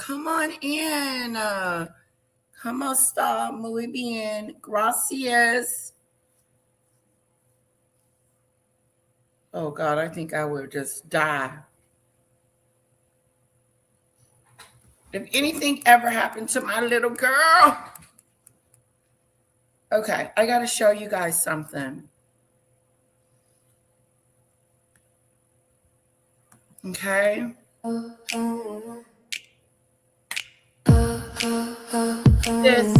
Come on in. ¿Cómo está? Muy bien. Gracias. Oh, God, I think I will just die. If anything ever happened to my little girl. Okay, I got to show you guys something. Okay. This.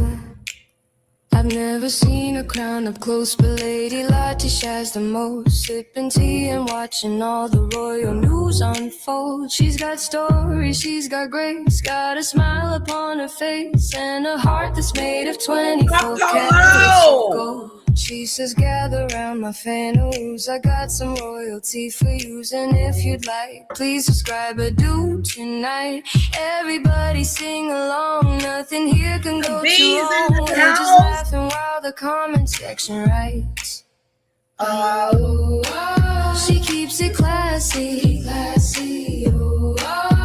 I've never seen her crown up close, but Lady Lottie shares the most. Sipping tea and watching all the royal news unfold. She's got stories, she's got grace, got a smile upon her face, and a heart that's made of 24 carats of gold. She says, gather round my fan-oos, I got some royalty for yous, and if you'd like, please subscribe or do tonight. Everybody sing along, nothing here can go too wrong. We're just laughing while the comment section writes. Oh, she keeps it classy, classy. Oh,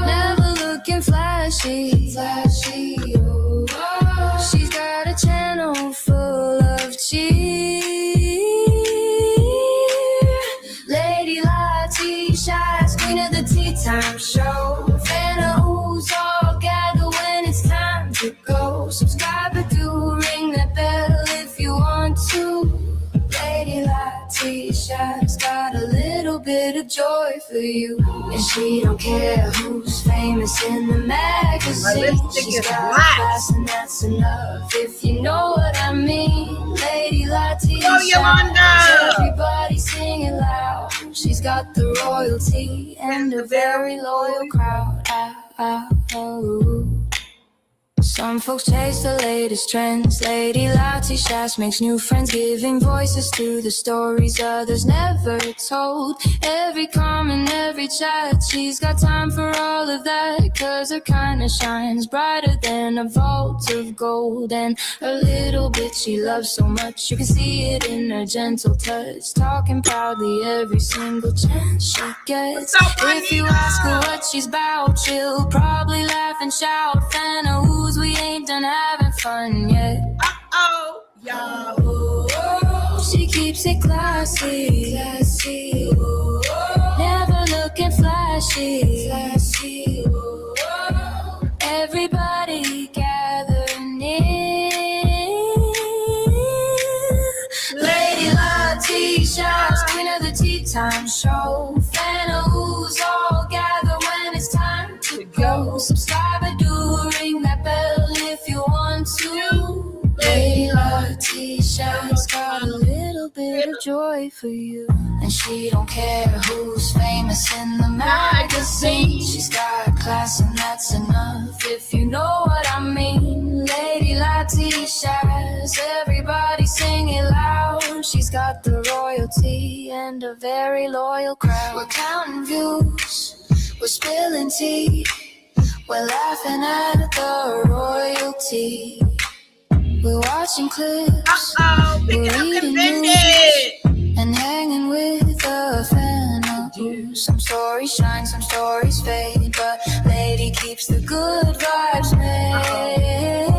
never looking flashy, flashy. Oh, she's got a channel full of cheer. Lady Lottie shines, queen of the tea time show. Fan of who's all gather when it's time to go. Subscribe or do ring that bell if you want to. Lady Lottie shines, got a little bit of joy for you, and she don't care who's famous in the magazine. She's got class and that's enough, if you know what I mean. Lady Lottie shines, everybody sing it loud. She's got the royalty and a very loyal crowd. Some folks chase the latest trends. Lady Lottie Shash makes new friends, giving voices to the stories others never told. Every comment, every chat, she's got time for all of that, cause her kindness shines brighter than a vault of gold. And her little bit she loves so much, you can see it in her gentle touch, talking proudly every single chance she gets. If you ask her what she's about, she'll probably laugh and shout, fan of who's we ain't done having fun yet. She keeps it classy, classy. Never looking flashy, flashy. Everybody gather near. Lady Lottie shines, queen of the tea time show. Fan of who's all gather when it's time to go. Subscribe and do ring that bell if you want to. Lady Lottie shines, got a little bit of joy for you, and she don't care who's famous in the magazine. She's got class and that's enough, if you know what I mean. Lady Lottie shines, everybody sing it loud. She's got the royalty and a very loyal crowd. We're counting views, we're spilling tea, we're laughing at the royalty. We're watching clips, we're reading news, and hanging with a fan of who's. Some stories shine, some stories fade, but Lady keeps the good vibes made.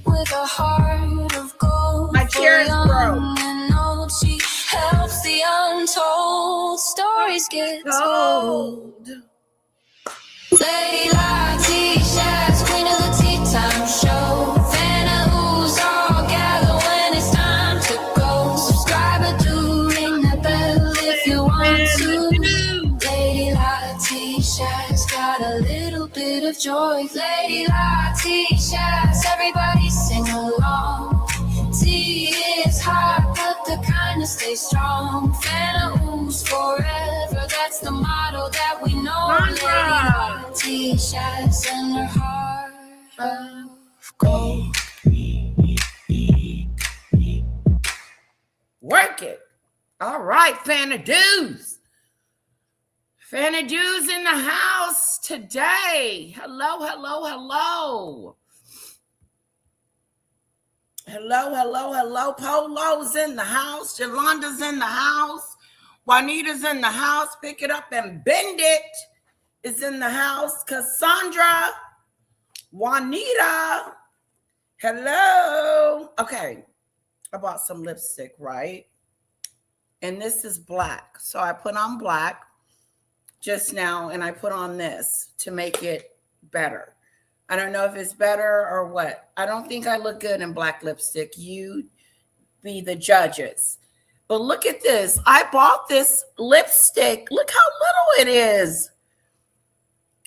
With a heart of gold, my chair is broke. And old, she helps the untold stories get told. Lady Lottie shines, queen of the tea time show. Fan of who's all gather when it's time to go. Subscribe or do ring that bell if you want to. Lady Lottie shines, got a little bit of joy. Lady Lottie shines, everybody sing along. Tea is hot, but the kindness stays strong. Fan of who's forever, that's the motto that we know. Lady Lottie shines in her heart of gold. Work it. All right, fan of dudes. Fan of dudes in the house today. Hello, hello, hello. Hello, hello, hello. Polo's in the house. Yolanda's in the house. Juanita's in the house. Pick it up and bend it. is in the house. Cassandra, Juanita, hello. Okay, I bought some lipstick, right? And this is black. So I put on black just now, and I put on this to make it better. I don't know if it's better or what. I don't think I look good in black lipstick. You be the judges. But look at this. I bought this lipstick. Look how little it is.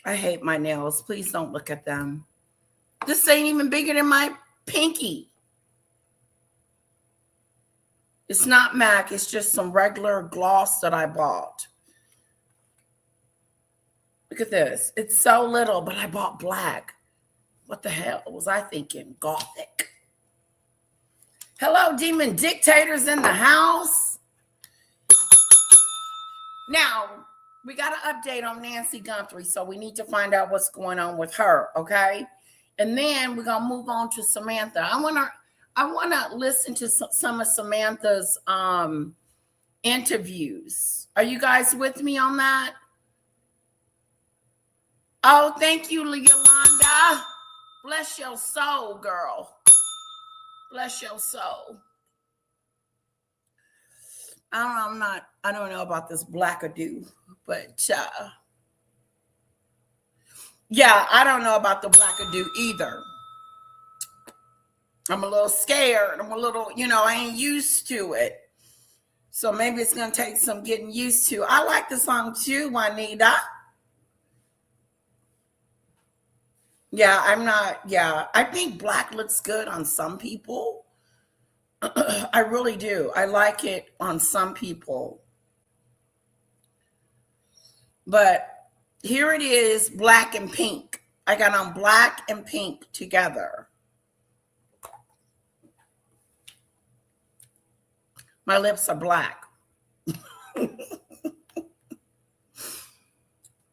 I hate my nails. Please don't look at them. This ain't even bigger than my pinky. It's not MAC. It's just some regular gloss that I bought. Look at this. It's so little, but I bought black. What the hell was I thinking? Gothic. Hello, demon dictators in the house. Now, we got an update on Nancy Guthrie, so we need to find out what's going on with her, okay? And then we're gonna move on to Samantha. I wanna listen to some of Samantha's interviews. Are you guys with me on that? Oh, thank you, Yolanda. Bless your soul, girl. Bless your soul. I don't know about this Blackadoo, but yeah, I don't know about the Blackadoo either. I'm a little scared. I'm a little, I ain't used to it. So maybe it's going to take some getting used to. I like the song too, Juanita. Yeah, I think black looks good on some people. I really do. I like it on some people. But here it is, black and pink. I got on black and pink together. My lips are black.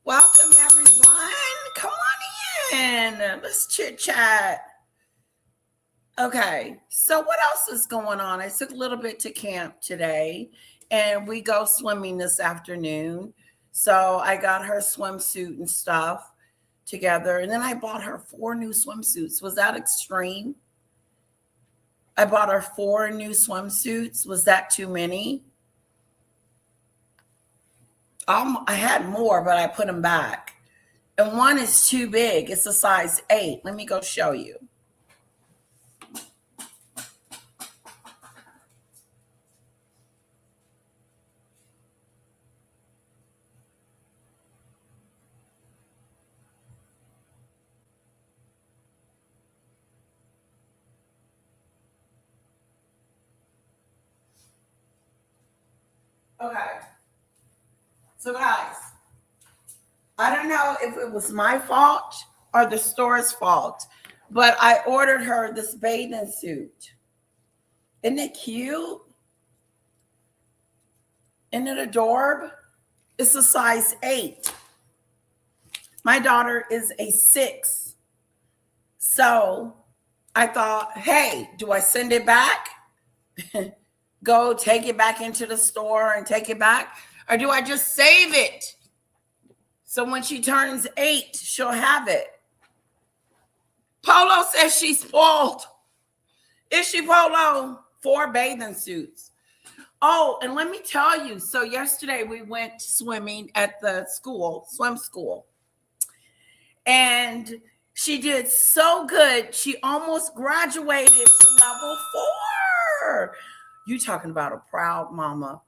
Welcome, everyone. Come on in. Let's chit chat. Okay, so what else is going on? I took a little bit to camp today, and we go swimming this afternoon. So I got her swimsuit and stuff together, and then I bought her 4 new swimsuits. Was that extreme? I bought her 4 new swimsuits. Was that too many? I had more, but I put them back. And one is too big. It's a size 8. Let me go show you. Okay. So guys, I don't know if it was my fault or the store's fault, but I ordered her this bathing suit. Isn't it cute? Isn't it adorable? It's a size 8. My daughter is a 6. So I thought, hey, do I send it back? Go take it back into the store and take it back? Or do I just save it? So when she turns 8, she'll have it. Polo says she's spoiled. Is she, Polo? 4 bathing suits. Oh, and let me tell you. So yesterday we went swimming at the swim school. And she did so good. She almost graduated to level 4. You talking about a proud mama.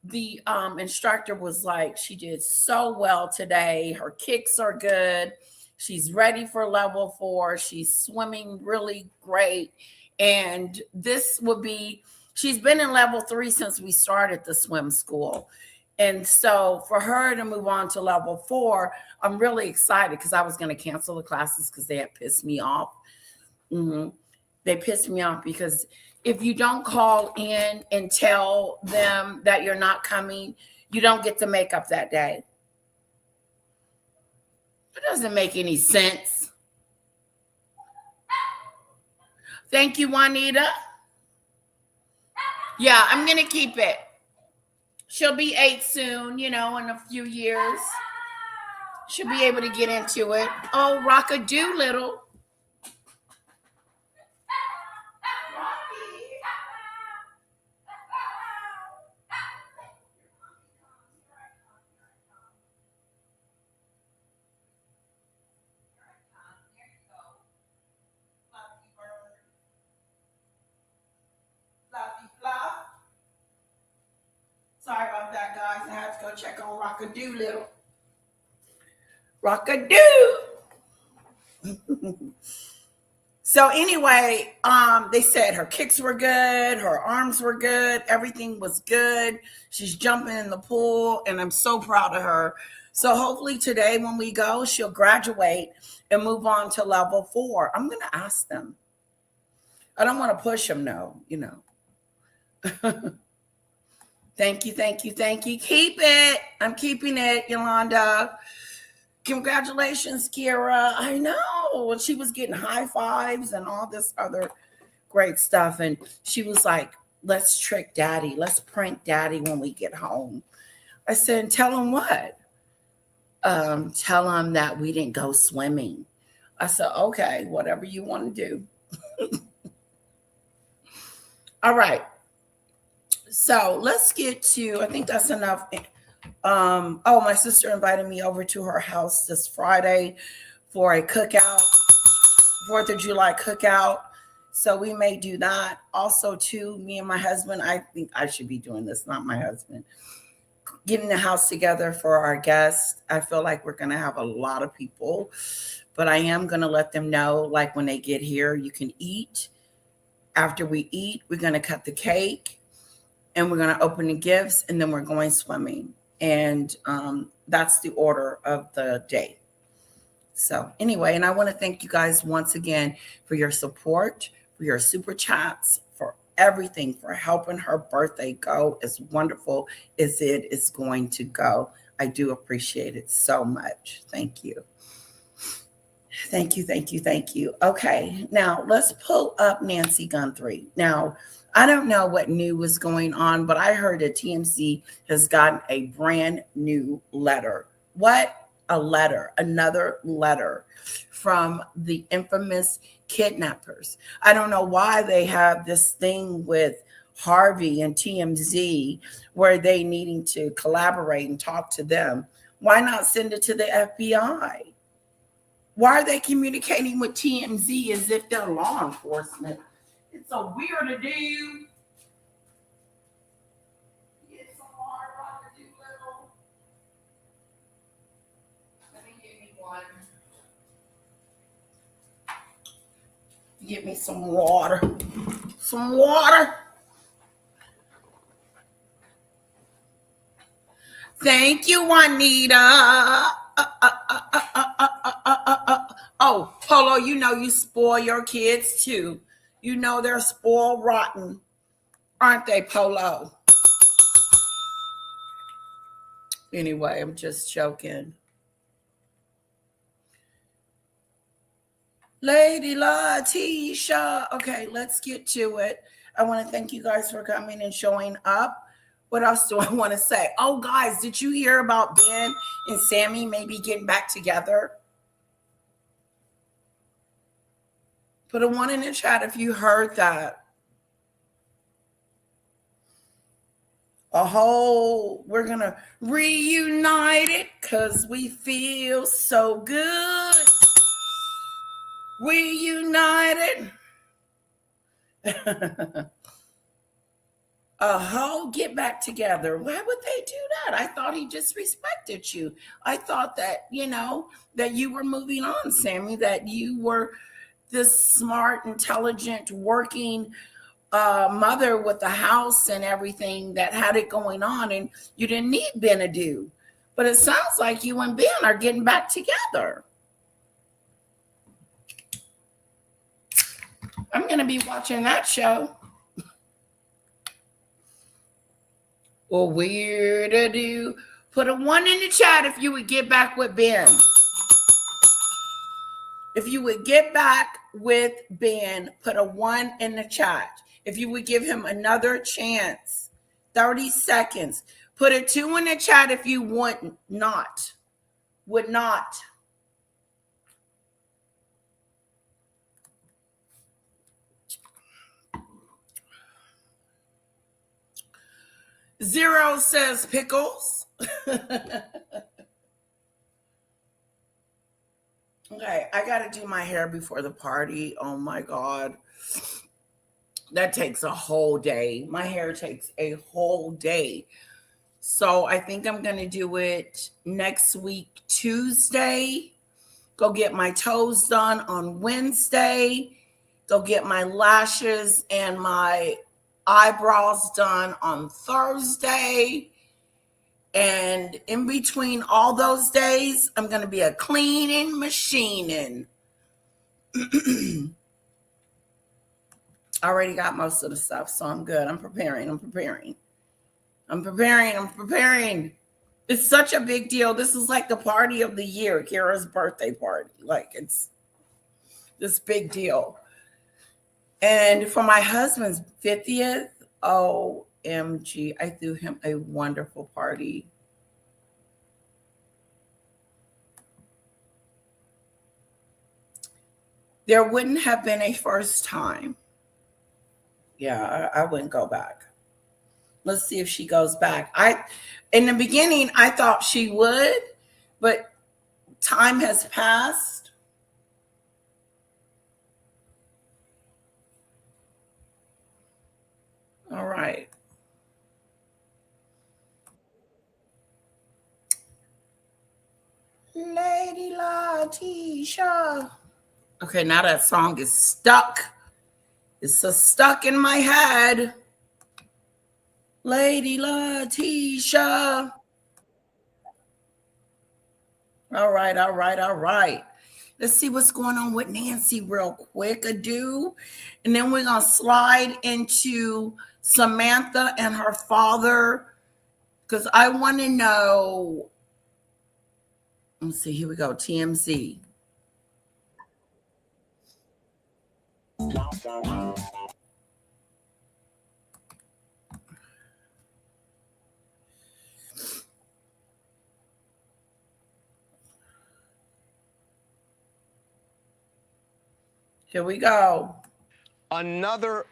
The instructor was like, she did so well today. Her kicks are good. She's ready for level 4. She's swimming really great. And this would be, she's been in level 3 since we started the swim school. And so for her to move on to level 4, I'm really excited because I was going to cancel the classes because they had pissed me off. They pissed me off because if you don't call in and tell them that you're not coming, you don't get the makeup that day. It doesn't make any sense. Thank you, Juanita. Yeah, I'm going to keep it. She'll be 8 soon, in a few years. Should be able to get into it. Oh, Rock-a-Doodle. Sorry about that, guys. I had to go check on Rock-a-Doodle. Rock-a-Doo. So anyway, they said her kicks were good, her arms were good, everything was good. She's jumping in the pool, and I'm so proud of her. So hopefully today when we go, she'll graduate and move on to level 4. I'm going to ask them. I don't want to push them, no, you know. Thank you, thank you, thank you. Keep it. I'm keeping it, Yolanda. Congratulations, Kira. I know. She was getting high fives and all this other great stuff. And she was like, let's trick daddy. Let's prank daddy when we get home. I said, tell him what? Tell him that we didn't go swimming. I said, okay, whatever you want to do. All right. So let's get to, I think that's enough. My sister invited me over to her house this Friday for a cookout, 4th of July cookout. So we may do that. Also, too, me and my husband, I think I should be doing this, not my husband, getting the house together for our guests. I feel like we're going to have a lot of people, but I am going to let them know, like when they get here, you can eat. After we eat, we're going to cut the cake and we're going to open the gifts, and then we're going swimming. And that's the order of the day. So anyway, and I want to thank you guys once again for your support, for your super chats, for everything, for helping her birthday go as wonderful as it is going to go. I do appreciate it so much. Thank you. Thank you, thank you, thank you. Okay, now let's pull up Nancy Guthrie. Now, I don't know what new was going on, but I heard that TMZ has gotten a brand new letter. What? A letter, another letter from the infamous kidnappers. I don't know why they have this thing with Harvey and TMZ where they needing to collaborate and talk to them. Why not send it to the FBI? Why are they communicating with TMZ as if they're law enforcement? It's a weird to do. Get some water, Rock-a-Doodle. Let me give me one. Give me some water. Some water. Thank you, Juanita. Oh, Polo, you know you spoil your kids too. You know they're spoiled rotten, aren't they, Polo? Anyway, I'm just joking. Lady Latisha. Okay, let's get to it. I want to thank you guys for coming and showing up. What else do I want to say? Oh, guys, did you hear about Ben and Sammy maybe getting back together? Put a 1 in the chat if you heard that. We're going to reunite it because we feel so good. Reunited. Get back together. Why would they do that? I thought he just respected you. I thought that, that you were moving on, Sammy, that you were this smart, intelligent, working mother with a house and everything that had it going on, and you didn't need Ben to do. But it sounds like you and Ben are getting back together. I'm going to be watching that show. Well, weird to do. Put a 1 in the chat if you would get back with Ben. If you would get back with Ben, put a 1 in the chat. If you would give him another chance, 30 seconds. Put a 2 in the chat if you want not. would not. Zero says pickles. Okay, I got to do my hair before the party. Oh my God. That takes a whole day. My hair takes a whole day. So I think I'm going to do it next week, Tuesday. Go get my toes done on Wednesday. Go get my lashes and my eyebrows done on Thursday. And in between all those days, I'm going to be a cleaning machine. I already got most of the stuff, so I'm good. I'm preparing. It's such a big deal. This is like the party of the year, Kira's birthday party. Like, it's this big deal. And for my husband's 50th, OMG, I threw him a wonderful party. There wouldn't have been a first time. Yeah, I wouldn't go back. Let's see if she goes back. In the beginning, I thought she would, but time has passed. All right. Lady Latisha. Okay, now that song is stuck. It's so stuck in my head. Lady Latisha. All right. Let's see what's going on with Nancy real quick. And then we're going to slide into Samantha and her father, because I want to know. Let's see. Here we go. TMZ. Here we go. Another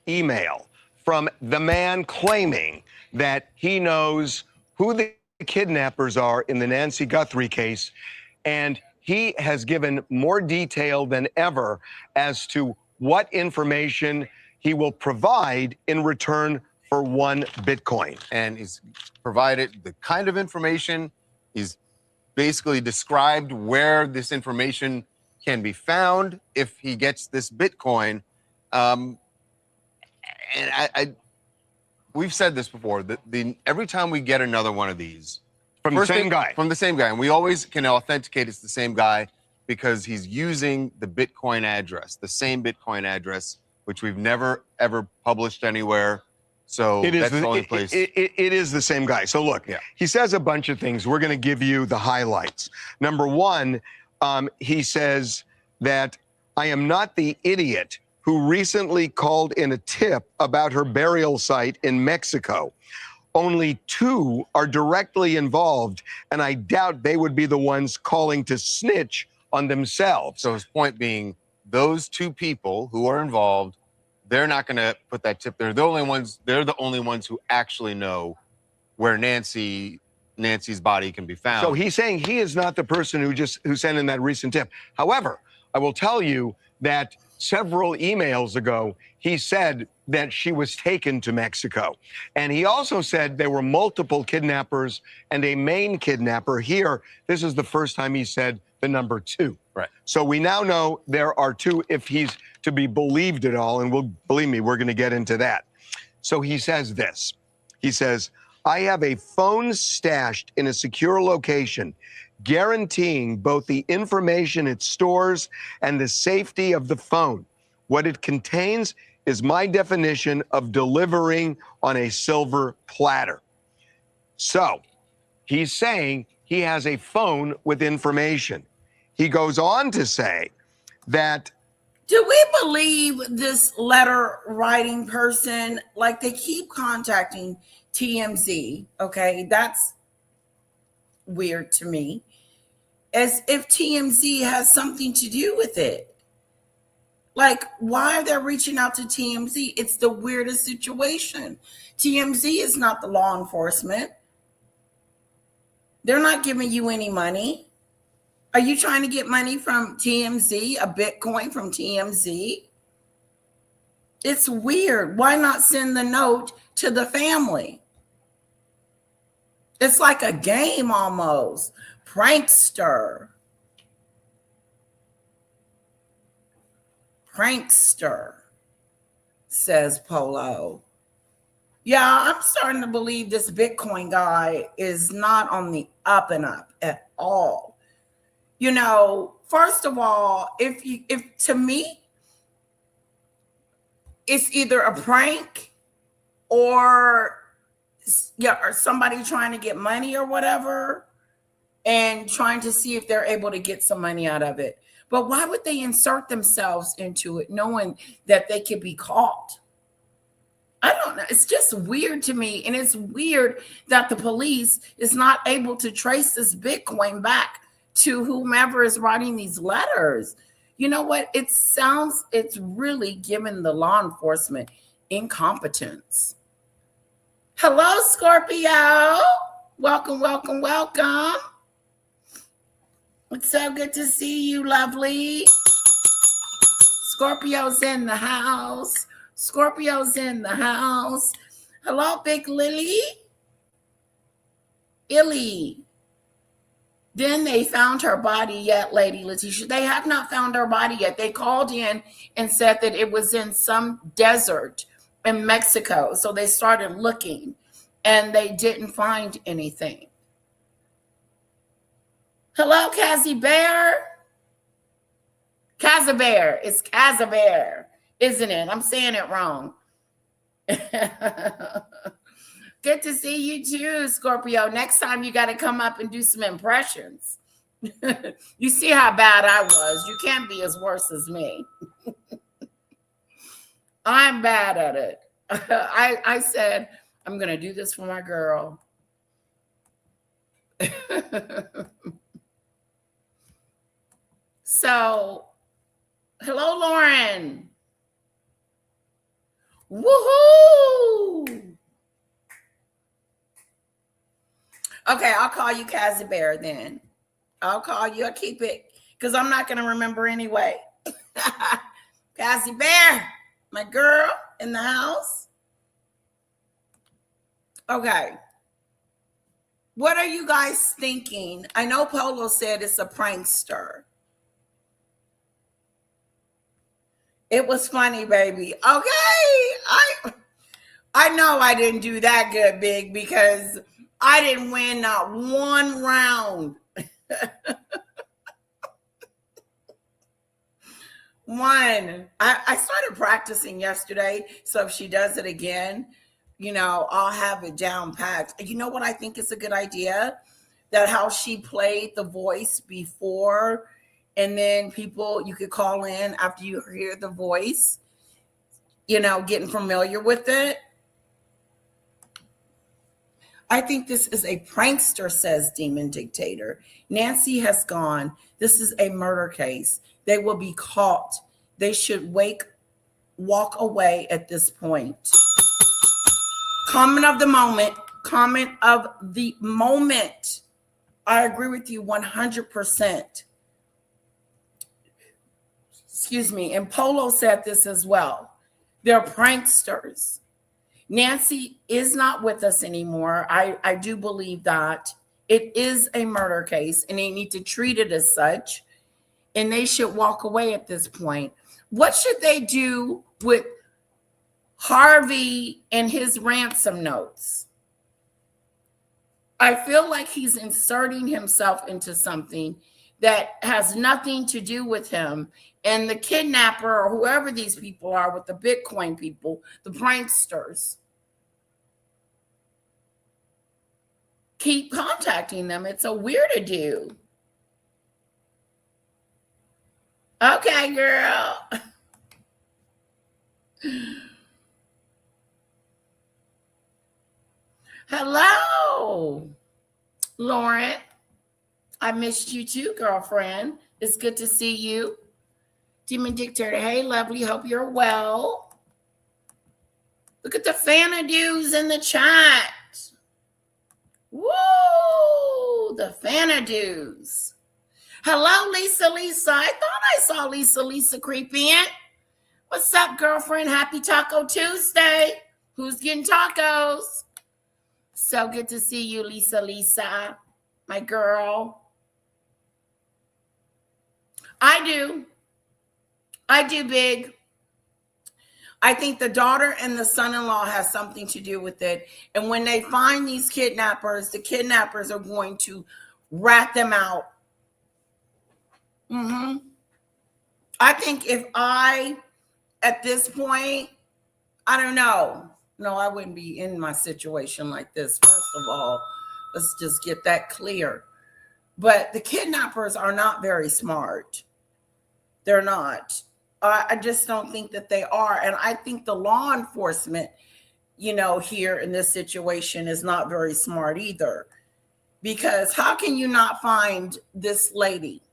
email from the man claiming that he knows who the kidnappers are in the Nancy Guthrie case, and he has given more detail than ever as to what information he will provide in return for 1 Bitcoin. And he's provided the kind of information. He's basically described where this information can be found if he gets this Bitcoin. And we've said this before, that every time we get another one of these, From the same guy. From the same guy. And we always can authenticate it's the same guy because he's using the Bitcoin address, the same Bitcoin address, which we've never, ever published anywhere. So that's the only place. It is the same guy. So look, he says a bunch of things. We're going to give you the highlights. Number one, he says that I am not the idiot who recently called in a tip about her burial site in Mexico. Only 2 are directly involved, and I doubt they would be the ones calling to snitch on themselves. So his point being, those 2 people who are involved, they're not going to put that tip there. They're the only ones who actually know where Nancy's body can be found. So he's saying he is not the person who sent in that recent tip. However, I will tell you that several emails ago, he said that she was taken to Mexico. And he also said there were multiple kidnappers and a main kidnapper. Here, this is the first time he said the number 2. Right. So we now know there are 2 if he's to be believed at all. And believe me, we're going to get into that. So he says this. He says, I have a phone stashed in a secure location, guaranteeing both the information it stores and the safety of the phone. What it contains is my definition of delivering on a silver platter. So he's saying he has a phone with information. He goes on to say that. Do we believe this letter writing person? Like, they keep contacting TMZ. Okay, that's weird to me. as if TMZ has something to do with it. Like, why are they reaching out to TMZ? It's the weirdest situation. TMZ is not the law enforcement. They're not giving you any money. Are you trying to get money from TMZ, a Bitcoin from TMZ? It's weird. Why not send the note to the family? It's like a game almost. Prankster. Prankster, says Polo. Yeah, I'm starting to believe this Bitcoin guy is not on the up and up at all. You know, first of all, if to me, it's either a prank or somebody trying to get money or whatever and trying to see if they're able to get some money out of it. But why would they insert themselves into it knowing that they could be caught? I don't know. It's just weird to me. And it's weird that the police is not able to trace this Bitcoin back to whomever is writing these letters. You know what? It's really giving the law enforcement incompetence. Hello, Scorpio. Welcome, welcome, welcome. It's so good to see you, lovely. Scorpio's in the house. Scorpio's in the house. Hello, Big Lily. Illy. Then they found her body yet, Lady Letitia. They have not found her body yet. They called in and said that it was in some desert in Mexico. So they started looking and they didn't find anything. Hello, Cassie Bear. Casabear. It's Casabear, isn't it? I'm saying it wrong. Good to see you too, Scorpio. Next time you got to come up and do some impressions. You see how bad I was. You can't be as worse as me. I'm bad at it. I said, I'm going to do this for my girl. So, hello, Lauren. Woohoo! Okay, I'll call you Cassie Bear then. I'll call you. I'll keep it because I'm not going to remember anyway. Cassie Bear, my girl in the house. Okay. What are you guys thinking? I know Polo said it's a prankster. It was funny, baby. Okay. I know I didn't do that good, Big, because I didn't win not one round. One. I started practicing yesterday, so if she does it again, you know, I'll have it down packed. You know what I think is a good idea? That how she played the voice before, and then you could call in after you hear the voice, you know, getting familiar with it. I think this is a prankster, says Demon Dictator. Nancy has gone. This is a murder case. They will be caught. They should walk away at this point. Comment of the moment. Comment of the moment. I agree with you 100%. Excuse me. And Polo said this as well. They're pranksters. Nancy is not with us anymore. I do believe that. It is a murder case and they need to treat it as such. And they should walk away at this point. What should they do with Harvey and his ransom notes? I feel like he's inserting himself into something that has nothing to do with him. And the kidnapper or whoever these people are with the Bitcoin people, the pranksters, keep contacting them. It's a weird-a-do. Okay, girl. Hello, Lauren. I missed you too, girlfriend. It's good to see you. Demon Dictator, hey, lovely. Hope you're well. Look at the Fanadudes in the chat. Woo! The Fanadudes. Hello, Lisa. I thought I saw Lisa creep in. What's up, girlfriend? Happy Taco Tuesday. Who's getting tacos? So good to see you, Lisa, my girl. I do, big. I think the daughter and the son-in-law has something to do with it. And when they find these kidnappers, the kidnappers are going to rat them out. I think at this point, I don't know. No, I wouldn't be in my situation like this. First of all, let's just get that clear. But the kidnappers are not very smart. They're not. I just don't think that they are. And I think the law enforcement, here in this situation is not very smart either. Because how can you not find this lady?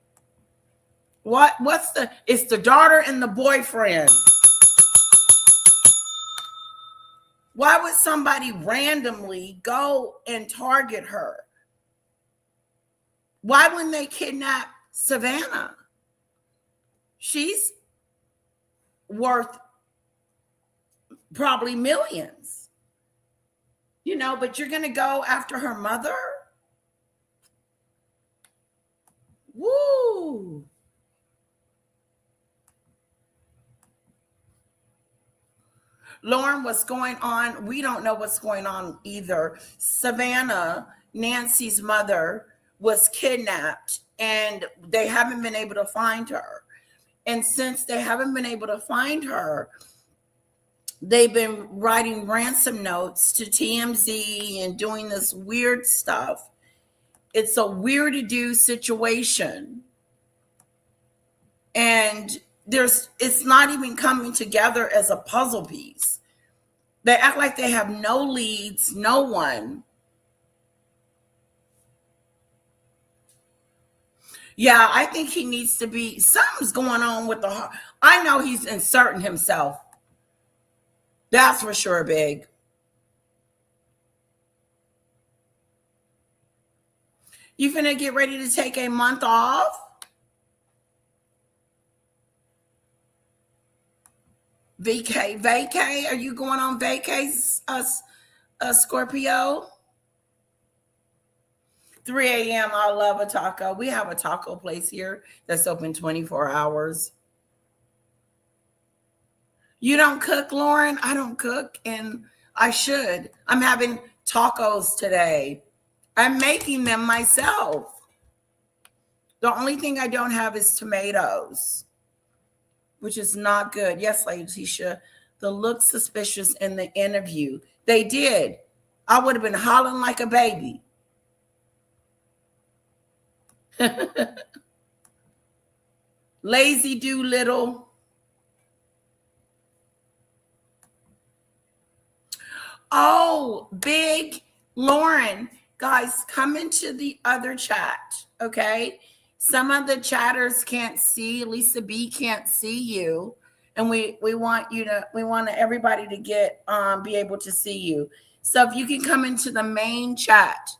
It's the daughter and the boyfriend. Why would somebody randomly go and target her? Why wouldn't they kidnap Savannah? She's worth probably millions, but you're going to go after her mother? Woo! Lauren, what's going on? We don't know what's going on either. Savannah, Nancy's mother, was kidnapped and they haven't been able to find her. And since they haven't been able to find her, they've been writing ransom notes to TMZ and doing this weird stuff. It's a weird-to-do situation. And it's not even coming together as a puzzle piece. They act like they have no leads, no one. Yeah, I think he needs to be, something's going on with the heart. I know he's inserting himself. That's for sure, big. You finna get ready to take a month off? Vacay? Are you going on vacay, Scorpio? 3 a.m. I love a taco. We have a taco place here that's open 24 hours. You don't cook, Lauren? I don't cook, and I should. I'm having tacos today. I'm making them myself. The only thing I don't have is tomatoes, which is not good. Yes, Letitia, they look suspicious in the interview. They did. I would have been hollering like a baby. Lazy Doolittle. Oh, big Lauren. Guys, come into the other chat, okay? Some of the chatters can't see. Lisa B can't see you. And we want everybody to be able to see you. So if you can come into the main chat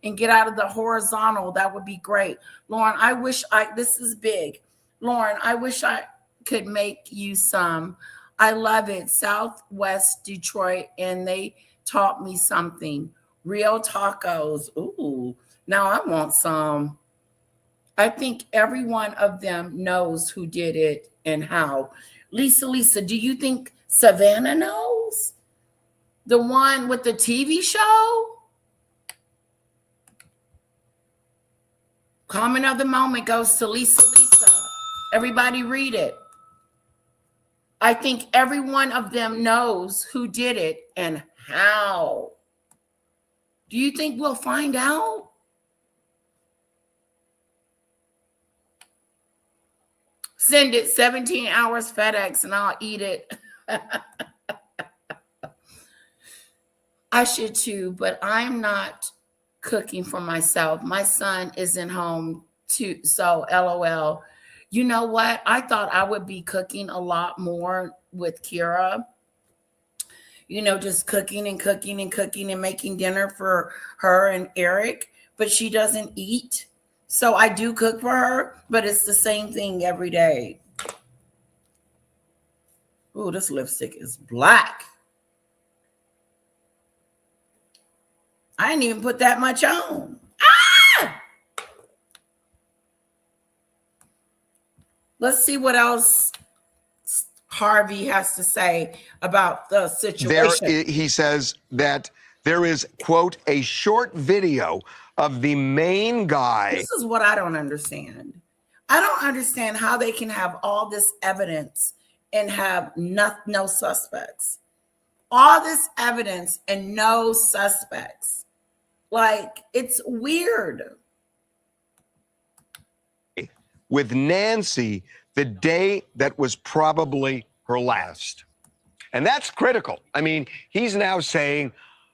and get out of the horizontal, that would be great. Lauren, this is big. Lauren, I wish I could make you some. I love it. Southwest Detroit, and they taught me something. Real tacos. Ooh, now I want some. I think every one of them knows who did it and how. Lisa, do you think Savannah knows? The one with the TV show? Comment of the moment goes to Lisa. Everybody read it. I think every one of them knows who did it and how. Do you think we'll find out? Send it 17 hours FedEx and I'll eat it. I should too, but I'm not cooking for myself. My son isn't home too, so LOL. You know what? I thought I would be cooking a lot more with Kira. You know, just cooking and cooking and cooking and making dinner for her and Eric, but she doesn't eat. So I do cook for her, but it's the same thing every day. Ooh, this lipstick is black. I didn't even put that much on. Ah! Let's see what else Harvey has to say about the situation. He says that there is, quote, a short video of the main guy. This is what I don't understand. I don't understand how they can have all this evidence and have no suspects. All this evidence and no suspects. Like, it's weird. With Nancy the day that was probably her last. And that's critical. I mean, he's now saying,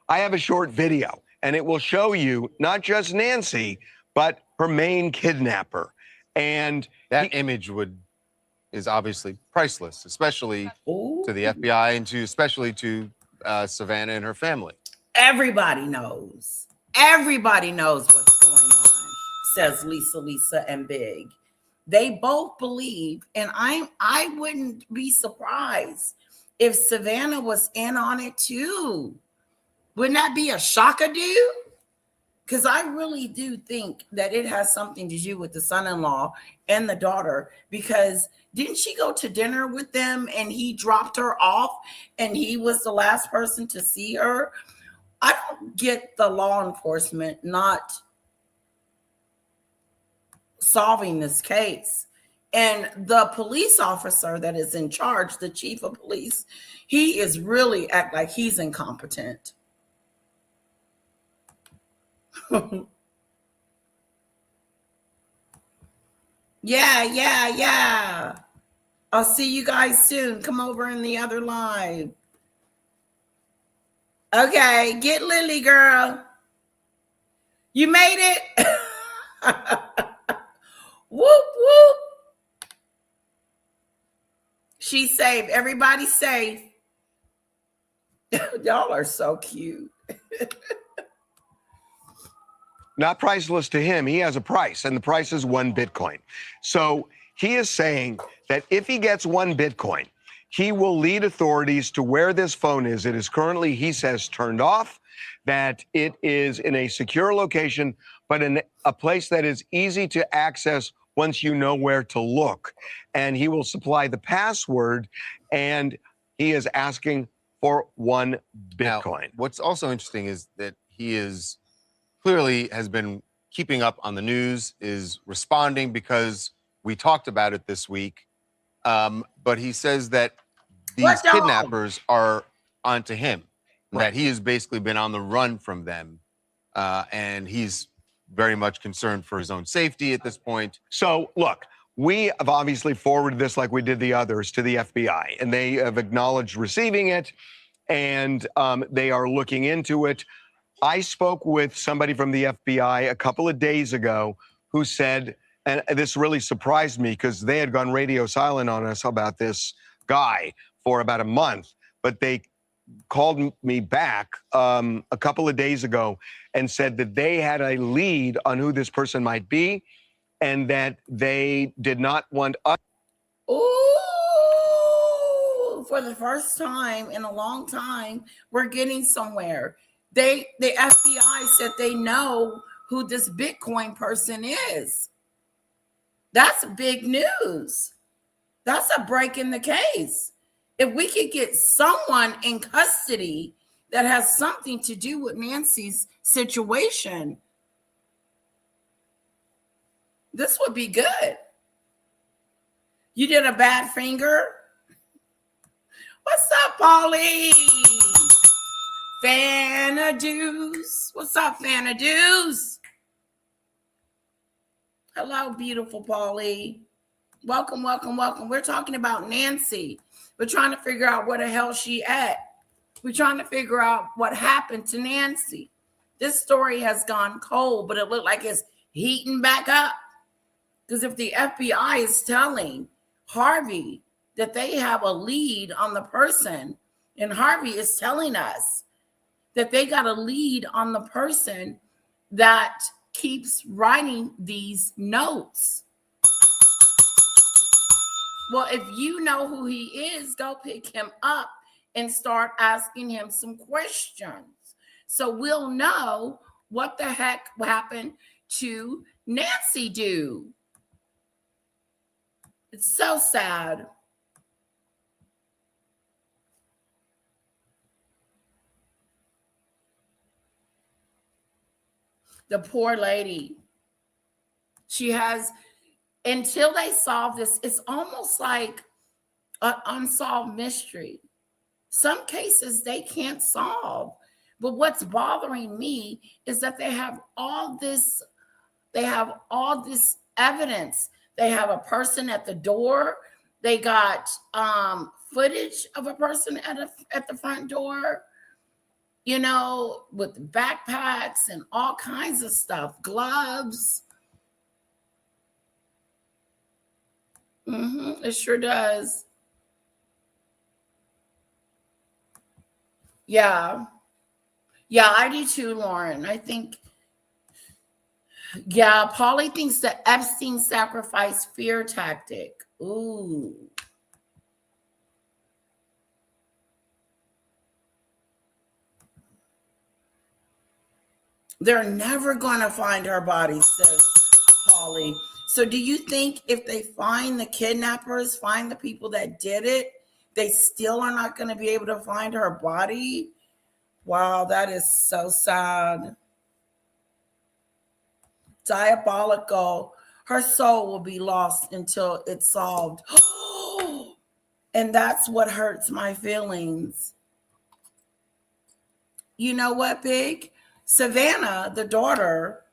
I have a short video, and it will show you not just Nancy, but her main kidnapper. And that image is obviously priceless, especially to the FBI and especially to Savannah and her family. Everybody knows. Everybody knows what's going on, says Lisa and Big. They both believe, and I wouldn't be surprised if Savannah was in on it too. Wouldn't that be a shocker, dude? Because I really do think that it has something to do with the son-in-law and the daughter, because didn't she go to dinner with them and he dropped her off and he was the last person to see her? I don't get the law enforcement not solving this case. And the police officer that is in charge, the chief of police, he is really act like he's incompetent. Yeah. I'll see you guys soon. Come over in the other live. Okay, get Lily, girl. You made it. Whoop, whoop. She's safe. Everybody's safe. Y'all are so cute. Not priceless to him. He has a price, and the price is 1 Bitcoin. So he is saying that if he gets 1 Bitcoin, he will lead authorities to where this phone is. It is currently, he says, turned off, that it is in a secure location, but in a place that is easy to access once you know where to look. And he will supply the password, and he is asking for 1 Bitcoin. Now, what's also interesting is that he is clearly has been keeping up on the news, is responding because we talked about it this week. But he says that these kidnappers are onto him, that he has basically been on the run from them. And he's very much concerned for his own safety at this point. So, look, we have obviously forwarded this like we did the others to the FBI, and they have acknowledged receiving it, and they are looking into it. I spoke with somebody from the FBI a couple of days ago who said, and this really surprised me because they had gone radio silent on us about this guy for about a month, but they called me back a couple of days ago and said that they had a lead on who this person might be and that they did not want us. Ooh, for the first time in a long time, we're getting somewhere. The FBI said they know who this Bitcoin person is. That's big news. That's a break in the case. If we could get someone in custody that has something to do with Nancy's situation, this would be good. You did a bad finger? What's up, Paulie? Fanadeus. What's up, Fanadeus? Hello, beautiful Paulie. Welcome. We're talking about Nancy. We're trying to figure out where the hell she at. We're trying to figure out what happened to Nancy. This story has gone cold, but it looked like it's heating back up. Because if the FBI is telling Harvey that they have a lead on the person, and Harvey is telling us that they got a lead on the person that keeps writing these notes. Well, if you know who he is, go pick him up and start asking him some questions. So we'll know what the heck happened to Nancy Dew. It's so sad. The poor lady. She has, until they solve this, it's almost like an unsolved mystery. Some cases they can't solve. But what's bothering me is that they have all this evidence. They have a person at the door. They got footage of a person at the front door, you know, with backpacks and all kinds of stuff, gloves. It sure does. Yeah, I do too, Lauren. I think, yeah, Polly thinks that Epstein sacrificed fear tactic. Ooh. They're never going to find her body, says Polly. So do you think if they find the kidnappers, find the people that did it, they still are not going to be able to find her body? Wow, that is so sad. Diabolical. Her soul will be lost until it's solved. And that's what hurts my feelings. You know what, Big? Savannah, the daughter,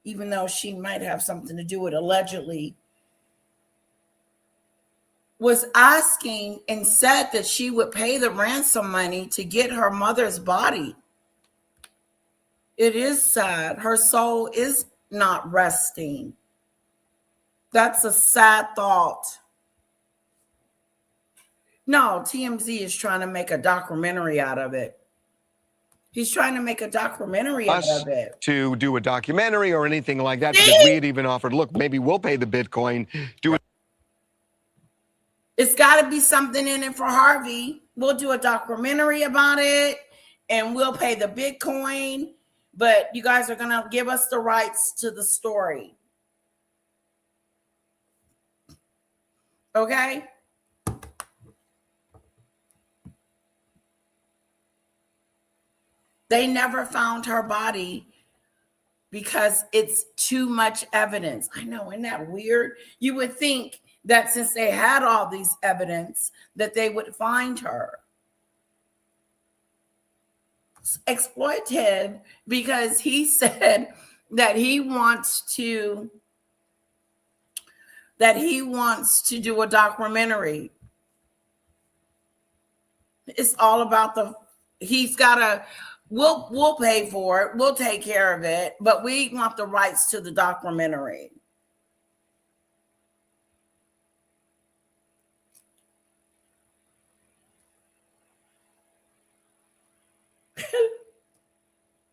even though she might have something to do with allegedly, was asking and said that she would pay the ransom money to get her mother's body. It is sad. Her soul is not resting. That's a sad thought. No, TMZ is trying to make a documentary out of it. He's trying to make a documentary out of it. To do a documentary or anything like that, because we had even offered, look, maybe we'll pay the Bitcoin. Do it. It's got to be something in it for Harvey. We'll do a documentary about it, and we'll pay the Bitcoin. But you guys are going to give us the rights to the story. Okay? They never found her body because it's too much evidence. I know, isn't that weird? You would think that since they had all these evidence that they would find her. It's exploited because he said that he wants to do a documentary. It's all about we'll pay for it. We'll take care of it, but we want the rights to the documentary.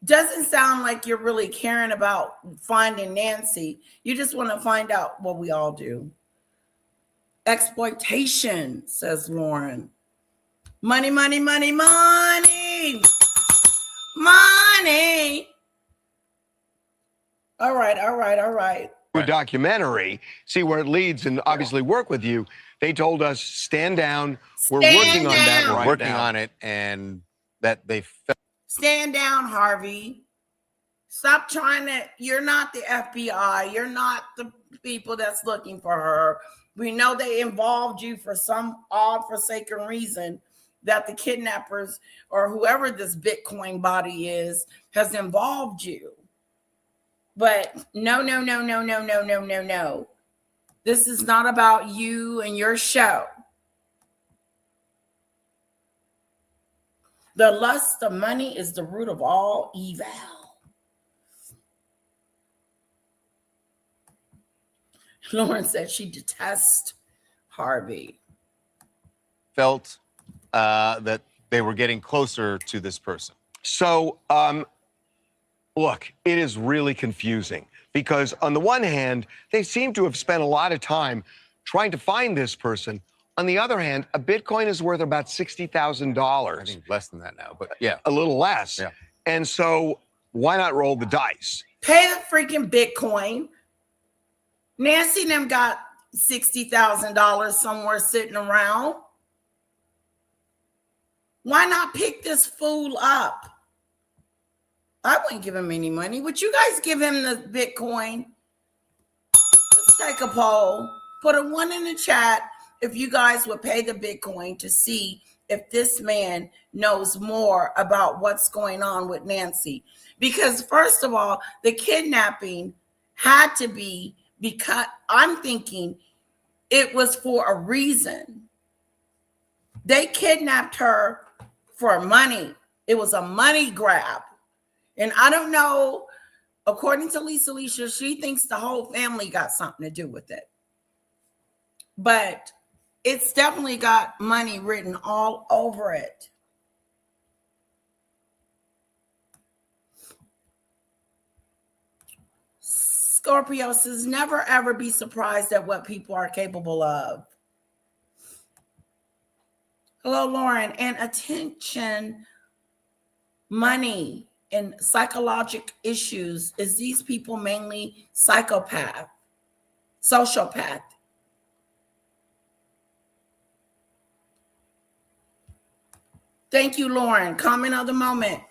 Doesn't sound like you're really caring about finding Nancy. You just want to find out what we all do. Exploitation, says Lauren. Money, money, money, money. Money. All right. A documentary, see where it leads, and obviously work with you. They told us, stand down. We're working on that. We're working on it, and that they felt. Stand down, Harvey. Stop trying to. You're not the FBI. You're not the people that's looking for her. We know they involved you for some odd forsaken reason that the kidnappers or whoever this Bitcoin body is has involved you. But no. This is not about you and your show. The lust of money is the root of all evil. Lauren said she detests Harvey. Felt that they were getting closer to this person. So, look, it is really confusing because on the one hand, they seem to have spent a lot of time trying to find this person. On the other hand, a Bitcoin is worth about $60,000. I think less than that now, but yeah. A little less. Yeah. And so why not roll the dice? Pay the freaking Bitcoin. Nancy and them got $60,000 somewhere sitting around. Why not pick this fool up? I wouldn't give him any money. Would you guys give him the Bitcoin? Let's take a poll. Put a 1 in the chat if you guys would pay the Bitcoin to see if this man knows more about what's going on with Nancy. Because first of all, the kidnapping had to be because I'm thinking it was for a reason. They kidnapped her for money. It was a money grab. And I don't know, according to Lisa, she thinks the whole family got something to do with it. But it's definitely got money written all over it. Scorpio says, never ever be surprised at what people are capable of. Hello, Lauren. And attention, money, and psychological issues. Is these people mainly psychopath, sociopath? Thank you, Lauren. Comment of the moment.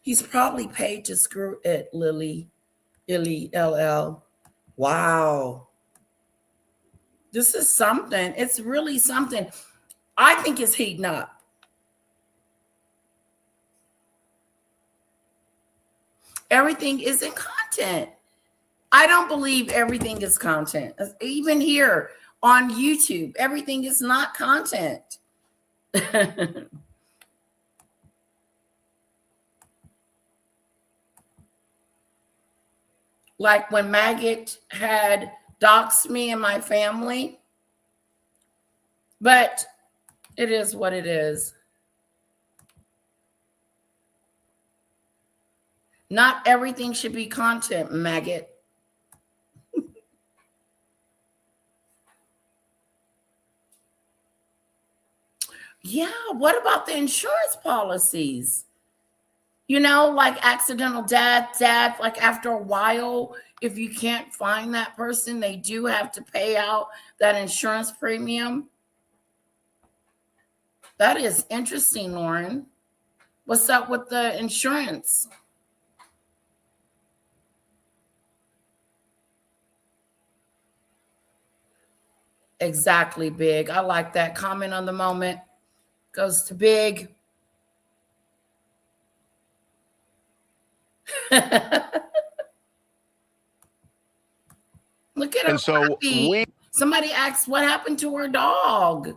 He's probably paid to screw it, Lily. LL. Wow. This is something. It's really something. I think it's heating up. Everything isn't content. I don't believe everything is content. Even here on YouTube, everything is not content. Like when Maggot had doxed me and my family. But it is what it is. Not everything should be content, Maggot. Yeah, what about the insurance policies? You know, like accidental death, like after a while, if you can't find that person, they do have to pay out that insurance premium. That is interesting, Lauren. What's up with the insurance? Exactly, Big. I like that. Comment on the moment goes to Big. Look at her. And so somebody asked, what happened to her dog?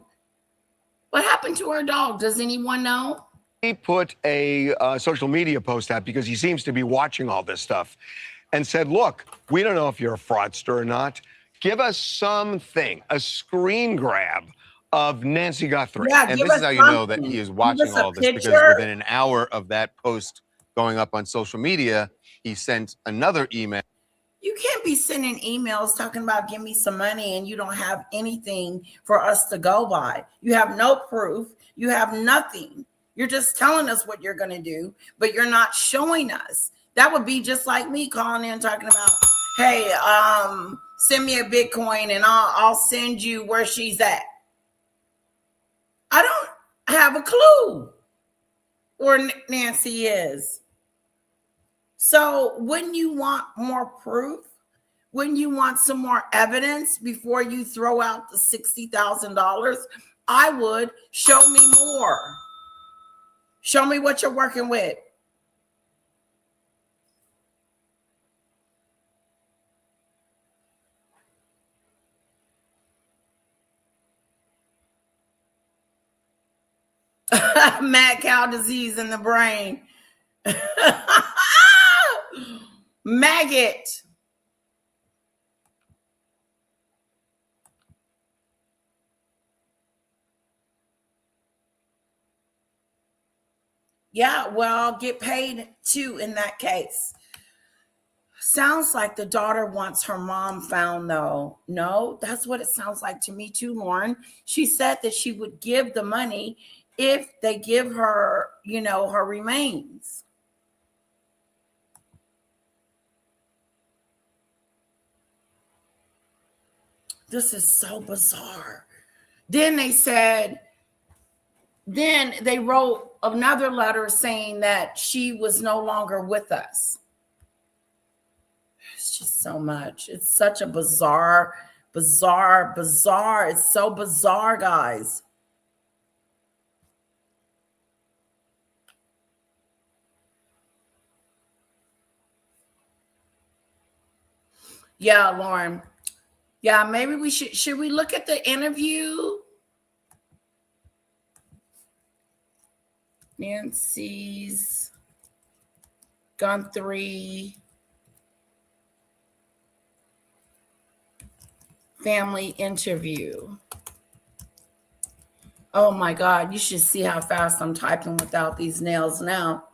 What happened to her dog? Does anyone know? He put a social media post out because he seems to be watching all this stuff and said, look, we don't know if you're a fraudster or not. Give us something, a screen grab of Nancy Guthrie. Yeah, and this is how you know that he is watching all this, because within an hour of that post going up on social media, he sent another email. You can't be sending emails talking about give me some money and you don't have anything for us to go by. You have no proof. You have nothing. You're just telling us what you're going to do, but you're not showing us. That would be just like me calling in talking about, hey, send me a Bitcoin and I'll send you where she's at. I don't have a clue where Nancy is. So wouldn't you want more proof? Wouldn't you want some more evidence before you throw out the $60,000? I would. Show me more. Show me what you're working with. Mad cow disease in the brain. Maggot. Yeah, well, get paid too in that case. Sounds like the daughter wants her mom found, though. No, that's what it sounds like to me, too, Lauren. She said that she would give the money if they give her, her remains. This is so bizarre. Then they wrote another letter saying that she was no longer with us. It's just so much. It's such a bizarre. It's so bizarre, guys. Yeah, Lauren. Yeah, maybe we should we look at the interview? Nancy's Guthrie family interview. Oh my God, you should see how fast I'm typing without these nails now.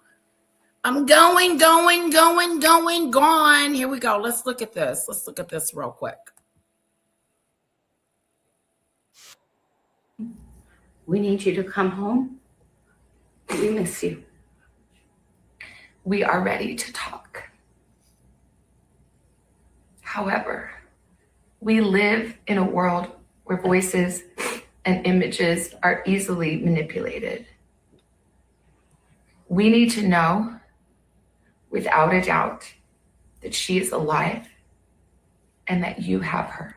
I'm going. Here we go. Let's look at this. Let's look at this real quick. We need you to come home. We miss you. We are ready to talk. However, we live in a world where voices and images are easily manipulated. We need to know, without a doubt, that she is alive and that you have her.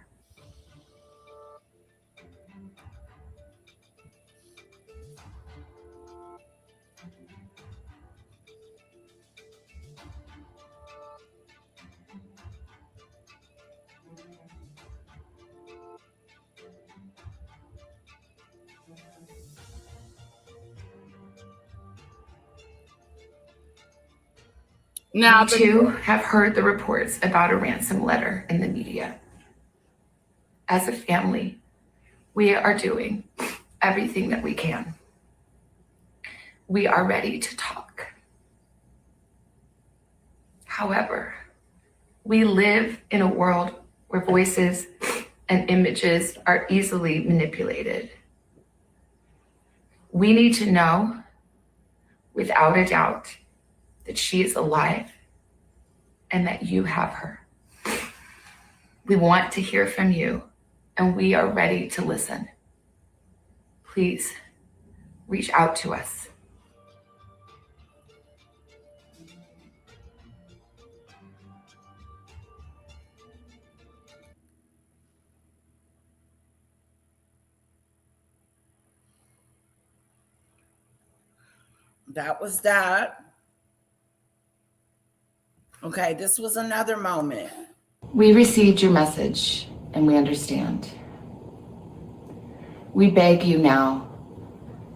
Now, We too have heard the reports about a ransom letter in the media. As a family, we are doing everything that we can. We are ready to talk. However, we live in a world where voices and images are easily manipulated. We need to know, without a doubt, that she is alive and that you have her. We want to hear from you, and we are ready to listen. Please reach out to us. that was that. Okay, this was another moment. We received your message, and we understand. We beg you now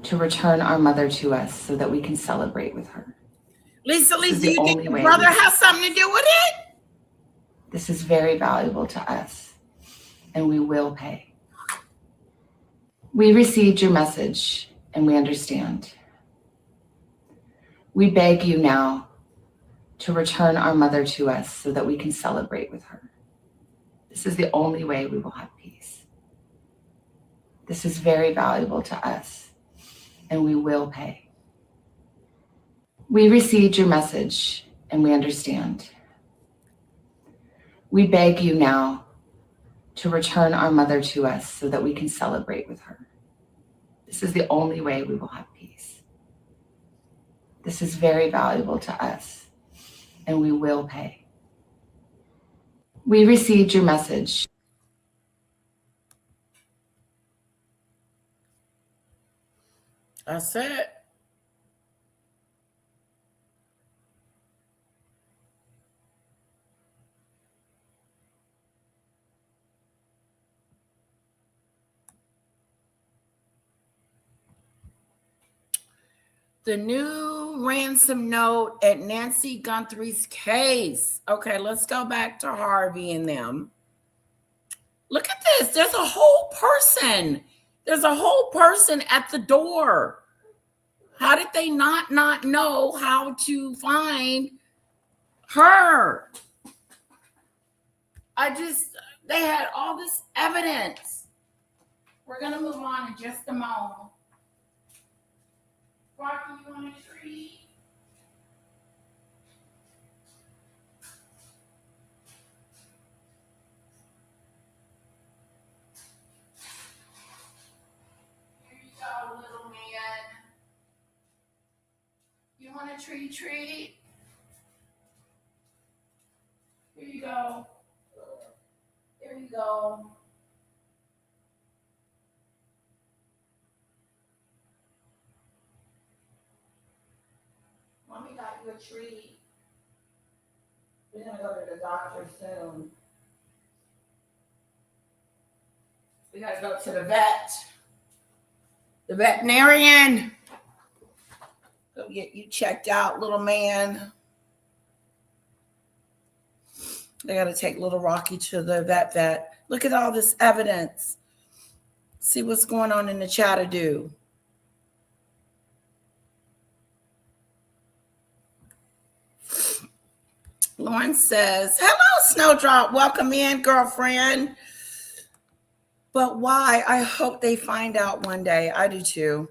to return our mother to us so that we can celebrate with her. Lisa, This is you the think only your way brother has something to do with it? This is very valuable to us, and we will pay. We received your message, and we understand. We beg you now to return our mother to us so that we can celebrate with her. This is the only way we will have peace. This is very valuable to us, and we will pay. We received your message, and we understand. We beg you now to return our mother to us so that we can celebrate with her. This is the only way we will have peace. This is very valuable to us, and we will pay. We received your message. That's it. The new ransom note at Nancy Guthrie's case. Okay, let's go back to Harvey and them. Look at this. There's a whole person. There's a whole person at the door. How did they not know how to find her? They had all this evidence. We're going to move on in just a moment. Rocky, you want a treat? Here you go, little man. You want a treat? Here you go. There you go. Mommy got you a treat. We're going to go to the doctor soon. We got to go to the vet. The veterinarian. Go get you checked out, little man. They got to take little Rocky to the vet. Look at all this evidence. See what's going on in the chat-a-doo. Lauren says, hello, Snowdrop. Welcome in, girlfriend. But why? I hope they find out one day. I do too.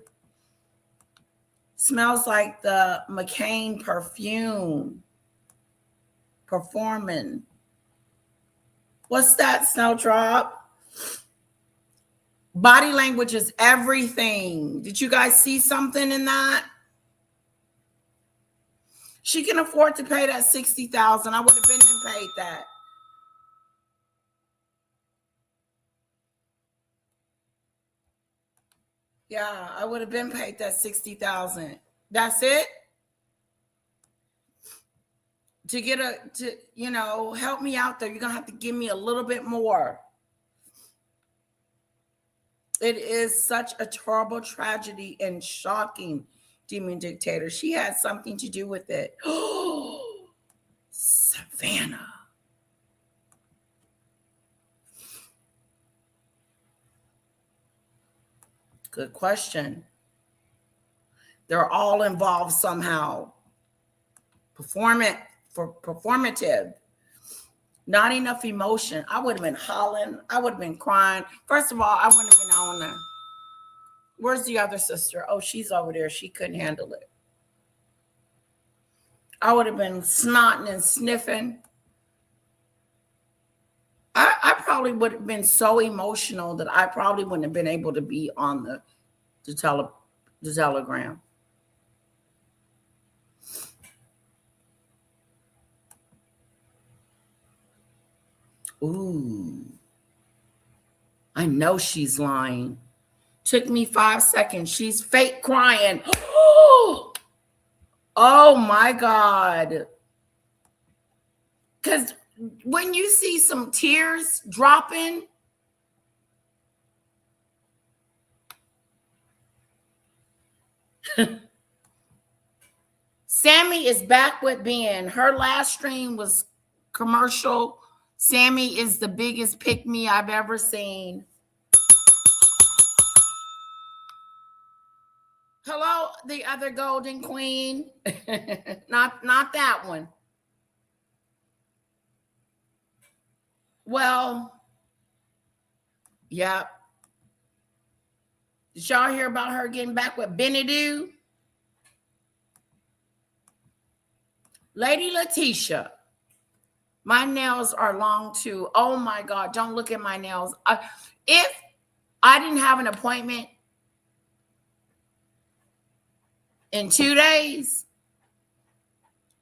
Smells like the McCain perfume. Performing. What's that, Snowdrop? Body language is everything. Did you guys see something in that? She can afford to pay that $60,000. I would have been paid that. Yeah, I would have been paid that $60,000. That's it. To help me out there, you're gonna have to give me a little bit more. It is such a terrible tragedy and shocking, Demon Dictator. She had something to do with it. Oh, Savannah. Good question. They're all involved somehow. Performative. Not enough emotion. I would have been hollering. I would have been crying. First of all, I wouldn't have been on there. Where's the other sister? Oh, she's over there. She couldn't handle it. I would have been snotting and sniffing. I probably would have been so emotional that I probably wouldn't have been able to be on the telegram. Ooh. I know she's lying. Took me 5 seconds. She's fake crying. Oh my God. Because when you see some tears dropping, Sammy is back with Ben. Her last stream was commercial. Sammy is the biggest pick-me I've ever seen. Hello, the other golden queen. not that one. Well, yeah. Did y'all hear about her getting back with Benedoo? Lady Letitia. My nails are long too. Oh my God, don't look at my nails. If I didn't have an appointment in 2 days,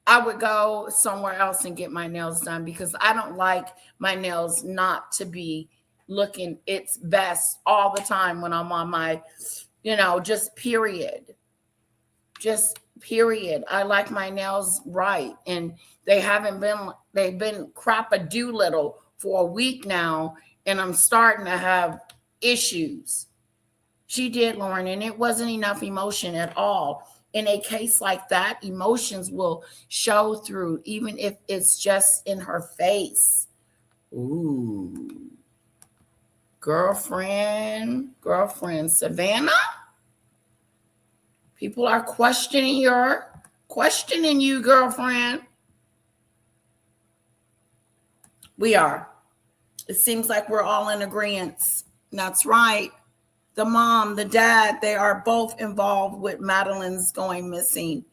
I would go somewhere else and get my nails done because I don't like my nails not to be looking its best all the time when I'm on my, just period. Just period. I like my nails right. And they've been crap-a-doolittle for a week now, and I'm starting to have issues. She did, Lauren, and it wasn't enough emotion at all. In a case like that, emotions will show through, even if it's just in her face. Ooh. Girlfriend, Savannah? People are questioning you, girlfriend. We are. It seems like we're all in agreement. That's right. The mom, the dad, they are both involved with Madeline's going missing.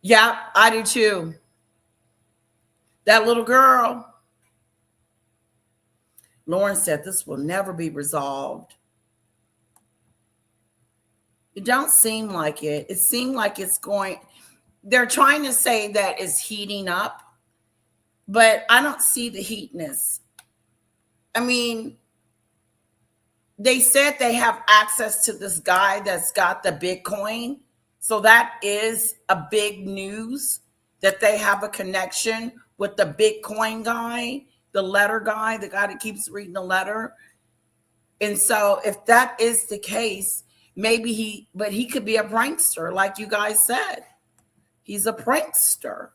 Yeah, I do too. That little girl. Lauren said this will never be resolved. It don't seem like it. It seemed like it's going. They're trying to say that it's heating up, but I don't see the heatness. I mean, they said they have access to this guy that's got the Bitcoin. So that is a big news that they have a connection with the Bitcoin guy, the letter guy, the guy that keeps reading the letter. And so if that is the case, maybe he could be a prankster, like you guys said. He's a prankster.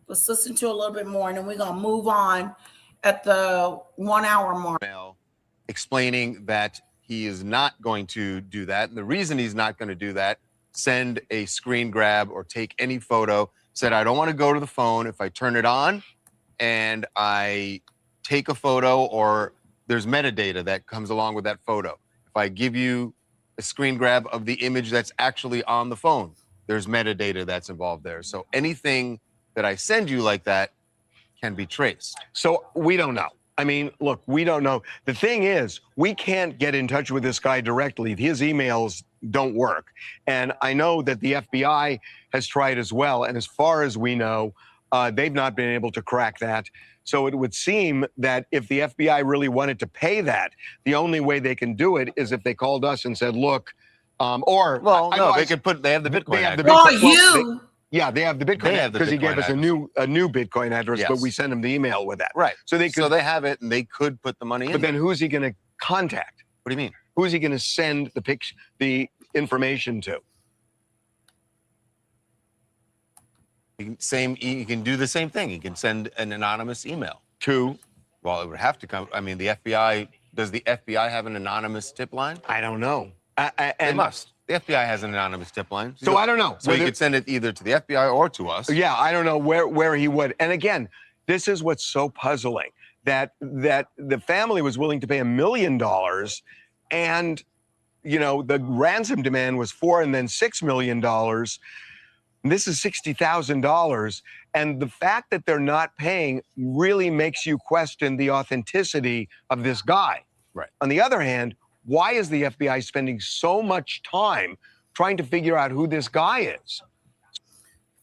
Let's listen to a little bit more, and then we're going to move on at the 1 hour mark. Explaining that he is not going to do that. And the reason he's not going to do that, send a screen grab or take any photo, said, I don't want to go to the phone. If I turn it on and I take a photo, or there's metadata that comes along with that photo. If I give you a screen grab of the image that's actually on the phone, there's metadata that's involved there. So anything that I send you like that can be traced. So we don't know. I mean, look, we don't know. The thing is, we can't get in touch with this guy directly. His emails don't work. And I know that the FBI has tried as well. And as far as we know, they've not been able to crack that. So it would seem that if the FBI really wanted to pay that, the only way they can do it is if they called us and said, look, they have the Bitcoin. They have the Bitcoin because he gave us a new Bitcoin address, yes. But we sent him the email with that. Right. So they have it, and they could put the money in. But then who's he going to contact? What do you mean? Who's he going to send the information to? You can do the same thing. You can send an anonymous email To? Well, it would have to come. I mean, the FBI. Does the FBI have an anonymous tip line? I don't know. They must. The FBI has an anonymous tip line. So I don't know. So you could send it either to the FBI or to us. Yeah, I don't know where he would. And again, this is what's so puzzling, that the family was willing to pay $1 million, and the ransom demand was $4 and then $6 million. And this is $60,000. And the fact that they're not paying really makes you question the authenticity of this guy. Right. On the other hand, why is the FBI spending so much time trying to figure out who this guy is?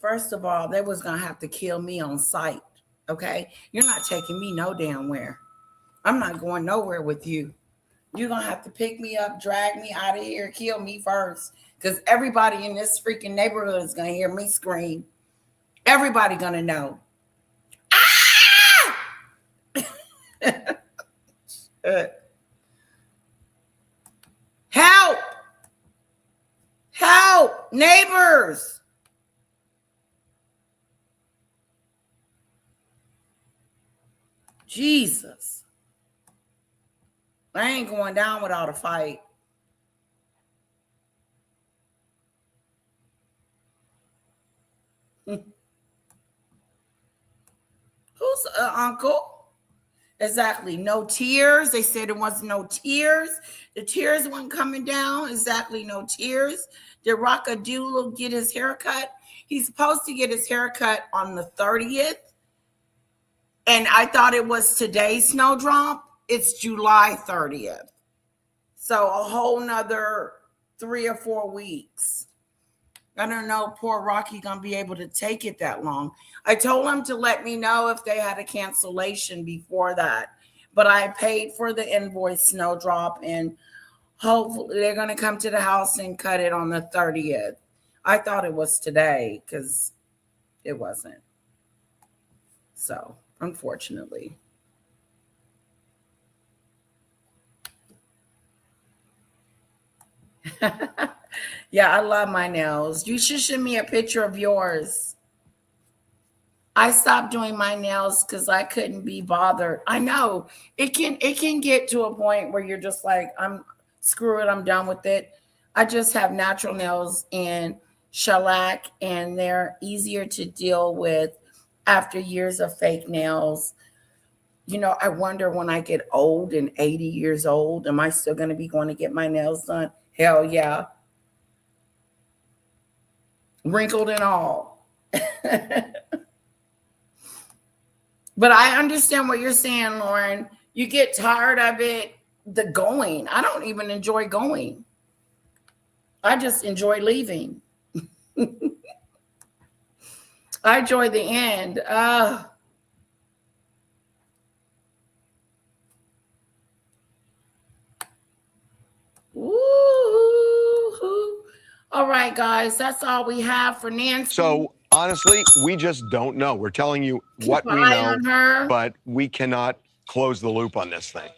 First of all, they was going to have to kill me on sight, okay? You're not taking me no damn where. I'm not going nowhere with you. You're going to have to pick me up, drag me out of here, kill me first, because everybody in this freaking neighborhood is going to hear me scream. Everybody going to know. Ah! Help! Help! Neighbors! Jesus. I ain't going down without a fight. Who's uncle? Exactly. No tears. They said it wasn't no tears. The tears weren't coming down. Exactly. No tears. Did Rockadoodle get his haircut? He's supposed to get his haircut on the 30th. And I thought it was today's snowdrop. It's July 30th. So a whole nother 3 or 4 weeks. I don't know, poor Rocky gonna be able to take it that long. I told him to let me know if they had a cancellation before that. But I paid for the invoice snowdrop, and hopefully they're gonna come to the house and cut it on the 30th. I thought it was today because it wasn't. So, unfortunately. Yeah, I love my nails. You should send me a picture of yours. I stopped doing my nails because I couldn't be bothered. I know it can get to a point where you're just like, I'm Screw it, I'm done with it. I just have natural nails and shellac, and they're easier to deal with after years of fake nails. You know, I wonder when I get old and 80 years old, am I still going to be going to get my nails done? Hell yeah. Wrinkled and all. But I understand what you're saying, Lauren. You get tired of it, the going. I don't even enjoy going. I just enjoy leaving. I enjoy the end. Woo-hoo. All right, guys, that's all we have for Nancy. So honestly, we just don't know. We're telling you what we know, but we cannot close the loop on this thing.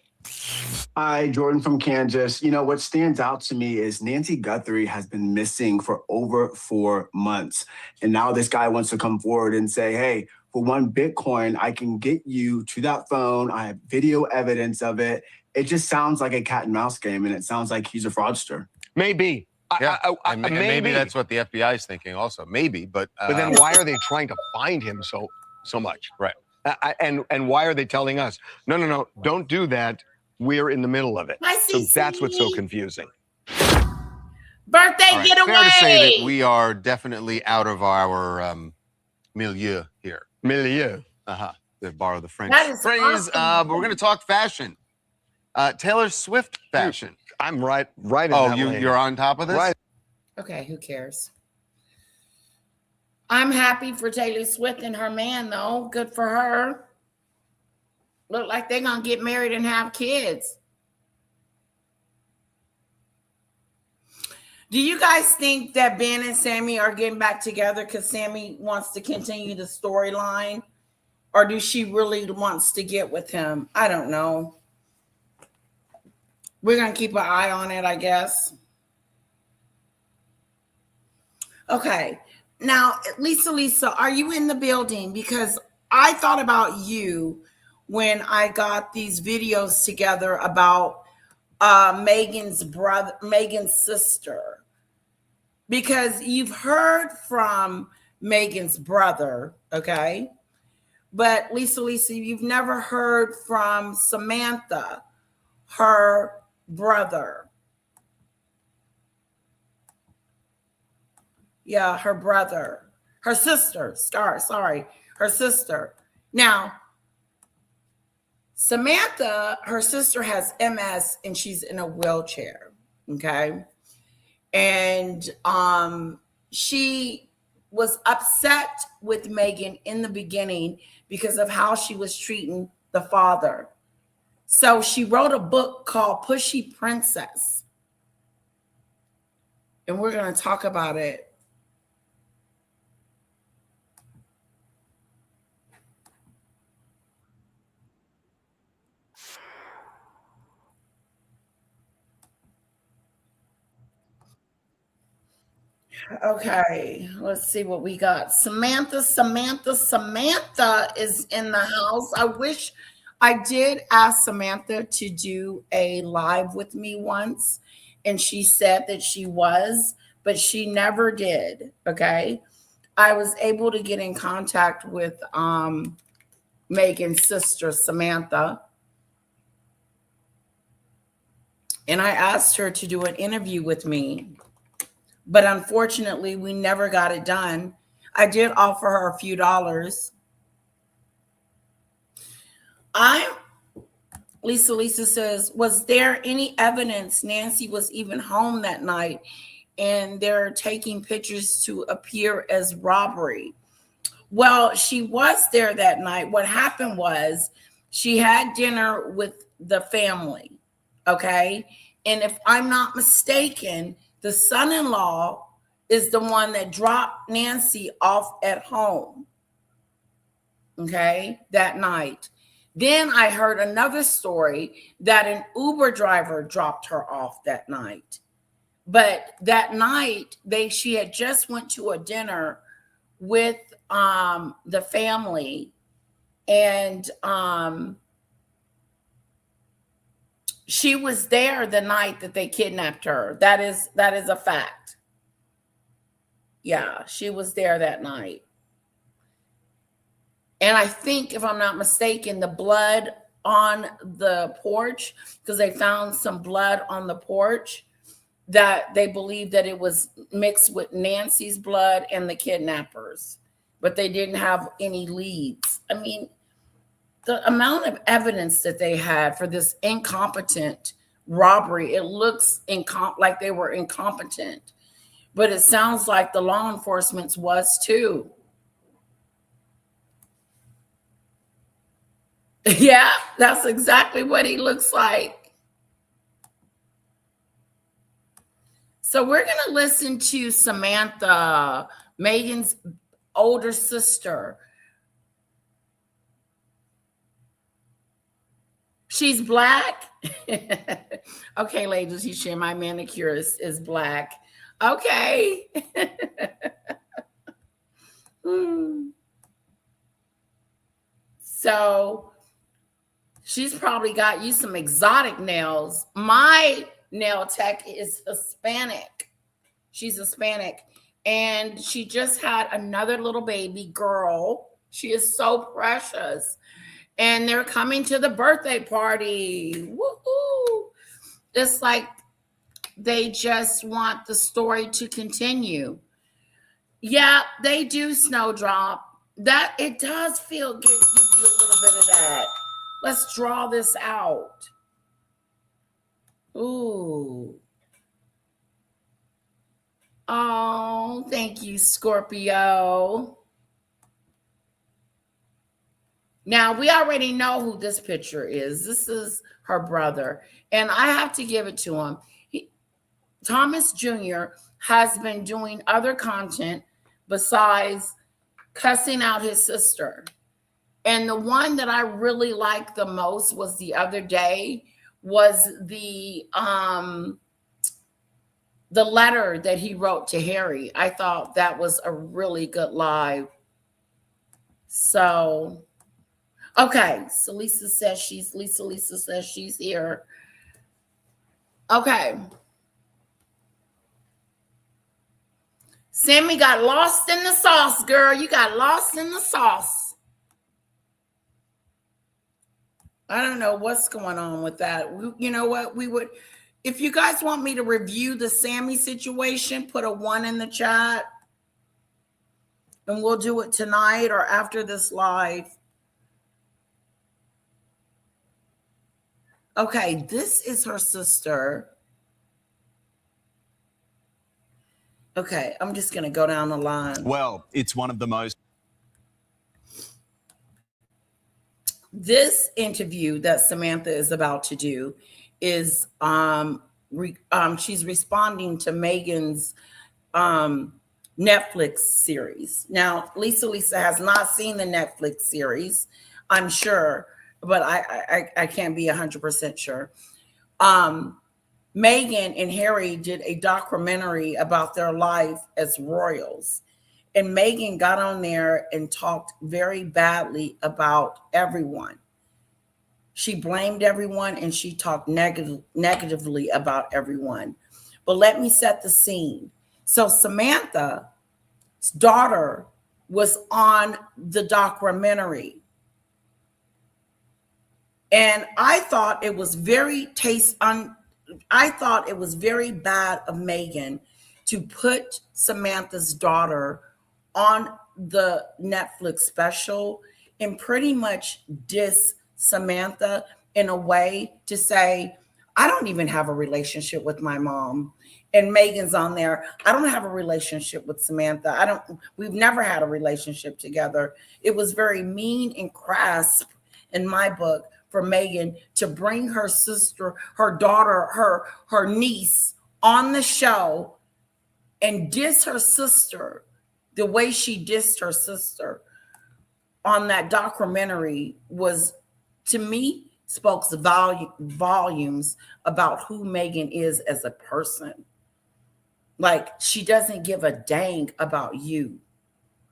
Hi, Jordan from Kansas. You know, what stands out to me is Nancy Guthrie has been missing for over 4 months. And now this guy wants to come forward and say, hey, for 1 Bitcoin, I can get you to that phone. I have video evidence of it. It just sounds like a cat and mouse game, and it sounds like he's a fraudster. Maybe. Yeah, maybe that's what the FBI is thinking also. Maybe, but then why are they trying to find him so much? Right. And why are they telling us, no, don't do that. We're in the middle of it. So that's what's so confusing. Birthday getaway. Fair to say that we are definitely out of our milieu here. Milieu. To borrow the French That is phrase. awesome. But we're going to talk fashion. Taylor Swift fashion. I'm right in that lane. You're on top of this? Right. Okay, who cares? I'm happy for Taylor Swift and her man, though. Good for her. Look like they're going to get married and have kids. Do you guys think that Ben and Sammy are getting back together because Sammy wants to continue the storyline? Or do she really wants to get with him? I don't know. We're going to keep an eye on it, I guess. Okay. Now, Lisa, are you in the building? Because I thought about you when I got these videos together about Meghan's sister. Because you've heard from Meghan's brother, okay? But Lisa, you've never heard from Samatha, her brother. Yeah, her brother. Her sister. Sorry. Her sister. Now, Samatha, her sister has MS and she's in a wheelchair. Okay. And she was upset with Meghan in the beginning because of how she was treating the father. So she wrote a book called Pushy Princess. And we're going to talk about it. Okay, let's see what we got. Samatha is in the house. I wish I did ask Samatha to do a live with me once, and she said that she was, but she never did. Okay, I was able to get in contact with Meghan's sister, Samatha, and I asked her to do an interview with me. But unfortunately, we never got it done. I did offer her a few dollars. Lisa says, was there any evidence Nancy was even home that night and they're taking pictures to appear as robbery? Well, she was there that night. What happened was she had dinner with the family, okay? And if I'm not mistaken, the son-in-law is the one that dropped Nancy off at home, okay, that night. Then I heard another story that an Uber driver dropped her off that night. But that night, she had just went to a dinner with the family, and She was there the night that they kidnapped her. That is a fact. Yeah, she was there that night. And I think, if I'm not mistaken, the blood on the porch, because they found some blood on the porch, that they believe that it was mixed with Nancy's blood and the kidnappers, but they didn't have any leads. I mean, the amount of evidence that they had for this incompetent robbery, it looks like they were incompetent, but it sounds like the law enforcement was too. Yeah, that's exactly what he looks like. So we're going to listen to Samatha, Meghan's older sister. She's black. Okay, ladies, he shared my manicure is black. Okay. So she's probably got you some exotic nails. My nail tech is Hispanic. She's Hispanic. And she just had another little baby girl. She is so precious. And they're coming to the birthday party. Woohoo! It's like they just want the story to continue. Yeah, they do snowdrop. That it does feel good. Give you a little bit of that. Let's draw this out. Ooh. Oh, thank you, Scorpio. Now, we already know who this picture is. This is her brother. And I have to give it to him. Thomas Jr. has been doing other content besides cussing out his sister. And the one that I really liked the most was the other day was the letter that he wrote to Harry. I thought that was a really good live. So, okay. So Lisa says she's here. Okay. Sammy got lost in the sauce, girl. You got lost in the sauce. I don't know what's going on with that. You know what? We would, if you guys want me to review the Sammy situation, put a 1 in the chat. And we'll do it tonight or after this live. Okay, this is her sister. Okay, I'm just going to go down the line. Well, it's one of the most. This interview that Samatha is about to do is she's responding to Meghan's Netflix series. Now, Lisa has not seen the Netflix series, I'm sure, but I can't be 100% sure. Meghan and Harry did a documentary about their life as royals. And Meghan got on there and talked very badly about everyone. She blamed everyone and she talked negatively about everyone. But let me set the scene. So Samantha's daughter was on the documentary. And I thought it was very bad of Meghan to put Samantha's daughter on the Netflix special and pretty much diss Samatha in a way to say, I don't even have a relationship with my mom. And Meghan's on there. I don't have a relationship with Samatha. We've never had a relationship together. It was very mean and crass in my book for Meghan to bring her sister, her daughter, her niece on the show and diss her sister the way she dissed her sister on that documentary was, to me, spoke volumes about who Meghan is as a person. Like, she doesn't give a dang about you.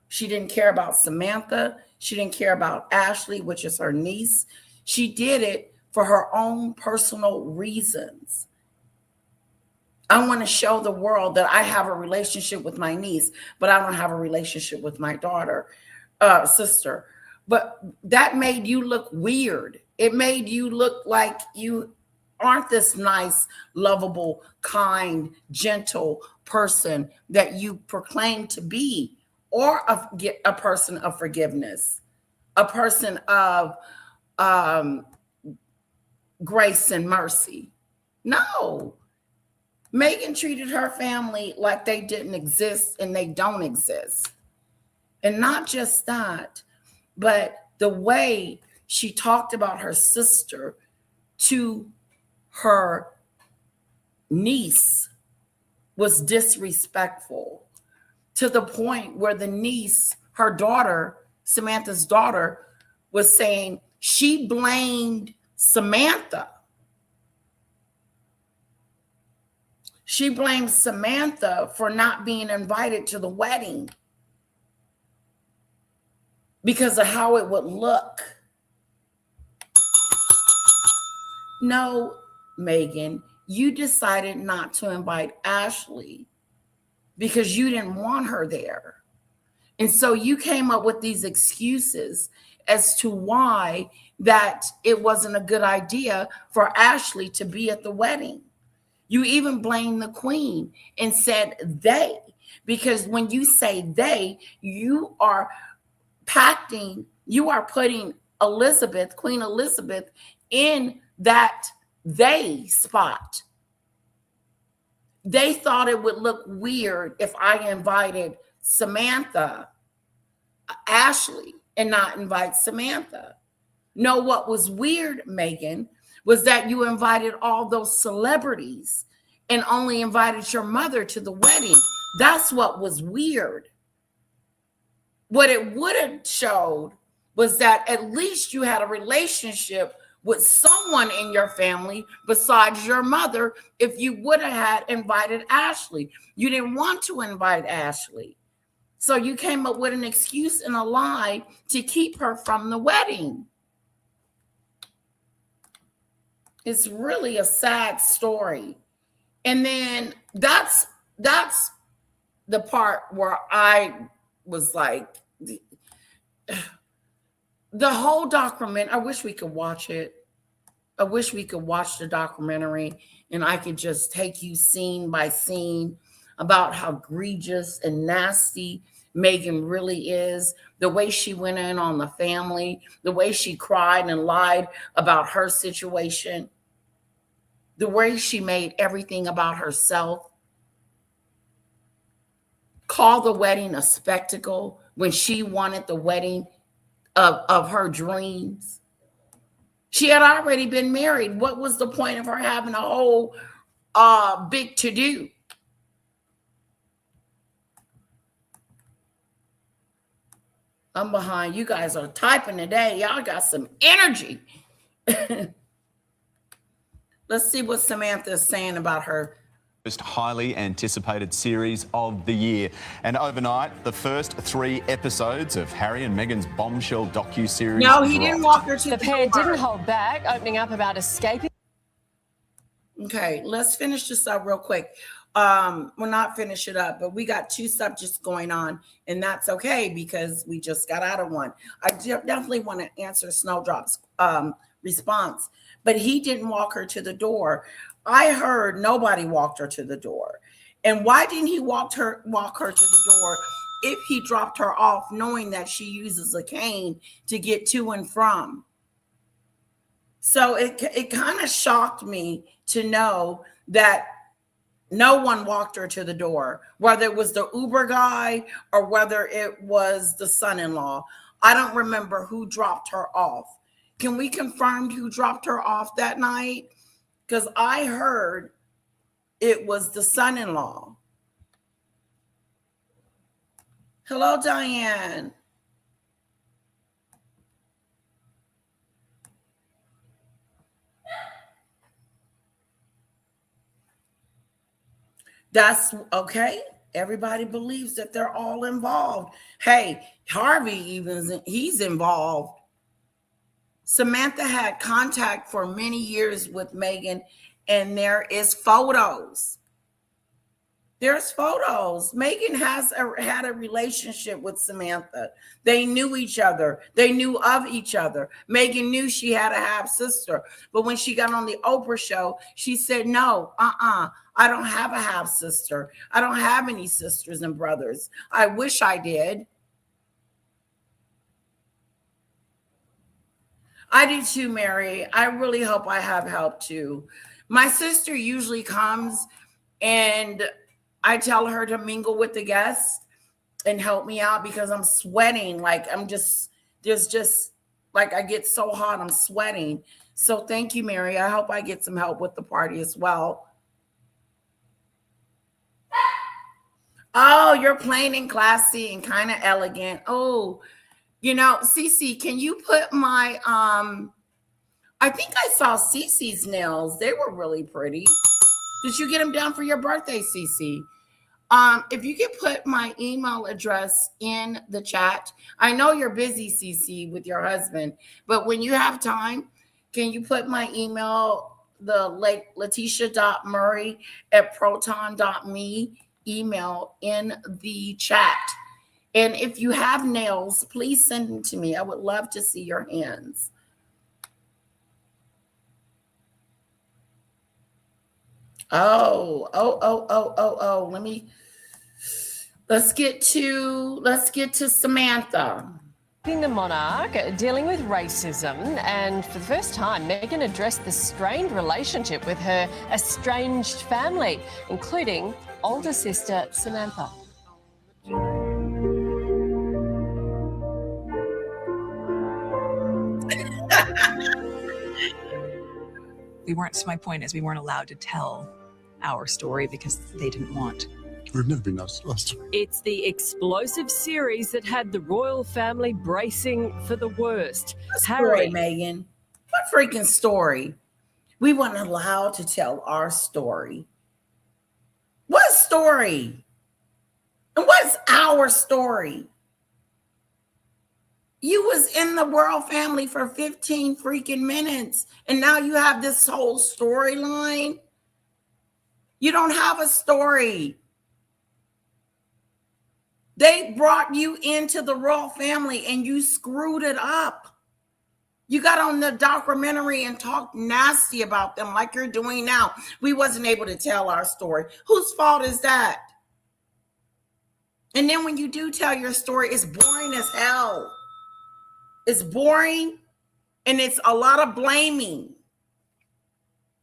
She didn't care about Samatha. She didn't care about Ashley, which is her niece. She did it for her own personal reasons. I want to show the world that I have a relationship with my niece, but I don't have a relationship with my daughter, sister. But that made you look weird. It made you look like you aren't this nice, lovable, kind, gentle person that you proclaim to be, or a person of forgiveness, a person of grace and mercy. No. Meghan treated her family like they didn't exist and they don't exist. And not just that, but the way she talked about her sister to her niece was disrespectful, to the point where the niece, her daughter, Samantha's daughter, was saying she blamed Samantha. She blamed Samantha for not being invited to the wedding because of how it would look. No, Meghan, you decided not to invite Ashley because you didn't want her there. And so you came up with these excuses as to why that it wasn't a good idea for Ashley to be at the wedding. You even blamed the queen and said they, because when you say they, you are putting Elizabeth, Queen Elizabeth, in that they spot. They thought it would look weird if I invited Ashley, and not invite Samantha. No, what was weird, Meghan, was that you invited all those celebrities and only invited your mother to the wedding. That's what was weird. What it would have showed was that at least you had a relationship with someone in your family besides your mother if you would have had invited Ashley. You didn't want to invite Ashley. So you came up with an excuse and a lie to keep her from the wedding. It's really a sad story. And then that's the part where I was like, the whole document, I wish we could watch it. I wish we could watch the documentary and I could just take you scene by scene about how egregious and nasty Meghan really is, the way she went in on the family, the way she cried and lied about her situation, the way she made everything about herself, called the wedding a spectacle when she wanted the wedding of her dreams. She had already been married. What was the point of her having a whole big to-do? I'm behind. You guys are typing today. Y'all got some energy. Let's see what Samantha is saying about her most highly anticipated series of the year. And overnight, the first 3 episodes of Harry and Meghan's bombshell docu-series. No, he didn't walk her to the pair didn't hold back, opening up about escaping. Okay, let's finish this up real quick. We'll not finish it up, but we got 2 subjects going on, and that's okay because we just got out of one. I definitely want to answer Snowdrop's response, but he didn't walk her to the door. I heard nobody walked her to the door. And why didn't he walk her to the door if he dropped her off knowing that she uses a cane to get to and from? So it kind of shocked me to know that no one walked her to the door, whether it was the Uber guy or whether it was the son-in-law. I don't remember who dropped her off. Can we confirm who dropped her off that night? Because I heard it was the son-in-law. Hello, Diane. That's okay. Everybody believes that they're all involved. Hey, Harvey he's involved. Samantha had contact for many years with Meghan, and there is photos. There's photos. Meghan had a relationship with Samantha. They knew each other. They knew of each other. Meghan knew she had a half sister. But when she got on the Oprah show, she said, no, I don't have a half sister. I don't have any sisters and brothers. I wish I did. I do too, Mary. I really hope I have help too. My sister usually comes and I tell her to mingle with the guests and help me out because I'm sweating. Like I get so hot, I'm sweating. So thank you, Mary. I hope I get some help with the party as well. Oh, you're plain and classy and kind of elegant. Oh, Cece, can you put my, I think I saw Cece's nails. They were really pretty. Did you get them done for your birthday, Cece? If you could put my email address in the chat. I know you're busy, Cece, with your husband, but when you have time, can you put my email, the letitia.murray@proton.me email in the chat? And if you have nails, please send them to me. I would love to see your hands. Oh. Let's get to Samantha. The monarch dealing with racism, and for the first time, Meghan addressed the strained relationship with her estranged family, including older sister Samantha. My point is we weren't allowed to tell our story because they didn't want. We've never been asked last time. It's the explosive series that had the royal family bracing for the worst. Story, Meghan. What freaking story? We weren't allowed to tell our story. What story? And what's our story? You was in the royal family for 15 freaking minutes, and now you have this whole storyline. You don't have a story. They brought you into the royal family and you screwed it up. You got on the documentary and talked nasty about them like you're doing now. We wasn't able to tell our story. Whose fault is that? And then when you do tell your story, it's boring as hell. It's boring, and it's a lot of blaming.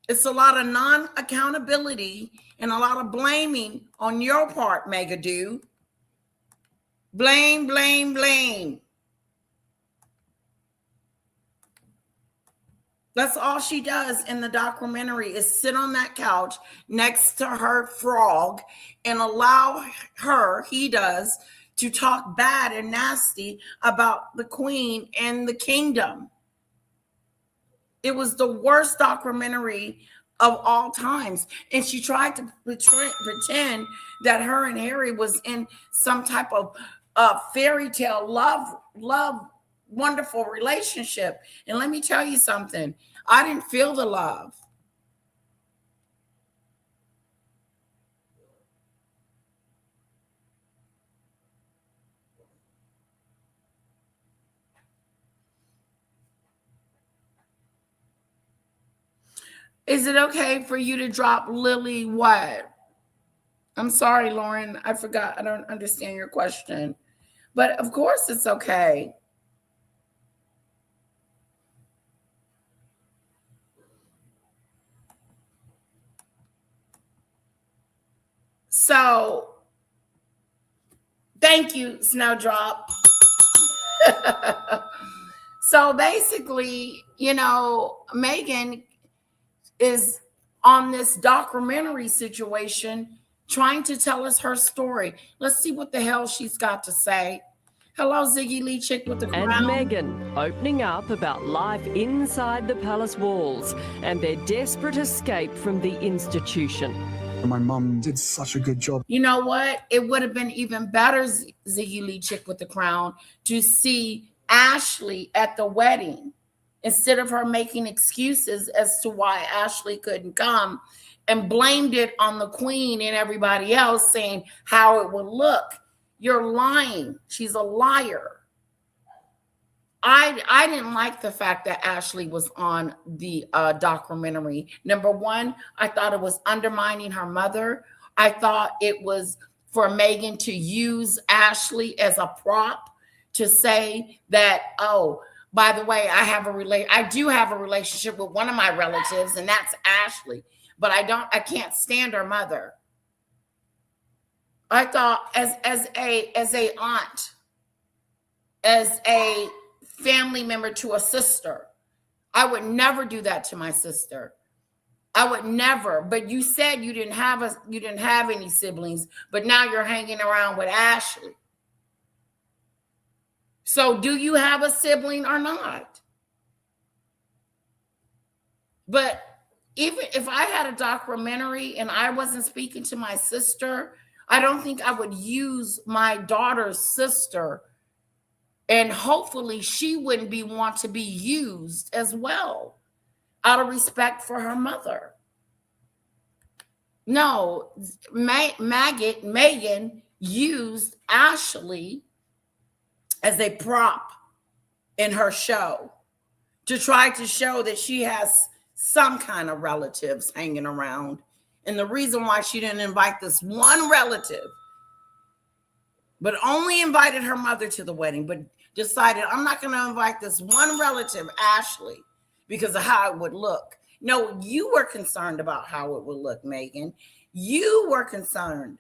It's a lot of non-accountability and a lot of blaming on your part, Megadu. Blame, blame, blame. That's all she does in the documentary is sit on that couch next to her frog and allow he does, to talk bad and nasty about the queen and the kingdom. It was the worst documentary of all times. And she tried to pretend that her and Harry was in some type of fairy tale love, wonderful relationship. And let me tell you something. I didn't feel the love. Is it okay for you to drop Lily what? I'm sorry, Lauren. I forgot. I don't understand your question. But of course it's okay. So, thank you, Snowdrop. So basically, Meghan is on this documentary situation trying to tell us her story. Let's see what the hell she's got to say. Hello, Ziggy Lee Chick with the crown. And Meghan opening up about life inside the palace walls and their desperate escape from the institution. My mum did such a good job. You know what? It would have been even better, Ziggy Lee Chick with the crown, to see Ashley at the wedding. instead of her making excuses as to why Ashley couldn't come, and blamed it on the queen and everybody else, saying how it would look. You're lying. She's a liar. I didn't like the fact that Ashley was on the documentary. Number one, I thought it was undermining her mother. I thought it was for Meghan to use Ashley as a prop to say that, oh, by the way, I do have a relationship with one of my relatives, and that's Ashley. But I can't stand her mother. I thought as a aunt, as a family member to a sister, I would never do that to my sister. I would never. But you said you didn't have any siblings, but now you're hanging around with Ashley. So do you have a sibling or not? But even if I had a documentary and I wasn't speaking to my sister, I don't think I would use my daughter's sister, and hopefully she wouldn't want to be used as well, out of respect for her mother. No, Meghan used Ashley as a prop in her show to try to show that she has some kind of relatives hanging around. And the reason why she didn't invite this one relative, but only invited her mother to the wedding, but decided, I'm not going to invite this one relative, Ashley, because of how it would look. No, you were concerned about how it would look, Meghan. You were concerned.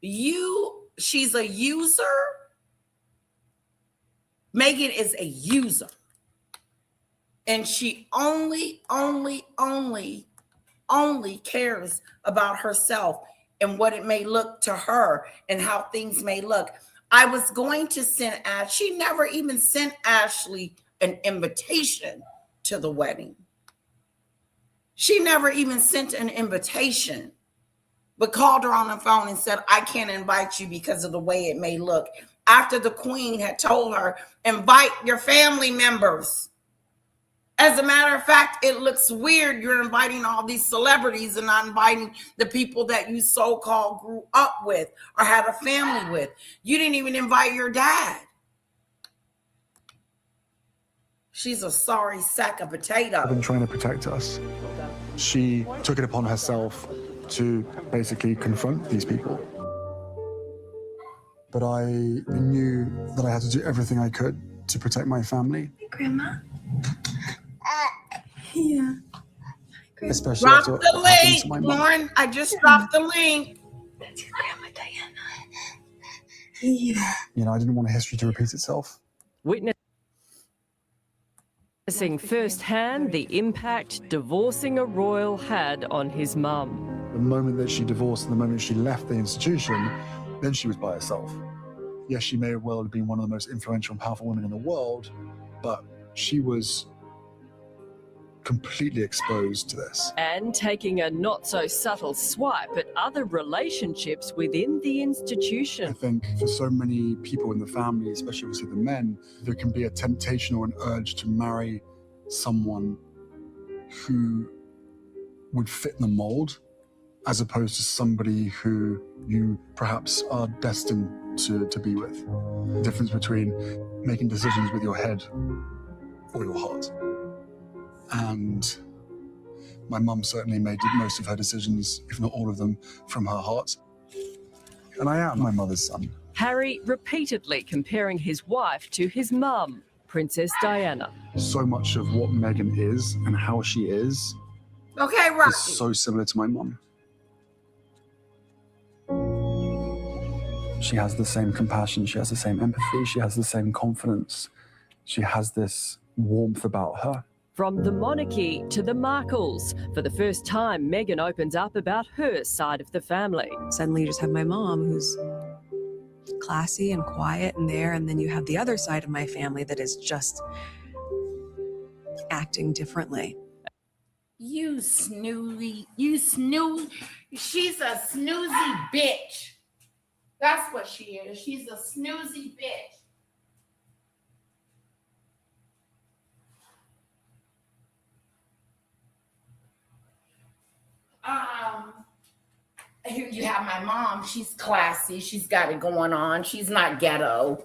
She's a user. Meghan is a user. And she only cares about herself and what it may look to her and how things may look. I was going to send she never even sent Ashley an invitation to the wedding. She never even sent an invitation, but called her on the phone and said, I can't invite you because of the way it may look. After the queen had told her, invite your family members. As a matter of fact, it looks weird. You're inviting all these celebrities and not inviting the people that you so-called grew up with or had a family with. You didn't even invite your dad. She's a sorry sack of potatoes. I've been trying to protect us. She took it upon herself to basically confront these people. But I knew that I had to do everything I could to protect my family. Hey, Grandma. Yeah. Especially Drop after the what happened to link, my mum. Lauren. I just dropped the link. That's your Grandma Diana. Yeah. You know, I didn't want history to repeat itself. Witnessing firsthand the impact divorcing a royal had on his mum. The moment that she divorced and the moment she left the institution, then she was by herself. Yes, she may well have been one of the most influential and powerful women in the world, but she was completely exposed to this. And taking a not-so-subtle swipe at other relationships within the I institution. think for so many people in the family, especially obviously the men, there can be a temptation or an urge to marry someone who would fit the mold, as opposed to somebody who you perhaps are destined to be with. The difference between making decisions with your head or your heart. And my mum certainly made most of her decisions, if not all of them, from her heart. And I am my mother's son. Harry repeatedly comparing his wife to his mum, Princess Diana. So much of what Meghan is and how she is Okay, Rocky. so similar to my mum. She has the same compassion, she has the same empathy, she has the same confidence. She has this warmth about her. From the monarchy to the Markles, for the first time, Meghan opens up about her side of the family. Suddenly you just have my mom who's classy and quiet and there, and then you have the other side of my family that is just acting differently. You snoozy, she's a snoozy bitch. That's what she is. She's a snoozy bitch. here you have my mom. She's classy. She's got it going on. She's not ghetto.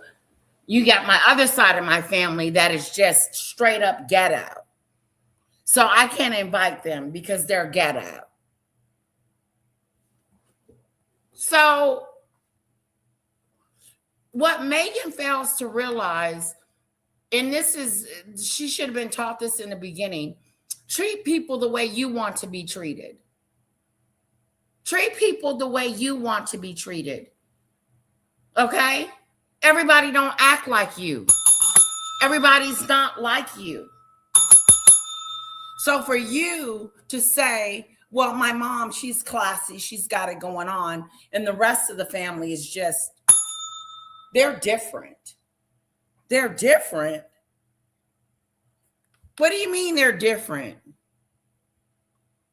You got my other side of my family that is just straight up ghetto. So I can't invite them because they're ghetto. So what Meghan fails to realize, and this is, she should have been taught this in the beginning, treat people the way you want to be treated. Treat people the way you want to be treated. Okay? Everybody don't act like you. Everybody's not like you. So for you to say, well, my mom, she's classy, she's got it going on, and the rest of the family is just, they're different. They're different. What do you mean they're different?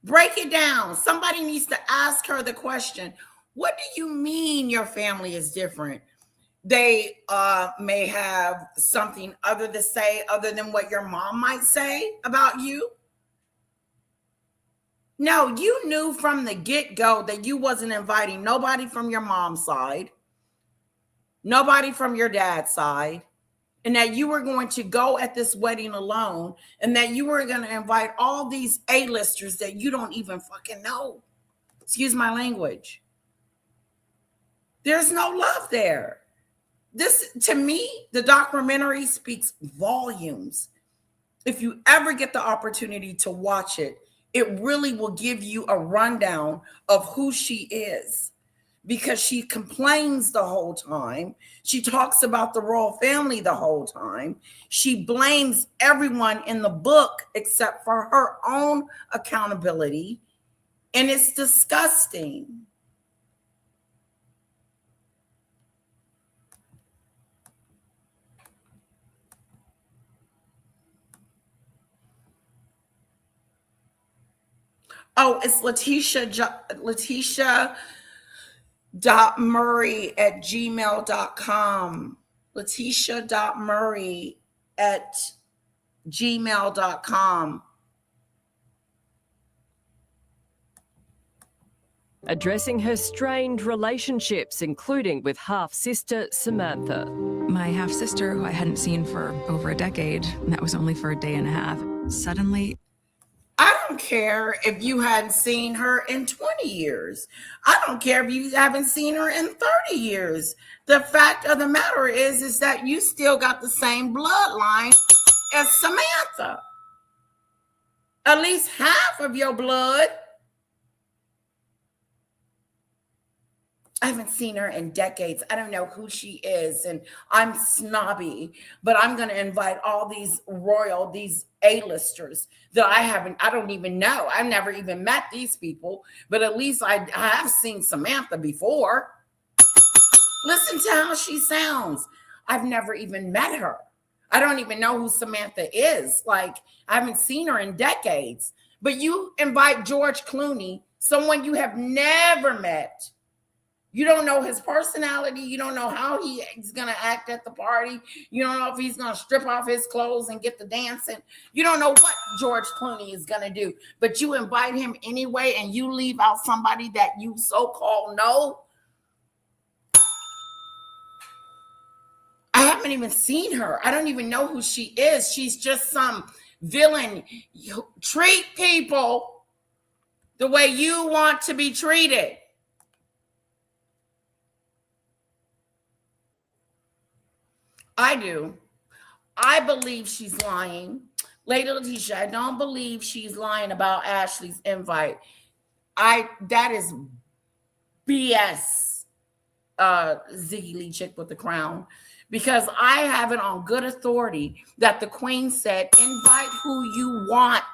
Break it down. Somebody needs to ask her the question, what do you mean your family is different? They may have something other to say other than what your mom might say about you. No, you knew from the get-go that you wasn't inviting nobody from your mom's side, nobody from your dad's side, and that you were going to go at this wedding alone, and that you were going to invite all these A-listers that you don't even fucking know. Excuse my language. There's no love there. This, to me, the documentary speaks volumes. If you ever get the opportunity to watch it, it really will give you a rundown of who she is, because she complains the whole time. She talks about the royal family the whole time. She blames everyone in the book except for her own accountability. And it's disgusting. Oh, it's Letitia.murray@gmail.com. Letitia.murray@gmail.com. Addressing her strained relationships, including with half-sister Samantha. My half-sister, who I hadn't seen for over a decade, and that was only for a day and a half, suddenly... I don't care if you hadn't seen her in 20 years. I don't care if you haven't seen her in 30 years. The fact of the matter is that you still got the same bloodline as Samantha. At least half of your blood. I haven't seen her in decades. I don't know who she is, and I'm snobby, but I'm going to invite all these these A-listers that I don't even know. I've never even met these people, but at least I have seen Samantha before. Listen to how she sounds. I've never even met her. I don't even know who Samantha is. Like, I haven't seen her in decades, but you invite George Clooney, someone you have never met. You don't know his personality. You don't know how he's going to act at the party. You don't know if he's going to strip off his clothes and get the dancing. You don't know what George Clooney is going to do. But you invite him anyway, and you leave out somebody that you so-called know. I haven't even seen her. I don't even know who she is. She's just some villain. You treat people the way you want to be treated. I do. I believe she's lying. Lady Letitia, I don't believe she's lying about Ashley's invite. That is BS, Ziggy Lee chick with the crown, because I have it on good authority that the Queen said, invite who you want.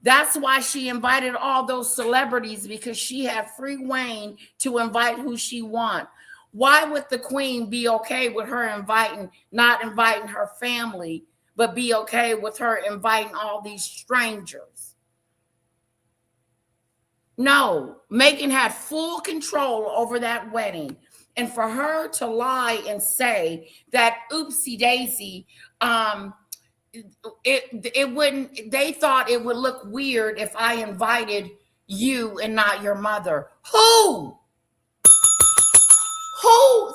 That's why she invited all those celebrities, because she had free reign to invite who she wants. Why would the Queen be okay with her not inviting her family, but be okay with her inviting all these strangers? No, Meghan had full control over that wedding. And for her to lie and say that, oopsie daisy, it wouldn't, they thought it would look weird if I invited you and not your mother. Who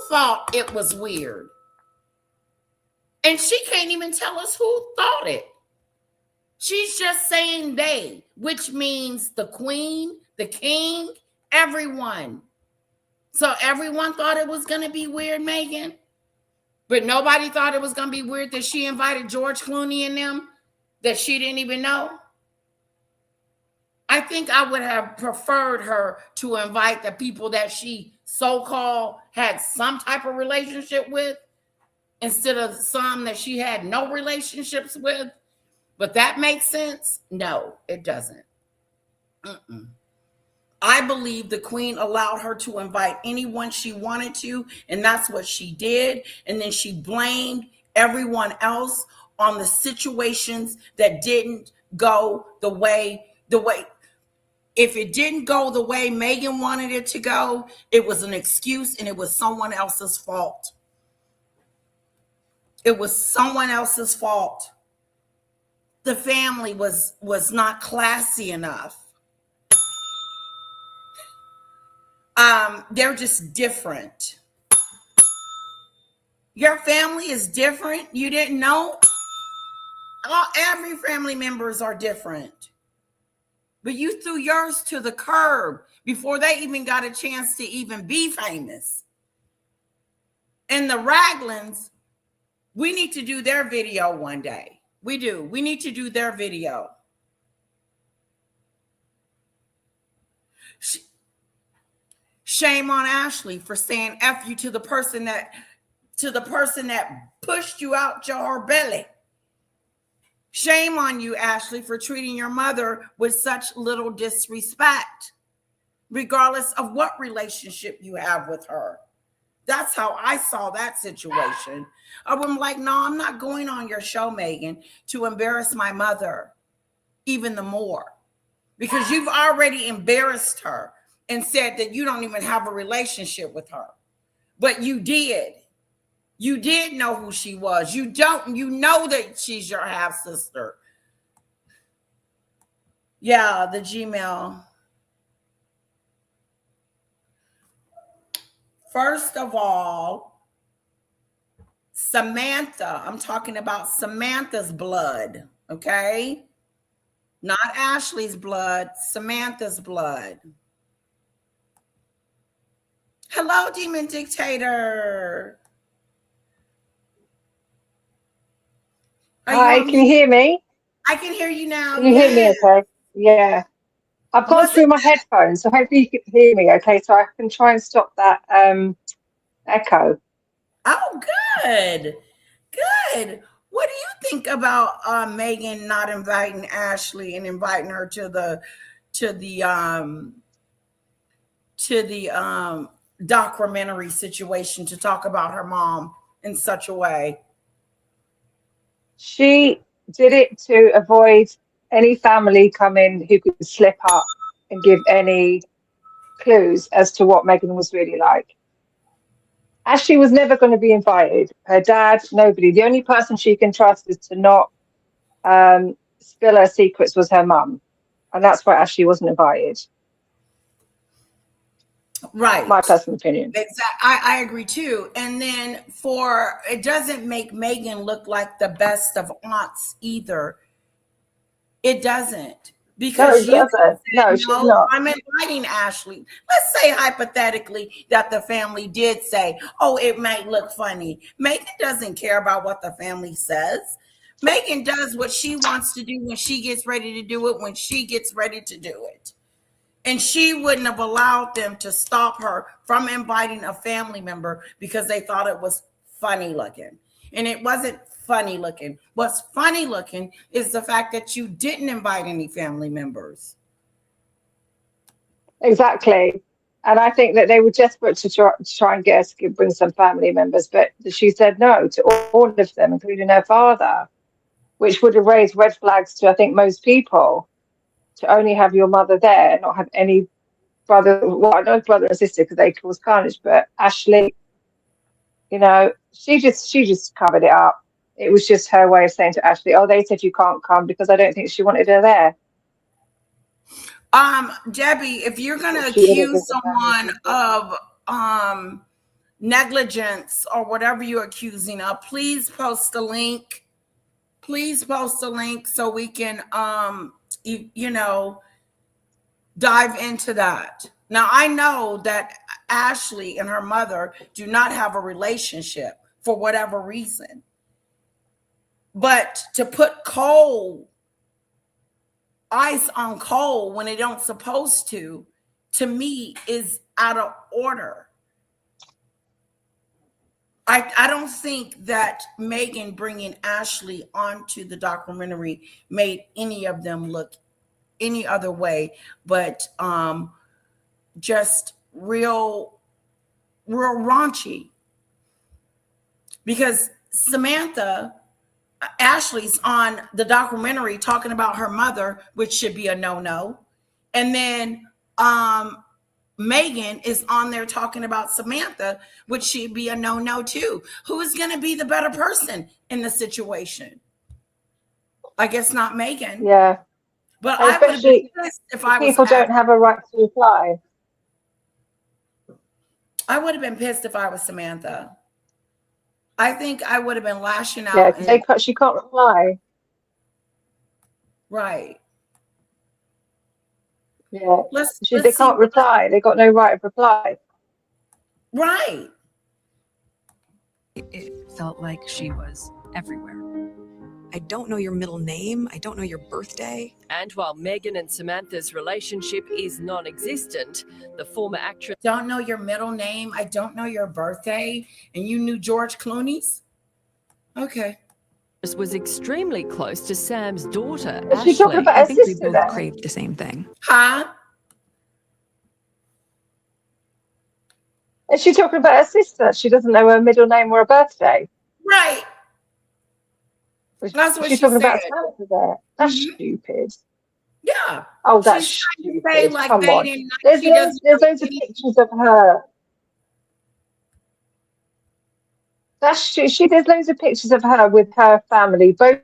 thought it was weird? And she can't even tell us who thought it. She's just saying they, which means the queen, the king, everyone. So everyone thought it was going to be weird, Meghan. But nobody thought it was going to be weird that she invited George Clooney and them that she didn't even know. I think I would have preferred her to invite the people that she so-called had some type of relationship with instead of some that she had no relationships with. But that makes sense? No, it doesn't. I believe the queen allowed her to invite anyone she wanted to, and that's what she did. And then she blamed everyone else on the situations that didn't go the way. If it didn't go the way Meghan wanted it to go, it was an excuse and it was someone else's fault. It was someone else's fault. The family was not classy enough. They're just different. Your family is different. You didn't know? Every family members are different. But you threw yours to the curb before they even got a chance to even be famous. And the Raglins, we need to do their video one day. We do. We need to do their video. Shame on Ashley for saying F you to the person that pushed you out your belly. Shame on you, Ashley, for treating your mother with such little disrespect, regardless of what relationship you have with her. That's how I saw that situation. I was like, no, I'm not going on your show, Meghan, to embarrass my mother even the more, because you've already embarrassed her and said that you don't even have a relationship with her. But you did. You did know who she was. You know that she's your half sister. Yeah, the Gmail. First of all, Samantha, I'm talking about Samantha's blood, okay? Not Ashley's blood, Samantha's blood. Hello, Demon Dictator. Hi, can you hear me? I can hear you now. Can you hear me okay? Yeah. I've gone through my headphones, so hopefully you can hear me okay, so I can try and stop that echo. Oh, good. Good. What do you think about Meghan not inviting Ashley and inviting her to the documentary situation to talk about her mom in such a way? She did it to avoid any family coming who could slip up and give any clues as to what Meghan was really like. Ashley was never going to be invited. Her dad, nobody. The only person she can trust is to not spill her secrets was her mum. And that's why Ashley wasn't invited. Right. My personal opinion. Exactly. I agree too. And then it doesn't make Meghan look like the best of aunts either. It doesn't. Because no, it doesn't. No, she's not. I'm inviting Ashley. Let's say hypothetically that the family did say, oh, it might look funny. Meghan doesn't care about what the family says. Meghan does what she wants to do when she gets ready to do it, when she gets ready to do it. And she wouldn't have allowed them to stop her from inviting a family member because they thought it was funny looking. And it wasn't funny looking. What's funny looking is the fact that you didn't invite any family members. Exactly. And I think that they were desperate to try and get us to bring some family members, but she said no to all of them, including her father, which would have raised red flags to, I think, most people, to only have your mother there and not have any brother, well, not brother and sister because they cause carnage, but Ashley, you know, she just covered it up. It was just her way of saying to Ashley, oh, they said you can't come, because I don't think she wanted her there. Debbie, if you're going to She wouldn't accuse give the family someone support. of negligence or whatever you're accusing of, please post a link. Please post a link so we can, dive into that. Now, I know that Ashley and her mother do not have a relationship for whatever reason. But to put ice on coal when they don't supposed to me, is out of order. I don't think that Meghan bringing Ashley onto the documentary made any of them look any other way, but just real raunchy. Because Ashley's on the documentary talking about her mother, which should be a no-no. And then Meghan is on there talking about Samantha, which should be a no-no too. Who is going to be the better person in the situation? I guess not Meghan. Yeah. But And I would have been pissed if I was people don't have a right to reply. I would have been pissed if I was Samantha. I think I would have been lashing out. Yeah, because she can't reply. Right. Yeah. They can't reply. They got no right of reply. Right. It felt like she was everywhere. I don't know your middle name. I don't know your birthday. And while Meghan and Samantha's relationship is non-existent, the former actress don't know your middle name. I don't know your birthday. And you knew George Clooney's? Okay. was extremely close to Sam's daughter, Is she talking Ashley. about I her think we sister both then? craved the same thing. Huh? Is she talking about her sister? She doesn't know her middle name or her birthday. Right. That's what she's she talking said. about Samantha there. That's stupid. Yeah. Oh, that's She's trying to stupid. say, like, Come they on. didn't. There's She doesn't loads know of pictures of her. There's loads of pictures of her with her family, both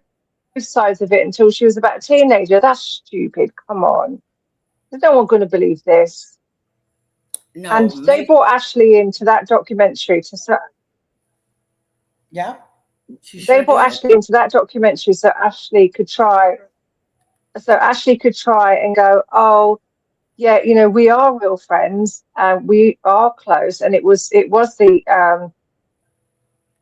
sides of it, until she was about a teenager. That's stupid. Come on. There's no one going to believe this. No. And they brought Ashley into that documentary to. Yeah. They brought Ashley into that documentary so Ashley could try and go, oh, yeah, we are real friends and we are close. And it was the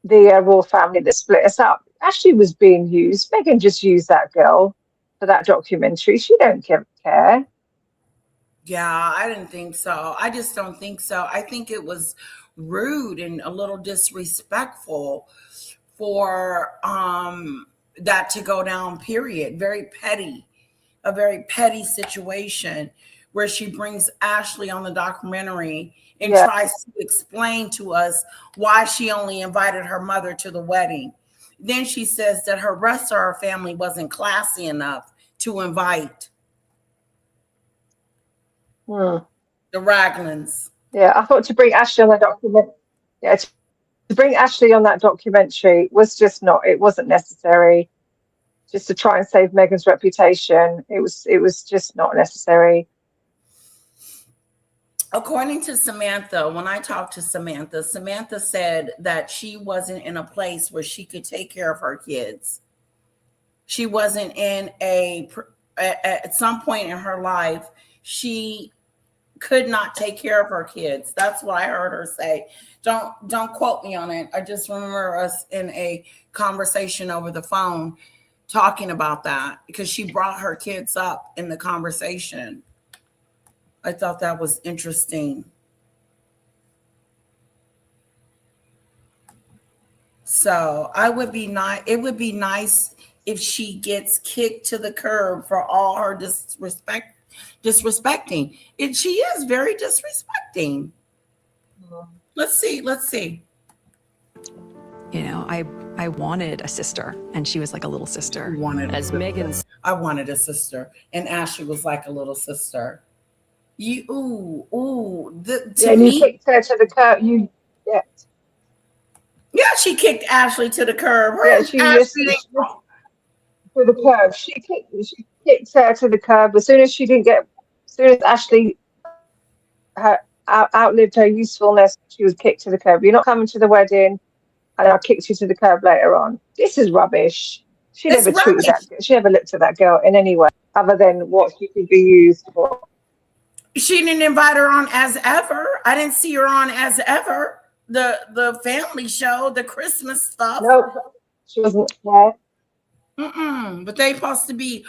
royal family that split us up. Ashley was being used. Meghan just used that girl for that documentary. She don't care. Yeah, I didn't think so. I just don't think so. I think it was rude and a little disrespectful for that to go down, period. Very petty. A very petty situation where she brings Ashley on the documentary and tries to explain to us why she only invited her mother to the wedding. Then she says that her rest of her family wasn't classy enough to invite the Raglins. Yeah, I thought to bring Ashley on that document. Yeah, to bring Ashley on that documentary was just not. It wasn't necessary. Just to try and save Meghan's reputation, it was just not necessary. According to Samantha, when I talked to Samantha said that she wasn't in a place where she could take care of her kids. She wasn't in at some point in her life, she could not take care of her kids. That's what I heard her say. Don't quote me on it. I just remember us in a conversation over the phone talking about that because she brought her kids up in the conversation. I thought that was interesting. So it would be nice if she gets kicked to the curb for all her disrespecting. She is very disrespecting. Let's see. I wanted a sister, and she was like a little sister. I wanted a sister, and Ashley was like a little sister. You kicked her to the curb. She kicked Ashley to the curb. To the curb. She kicked her to the curb as soon as she didn't get soon as Ashley outlived her usefulness, she was kicked to the curb. You're not coming to the wedding, and I'll kick you to the curb later on. This is rubbish. She It's never treated that. She never looked at that girl in any way other than what she could be used for. She didn't invite her on as ever. I didn't see her on as ever. The family show, the Christmas stuff. Nope, she wasn't there. But they supposed to be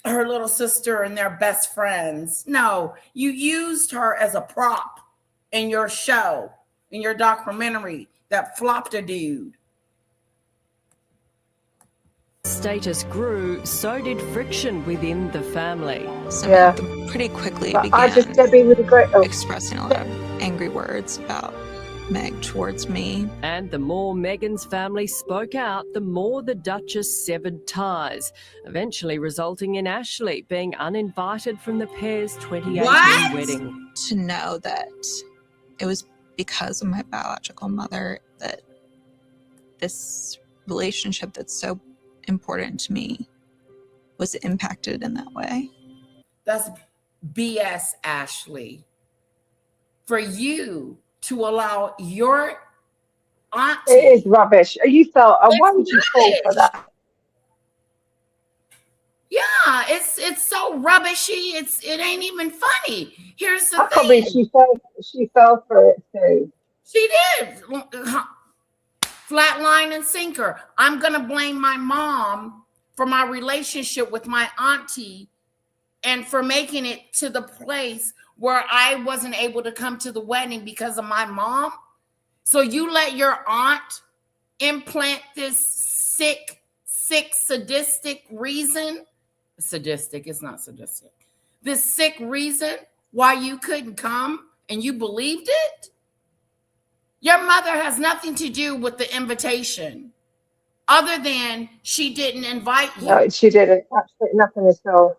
her little sister and their best friends. No, you used her as a prop in your show, in your documentary that flopped a dude. Status grew, so did friction within the family. Samantha pretty quickly began Debbie with a great expressing a lot of angry words about Meg towards me. And the more Meghan's family spoke out, the more the Duchess severed ties, eventually resulting in Ashley being uninvited from the pair's 2018 wedding. To know that it was because of my biological mother that this relationship that's so important to me was impacted in that way. That's BS, Ashley. For you to allow your auntie. It is rubbish. You felt, why would you fall for that? Yeah, it's so rubbishy. It ain't even funny. Here's the thing. Probably she fell for it too. She did. Flatline and sinker. I'm gonna blame my mom for my relationship with my auntie and for making it to the place where I wasn't able to come to the wedding because of my mom. So you let your aunt implant this sick, sadistic reason. Sadistic, it's not sadistic. This sick reason why you couldn't come and you believed it? Your mother has nothing to do with the invitation other than she didn't invite you. No, she didn't. Absolutely nothing at all.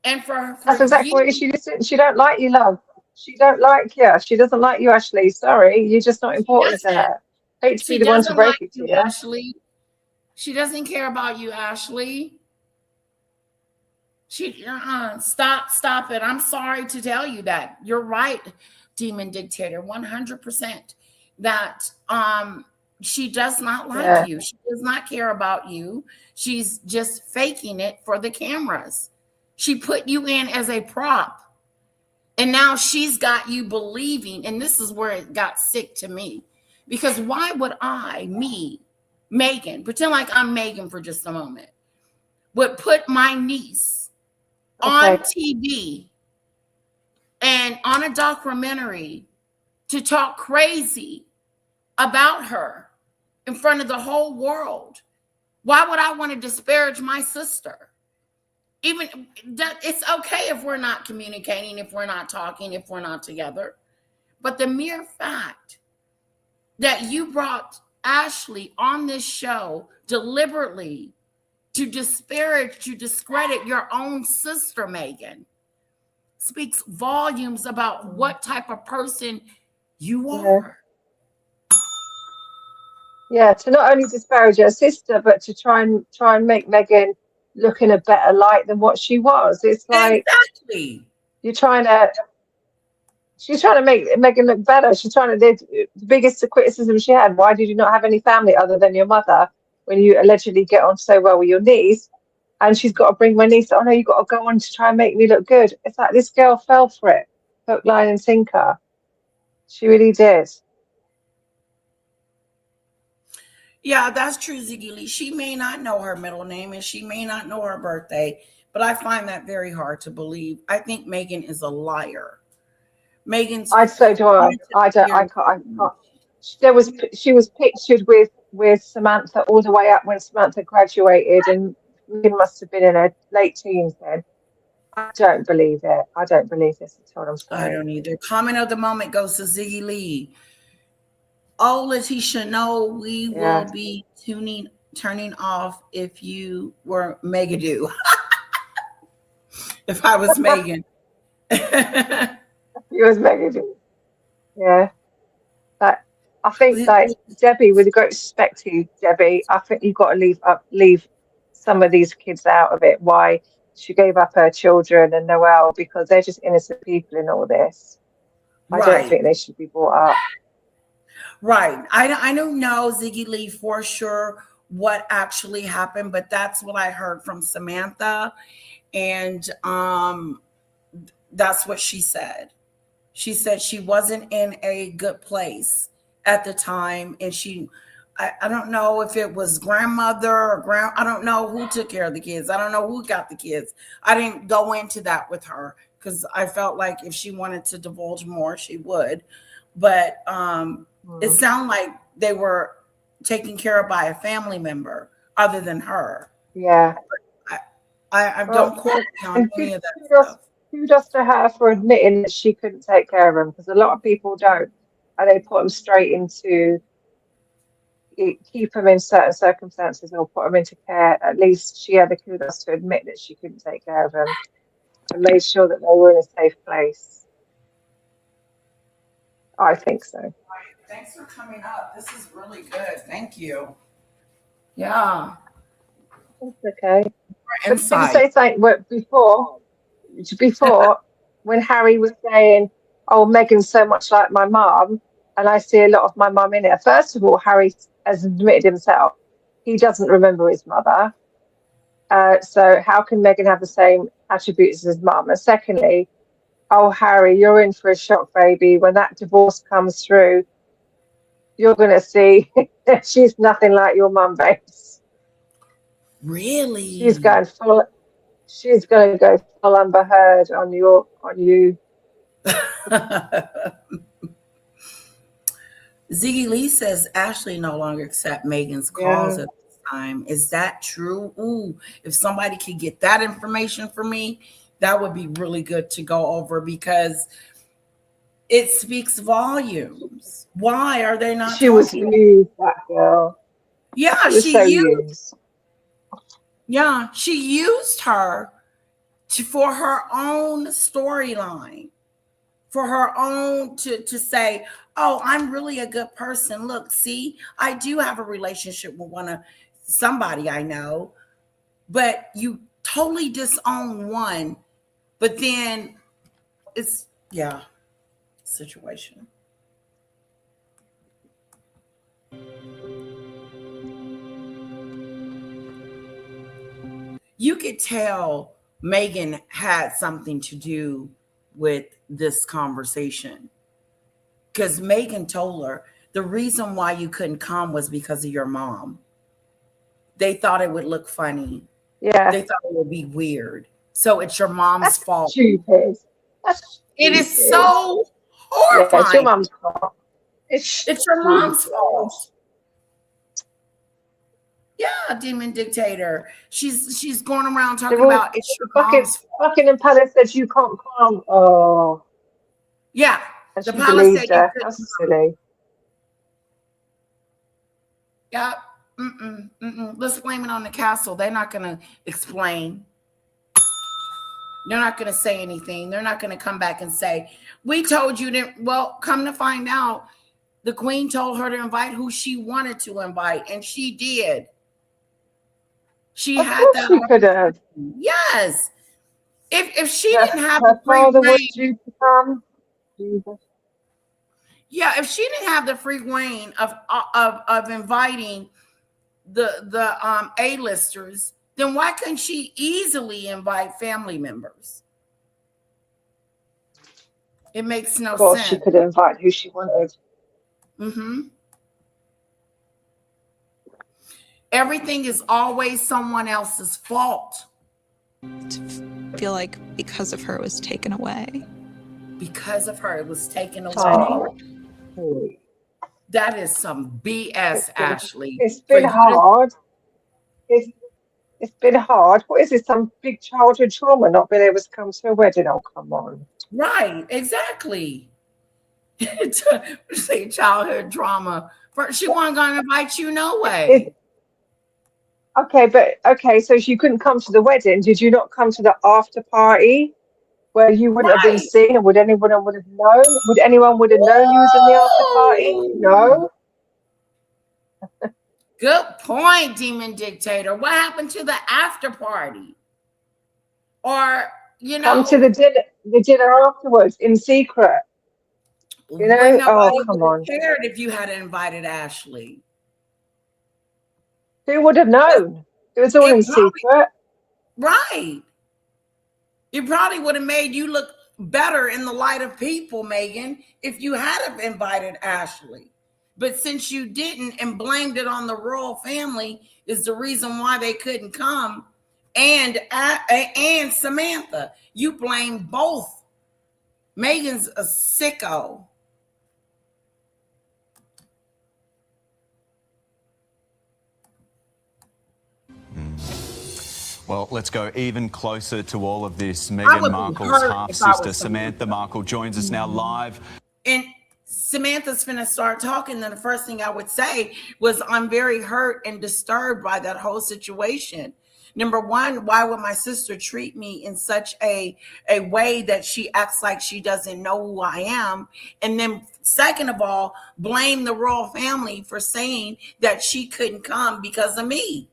And for that's exactly what she don't like you, love. She don't like you. She doesn't like you, Ashley. Sorry, you're just not important to her. Hate to be the one to break it to you, Ashley. She doesn't care about you, Ashley. Stop it. I'm sorry to tell you that. You're right, Demon Dictator, 100%. That she does not like you. She does not care about you. She's just faking it for the cameras. She put you in as a prop. And now she's got you believing, and this is where it got sick to me. Because why would Meghan, pretend like I'm Meghan for just a moment, would put my niece on TV and on a documentary to talk crazy about her in front of the whole world? Why would I want to disparage my sister? Even that, it's okay if we're not communicating, if we're not talking, if we're not together. But the mere fact that you brought Ashley on this show deliberately to disparage, to discredit your own sister, Meghan, speaks volumes about what type of person you are. Yeah, to not only disparage her sister, but to try and make Meghan look in a better light than what she was. It's like she's trying to make Meghan look better. She's trying to. The biggest criticism she had: why did you not have any family other than your mother when you allegedly get on so well with your niece? And she's got to bring my niece. Oh no, you got to go on to try and make me look good. It's like this girl fell for it, hook, line, and sinker. She really did. Yeah, that's true, Ziggy Lee. She may not know her middle name and she may not know her birthday, but I find that very hard to believe. I think Meghan is a liar. So do I. I can't. She was pictured with Samantha all the way up when Samantha graduated, and Meghan must have been in her late teens then. I don't believe it. I don't believe this at all. I'm sorry. I don't either. Comment of the moment goes to Ziggy Lee. Oh, Letitia, no, we will be turning off if you were Megadu. If I was Meghan. You was Megadu. Yeah. But I think like Debbie, with great respect to you, Debbie, I think you've got to leave some of these kids out of it. Why she gave up her children and Noelle because they're just innocent people in all this. I don't think they should be brought up. Right. I don't know, Ziggy Lee, for sure what actually happened, but that's what I heard from Samantha. And that's what she said. She said she wasn't in a good place at the time. And I don't know if it was grandmother or I don't know who took care of the kids. I don't know who got the kids. I didn't go into that with her because I felt like if she wanted to divulge more, she would. But it sounded like they were taken care of by a family member other than her. Yeah. I don't quote me on any of that stuff. Kudos to her for admitting that she couldn't take care of them, because a lot of people don't, and they put them straight into keep them in certain circumstances or put them into care. At least she had the kudos to admit that she couldn't take care of them and made sure that they were in a safe place. I think so. Thanks for coming up. This is really good. Thank you. Yeah. That's okay. But did you Insight. say something before when Harry was saying, "Oh, Meghan's so much like my mum," and I see a lot of my mum in it. First of all, Harry has admitted himself he doesn't remember his mother. So how can Meghan have the same attributes as his mum? And secondly, oh, Harry, you're in for a shock, baby. When that divorce comes through, you're going to see she's nothing like your mum, babes. Really? She's going to go full Amber Heard on you. Ziggy Lee says Ashley no longer accept Meghan's calls at this time. Is that true? Ooh, if somebody could get that information for me, that would be really good to go over, because it speaks volumes. Why are they not She was used, that girl. Yeah, she used. Yeah, she used her for her own storyline, for her own to say, oh, I'm really a good person. Look, see, I do have a relationship with somebody I know, but you totally disown one, but then it's, situation. You could tell Meghan had something to do with this conversation, because Meghan told her the reason why you couldn't come was because of your mom. They thought it would look funny. Yeah. They thought it would be weird. So it's your mom's fault. Stupid. It is so horrifying. Yeah, it's your mom's fault. It's your mom's fault. Yeah, demon dictator. She's going around talking about it's your mom's fault. Buckingham Palace said you can't come. Oh. Yeah. And the she palace believed said her. That's silly. Yeah. Let's blame it on the castle. They're not going to explain. They're not going to say anything. They're not going to come back and say, we told you to. Well, come to find out, the queen told her to invite who she wanted to invite, and she did. She Of had course that. She could have. Yes. If she didn't have her the free father was reign, due to come. Jesus. Yeah, if she didn't have the free reign of inviting the A-listers, then why couldn't she easily invite family members? It makes no sense. Of course, she could invite who she wanted. Everything is always someone else's fault. To feel like because of her it was taken away. Because of her, it was taken away. Oh. That is some BS, Ashley. It's been hard. It's been hard. What is it? Some big childhood trauma not being able to come to a wedding? Oh, come on. Right, exactly. Say childhood trauma. She wasn't going to invite you no way. Okay, so you couldn't come to the wedding. Did you not come to the after party where you wouldn't have been seen, and would anyone would have known? Would anyone would have known you was in the after party? No. Good point, demon dictator. What happened to the after party? or you come to know, the dinner afterwards in secret. You when know? Oh, nobody come would on. have cared if you had invited Ashley. Who would have known? It was all It in probably, secret. right. It probably would have made you look better in the light of people, Meghan, if you had have invited Ashley. But since you didn't and blamed it on the royal family is the reason why they couldn't come, and Samantha, you blame both. Meghan's a sicko. Well, let's go even closer to all of this. I Meghan would be Markle's hurt if I half-sister, was Samantha Markle, joins us now live. And Samantha's finna start talking. Then the first thing I would say was, I'm very hurt and disturbed by that whole situation. Number one, why would my sister treat me in such a way that she acts like she doesn't know who I am? And then second of all, blame the royal family for saying that she couldn't come because of me.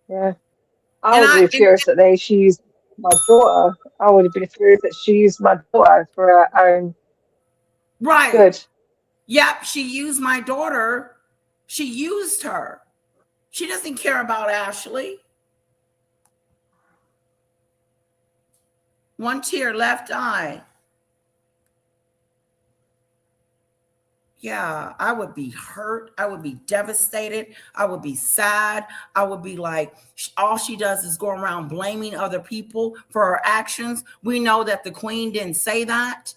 Yeah. I would be furious that she used my daughter. I would have been furious that she used my daughter for her own good. Yep, she used my daughter. She used her. She doesn't care about Ashley. One tear, left eye. Yeah, I would be hurt. I would be devastated. I would be sad. I would be like, all she does is go around blaming other people for her actions. We know that the queen didn't say that.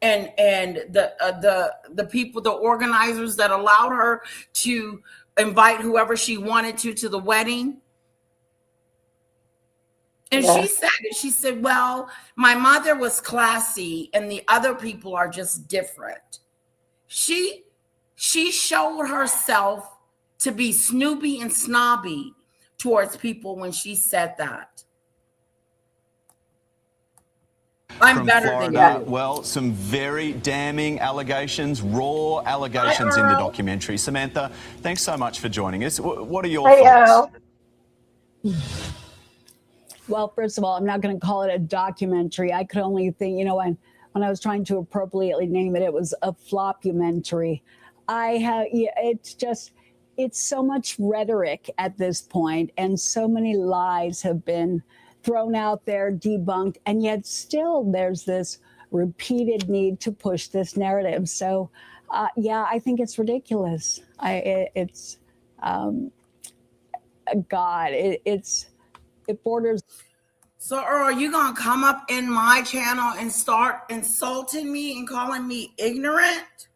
And the people, the organizers that allowed her to invite whoever she wanted to the wedding. And she said it. She said, well, my mother was classy and the other people are just different. She showed herself to be snoopy and snobby towards people when she said that. I'm From better Florida, than you. well, some very damning allegations, raw allegations in the documentary. Samantha, thanks so much for joining us. What are your thoughts? Well, first of all, I'm not going to call it a documentary. I could only think, you know, when I was trying to appropriately name it, it was a flopumentary. It's so much rhetoric at this point, and so many lies have been thrown out there, debunked, and yet still there's this repeated need to push this narrative. So, I think it's ridiculous. It borders. So, Earl, you gonna come up in my channel and start insulting me and calling me ignorant?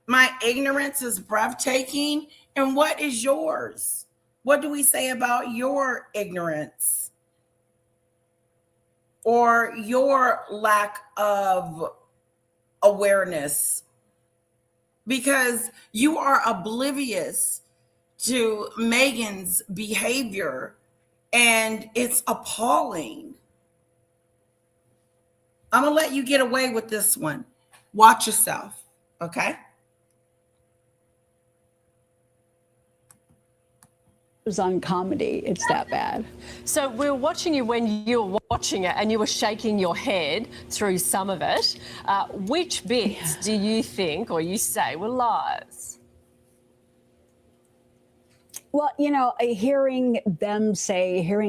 My ignorance is breathtaking. And what is yours? What do we say about your ignorance or your lack of awareness? Because you are oblivious to Meghan's behavior, and it's appalling. I'm gonna let you get away with this one. Watch yourself, okay? On comedy, it's that bad. So we were watching you when you were watching it and you were shaking your head through some of it. Which bits do you think or you say were lies? Well, you know, hearing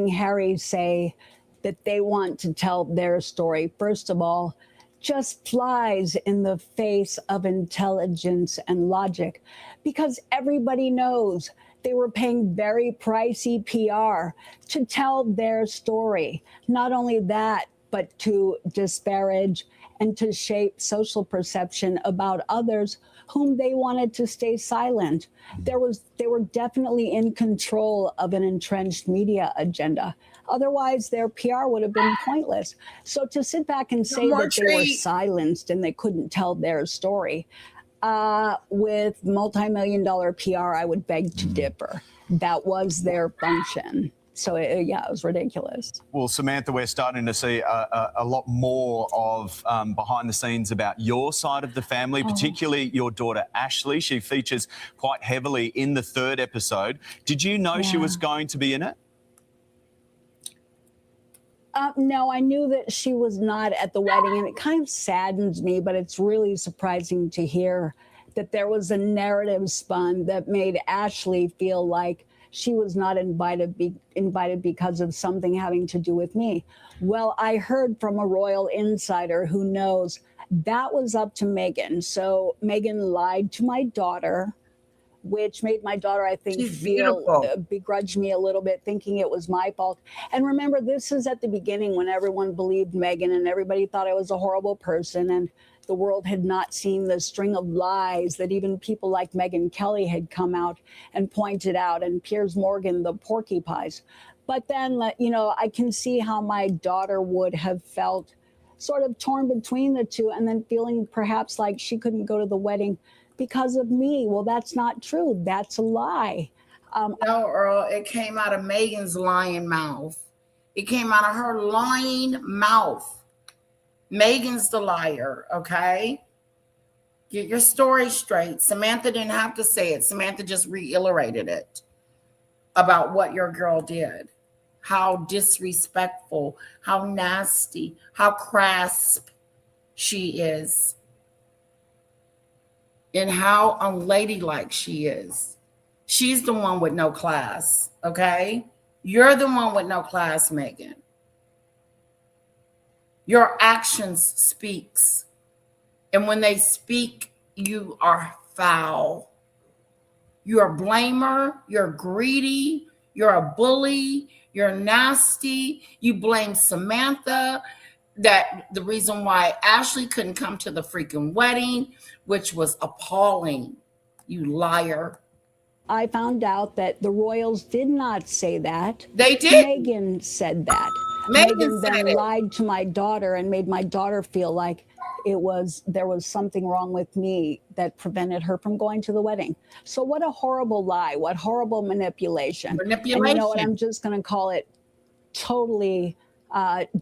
Harry say that they want to tell their story, first of all, just flies in the face of intelligence and logic, because everybody knows they were paying very pricey PR to tell their story. Not only that, but to disparage and to shape social perception about others whom they wanted to stay silent. They were definitely in control of an entrenched media agenda. Otherwise, their PR would have been pointless. So to sit back and say that they were silenced and they couldn't tell their story, with multi-million-dollar PR, I would beg to differ. That was their function. So, it was ridiculous. Well, Samantha, we're starting to see a lot more of behind the scenes about your side of the family, particularly your daughter, Ashley. She features quite heavily in the third episode. Did you know she was going to be in it? No, I knew that she was not at the wedding, and it kind of saddens me, but it's really surprising to hear that there was a narrative spun that made Ashley feel like she was not invited because of something having to do with me. Well, I heard from a royal insider who knows that was up to Meghan. So Meghan lied to my daughter, which made my daughter, I think, begrudge me a little bit, thinking it was my fault. And remember, this is at the beginning when everyone believed Meghan and everybody thought I was a horrible person, and the world had not seen the string of lies that even people like Megyn Kelly had come out and pointed out, and Piers Morgan, the porcupines. But then, I can see how my daughter would have felt sort of torn between the two, and then feeling perhaps like she couldn't go to the wedding because of me. Well, that's not true. That's a lie. No, Earl, it came out of Meghan's lying mouth. It came out of her lying mouth. Meghan's the liar, okay? Get your story straight. Samantha didn't have to say it. Samantha just reiterated it about what your girl did. How disrespectful, how nasty, how crass she is, and how unladylike she is. She's the one with no class, okay? You're the one with no class, Meghan. Your actions speaks. And when they speak, you are foul. You're a blamer, you're greedy, you're a bully, you're nasty. You blame Samantha, that the reason why Ashley couldn't come to the freaking wedding, which was appalling. You liar. I found out that the royals did not say that. They did. Meghan said that. Meghan then said it. lied to my daughter and made my daughter feel like there was something wrong with me that prevented her from going to the wedding. So what a horrible lie. What horrible manipulation. And you know what? I'm just going to call it totally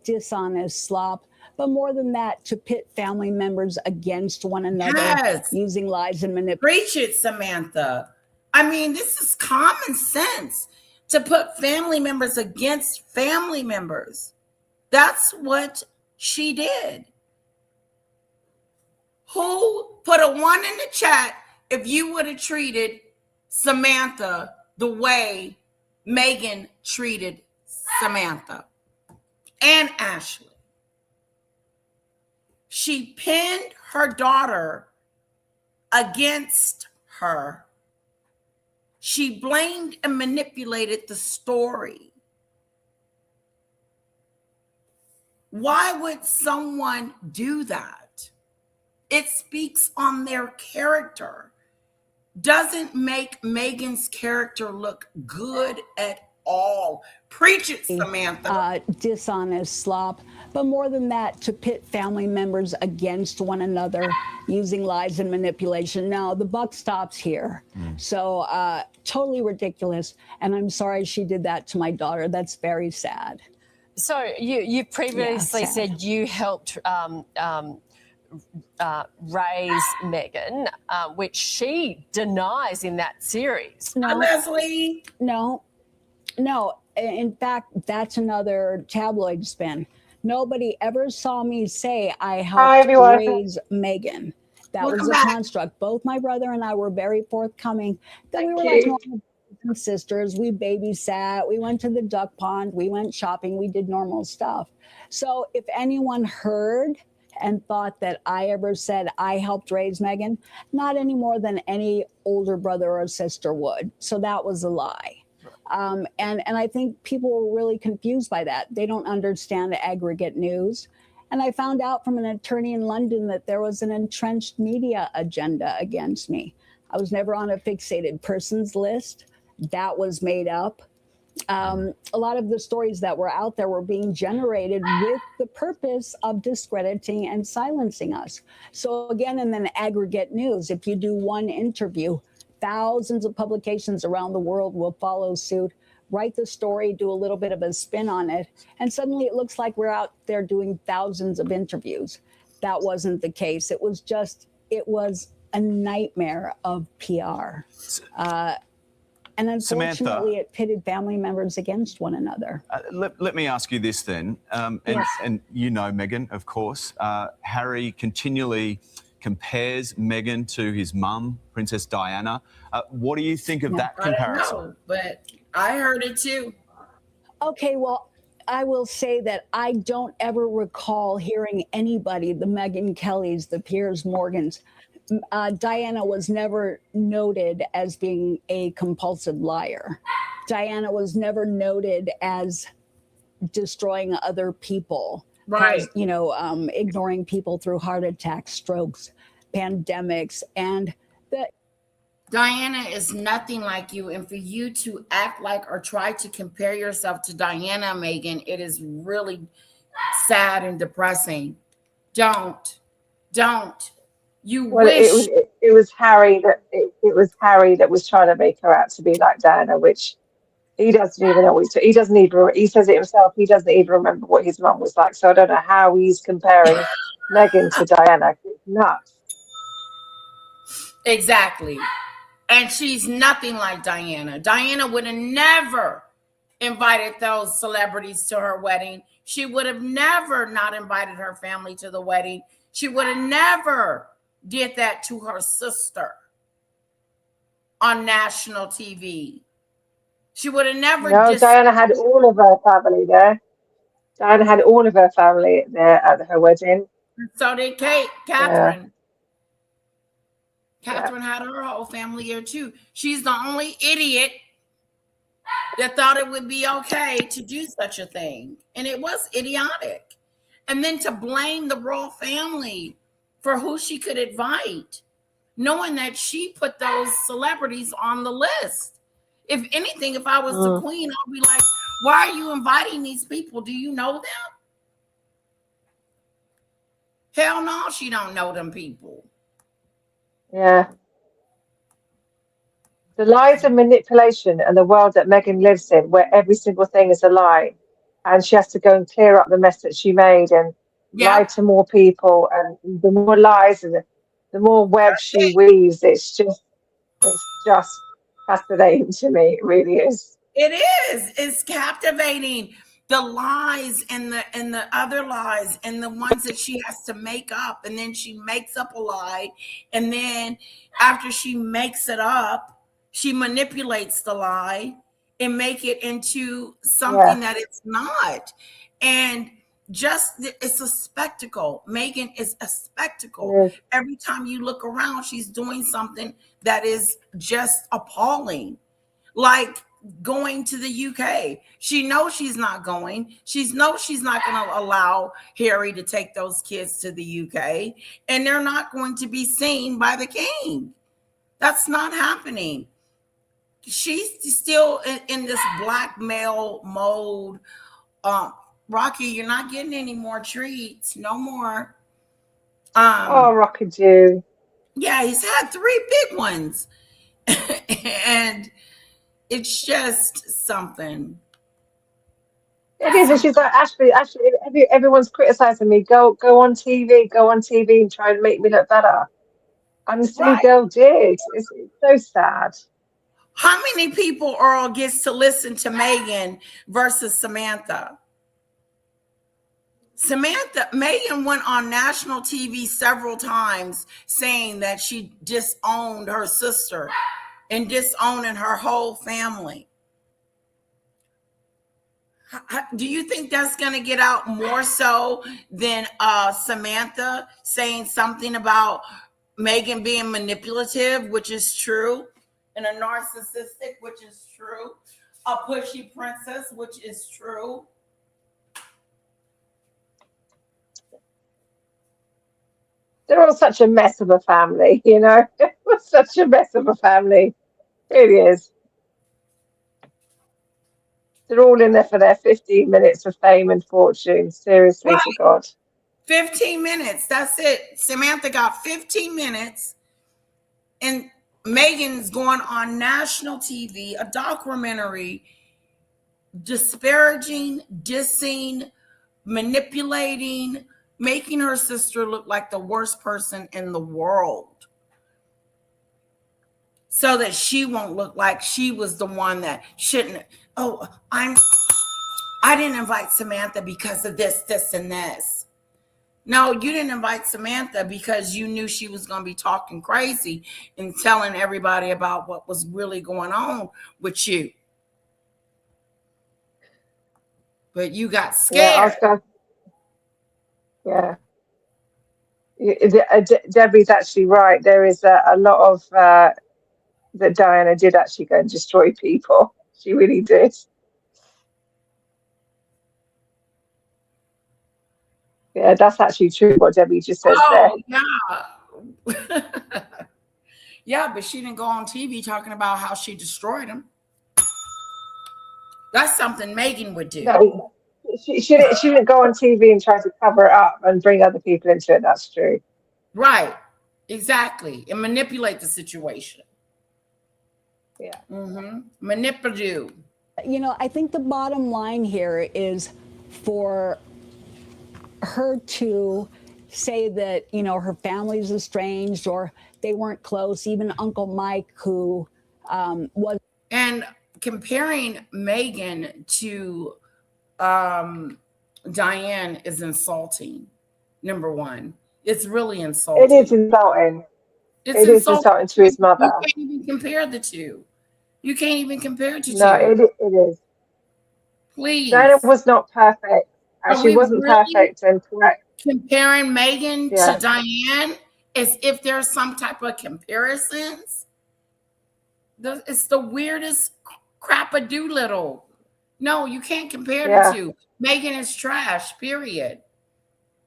dishonest slop. But more than that, to pit family members against one another using lies and manipulation. Preach it, Samantha. I mean, this is common sense, to put family members against family members. That's what she did. Who put a 1 in the chat if you would have treated Samantha the way Meghan treated Samantha and Ashley? She pinned her daughter against her. She blamed and manipulated the story. Why would someone do that? It speaks on their character. Doesn't make Meghan's character look good at all. Preach it, Samantha. Dishonest slop. But more than that, to pit family members against one another using lies and manipulation. No, the buck stops here. So totally ridiculous. And I'm sorry she did that to my daughter. That's very sad. So you previously said you helped raise Meghan, which she denies in that series. No, Leslie. No. In fact, that's another tabloid spin. Nobody ever saw me say I helped raise Meghan. That was a construct. Both my brother and I were very forthcoming that we were like normal sisters. We babysat. We went to the duck pond. We went shopping. We did normal stuff. So if anyone heard and thought that I ever said I helped raise Meghan, not any more than any older brother or sister would. So that was a lie. And I think people were really confused by that. They don't understand the aggregate news. And I found out from an attorney in London that there was an entrenched media agenda against me. I was never on a fixated persons list. That was made up. A lot of the stories that were out there were being generated with the purpose of discrediting and silencing us. So again, in the aggregate news, if you do one interview, thousands of publications around the world will follow suit, write the story, do a little bit of a spin on it, and suddenly it looks like we're out there doing thousands of interviews. That wasn't the case. It was a nightmare of PR. And unfortunately, Samantha, it pitted family members against one another. let me ask you this then. Yes. And you know Meghan, of course. Harry continually compares Meghan to his mum, Princess Diana. What do you think of that I don't comparison? know, but I heard it too. Okay, well, I will say that I don't ever recall hearing anybody, the Meghan Kellys, the Piers Morgans. Diana was never noted as being a compulsive liar. Diana was never noted as destroying other people, Right. ignoring people through heart attacks, strokes, pandemics, and the Diana is nothing like you. And for you to act like or try to compare yourself to Diana, Meghan, it is really sad and depressing. Don't. You Well, wish. it was Harry that it was Harry that was trying to make her out to be like Diana, which he doesn't even know what he doesn't even, he says it himself, he doesn't even remember what his mum was like. So I don't know how he's comparing Meghan to Diana. It's nuts. Exactly. And she's nothing like Diana. Diana would have never invited those celebrities to her wedding. She would have never not invited her family to the wedding. She would have never did that to her sister on national TV. She would have never No, Diana had all of her family there. Diana had all of her family there at her wedding. So did Yeah. Catherine. Yeah. Catherine had her whole family here too. She's the only idiot that thought it would be okay to do such a thing. And it was idiotic. And then to blame the royal family for who she could invite, knowing that she put those celebrities on the list. If anything, if I was the queen, I'd be like, why are you inviting these people? Do you know them? Hell no, she don't know them people. Yeah. The lies and manipulation and the world that Meghan lives in, where every single thing is a lie, and she has to go and clear up the mess that she made and lie to more people, and the more lies and the more web she weaves, it's just fascinating to me. It really is. It is. It's captivating. The lies and the other lies and the ones that she has to make up, and then she makes up a lie, and then after she makes it up, she manipulates the lie and make it into something that it's not. And it's a spectacle. Meghan is a spectacle. Every time you look around, she's doing something that is just appalling. Like going to the UK. She knows she's not going. She knows she's not going to allow Harry to take those kids to the UK, and they're not going to be seen by the king. That's not happening. She's still in this blackmail mode. Rocky, you're not getting any more treats. No more. Oh, Rocky Jew. Yeah, he's had 3 big ones. And it's just something. It is, and she's like, Ashley, everyone's criticizing me. Go on TV and try and make me look better. And the silly girl did. It's so sad. How many people Earl gets to listen to Meghan versus Samantha? Meghan went on national TV several times saying that she disowned her sister and disowning her whole family. Do you think that's going to get out more so than Samantha saying something about Meghan being manipulative, which is true, and a narcissistic, which is true, a pushy princess, which is true? They're all such a mess of a family, you know? Such a mess of a family. It really is. They're all in there for their 15 minutes of fame and fortune. Seriously, to God. 15 minutes. That's it. Samantha got 15 minutes. And Meghan's going on national TV, a documentary, disparaging, dissing, manipulating, making her sister look like the worst person in the world. so that she won't look like she was the one that shouldn't. Oh, I didn't invite Samantha because of this, this, and this. No, you didn't invite Samantha because you knew she was going to be talking crazy and telling everybody about what was really going on with you. But you got scared. Yeah. Debbie's actually right. There is a lot of that Diana did actually go and destroy people. She really did. Yeah, that's actually true what Debbie just said there. Oh, yeah. Yeah, but she didn't go on TV talking about how she destroyed him. That's something Meghan would do. No, she didn't go on TV and try to cover it up and bring other people into it. That's true. Right. Exactly. And manipulate the situation. Yeah. Manipulate. You know, I think the bottom line here is for her to say that, you know, her family's estranged or they weren't close. Even Uncle Mike, who was. And comparing Meghan to Diane is insulting. Number one, it's really insulting. It is insulting. It is insulting to his mother. You can't even compare the two. You can't even compare the two. No, it is. Please. Diana was not perfect. And she wasn't perfect and correct. Comparing Meghan to Diane as if there's some type of comparisons. It's the weirdest crap-a-doodle. No, you can't compare the two. Meghan is trash, period.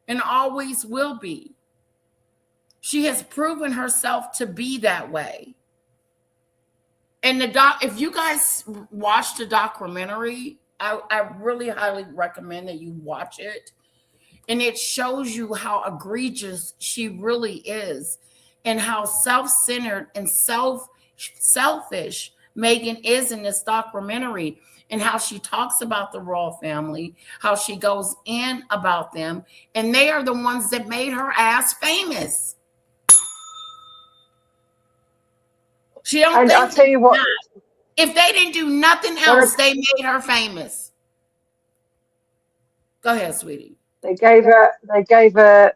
And always will be. She has proven herself to be that way. And if you guys watch the documentary, I really highly recommend that you watch it. And it shows you how egregious she really is and how self-centered and selfish Meghan is in this documentary, and how she talks about the royal family, how she goes in about them, and they are the ones that made her ass famous. She don't think I'll tell you what, if they didn't do nothing else, they made her famous. Go ahead, sweetie. They gave her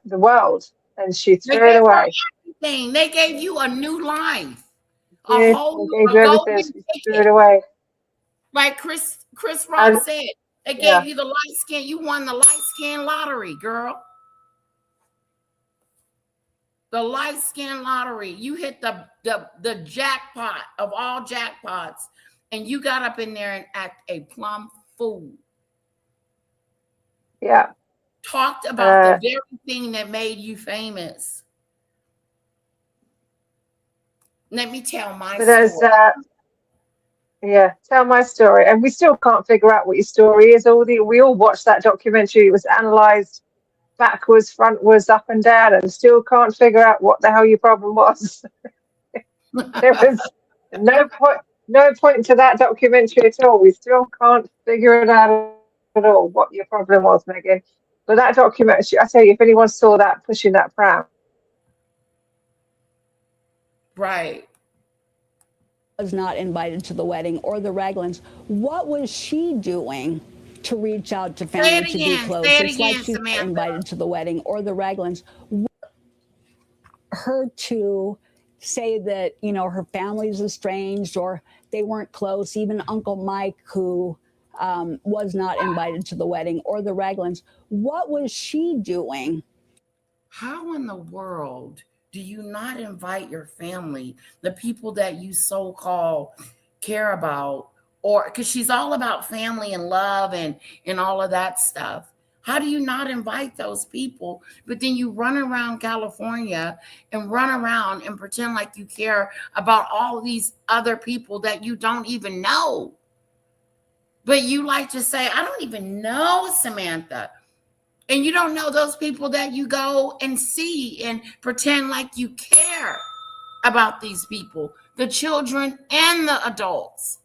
the world, and she threw it away. Everything. They gave you a new life. They gave you everything. She threw it away. Like Chris Rock said, they gave you the light skin. You won the light skin lottery, girl. The light skin lottery. You hit the jackpot of all jackpots, and you got up in there and act a plumb fool. Yeah. Talked about the very thing that made you famous. Let me tell my story. Tell my story. And we still can't figure out what your story is. We all watched that documentary. It was analysed backwards, frontwards, up and down, and still can't figure out what the hell your problem was. There was no point to that documentary at all. We still can't figure it out at all what your problem was, Meghan. But that documentary, I tell you, if anyone saw that pushing that pram. Right. Was not invited to the wedding or the Raglins. What was she doing to reach out to family to be close? It's like she was invited to the wedding or the Raglins. Her to say that, you know, her family's estranged or they weren't close. Even Uncle Mike, who was not invited to the wedding or the Raglins. What was she doing? How in the world do you not invite your family, the people that you so-called care about, or because she's all about family and love and all of that stuff? How do you not invite those people? But then you run around California and run around and pretend like you care about all these other people that you don't even know. But you like to say, I don't even know Samantha. And you don't know those people that you go and see and pretend like you care about these people, the children and the adults.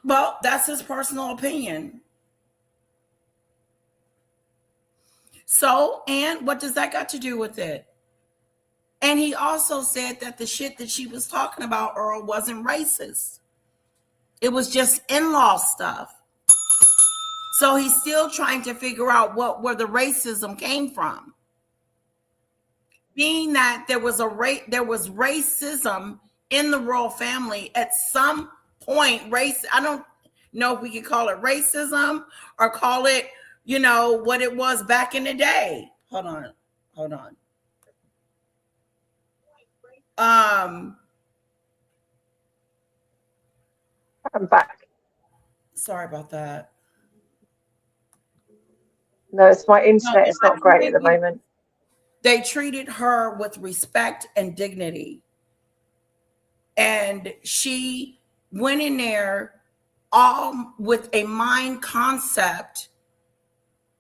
Well, that's his personal opinion. So, and what does that got to do with it? And he also said that the shit that she was talking about, Earl, wasn't racist. It was just in-law stuff. So he's still trying to figure out where the racism came from. Being that there was racism in the royal family at some point. I don't know if we can call it racism or call it, what it was back in the day. Hold on. I'm back. Sorry about that. No, it's my internet. It's not great at the moment. They treated her with respect and dignity. And she went in there all with a mind concept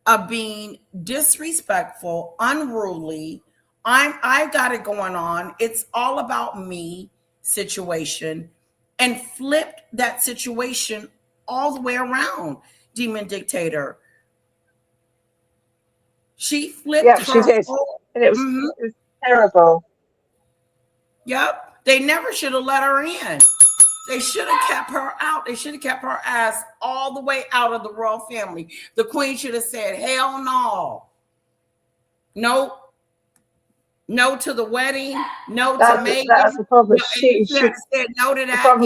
of being disrespectful, unruly. I got it going on. It's all about me situation, and flipped that situation all the way around. Demon Dictator. She flipped. Yeah, she did, and it was terrible. Yep, they never should have let her in. They should have kept her out. They should have kept her ass all the way out of the royal family. The queen should have said, hell no. No to the wedding. No to Meghan. That's the problem. She had said no to that,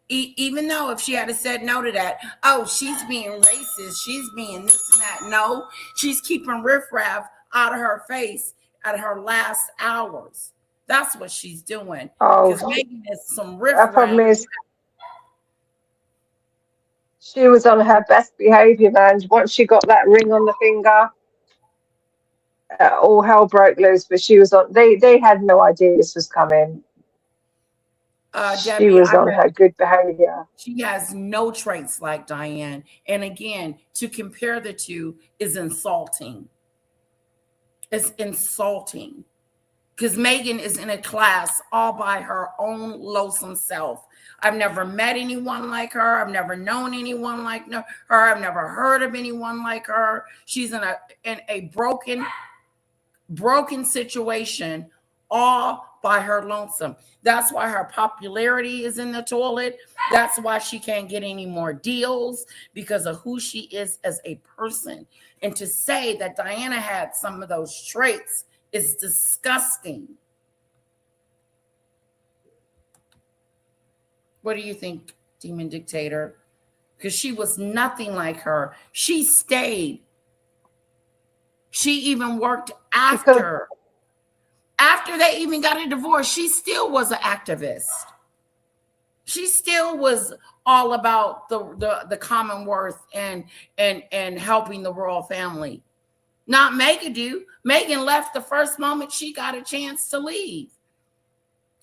even though if she had said no to that, oh, she's being racist, she's being this and that. No, she's keeping riffraff out of her face at her last hours. That's what she's doing. Because Meghan is some riffraff. The problem is, she was on her best behavior, man. Once she got that ring on the finger, all hell broke loose. But she was on. They had no idea this was coming. She Debbie, was on her good behavior. She has no traits like Diane. And again, to compare the two is insulting. It's insulting. Because Meghan is in a class all by her own loathsome self. I've never met anyone like her. I've never known anyone like her. I've never heard of anyone like her. She's in a broken situation all by her lonesome. That's why her popularity is in the toilet. That's why she can't get any more deals, because of who she is as a person. And to say that Diana had some of those traits is disgusting. What do you think, Demon Dictator? Because she was nothing like her. She stayed. She even worked after they even got a divorce. She still was an activist. She still was all about the Commonwealth and helping the royal family. Not Meghan do. Meghan left the first moment she got a chance to leave,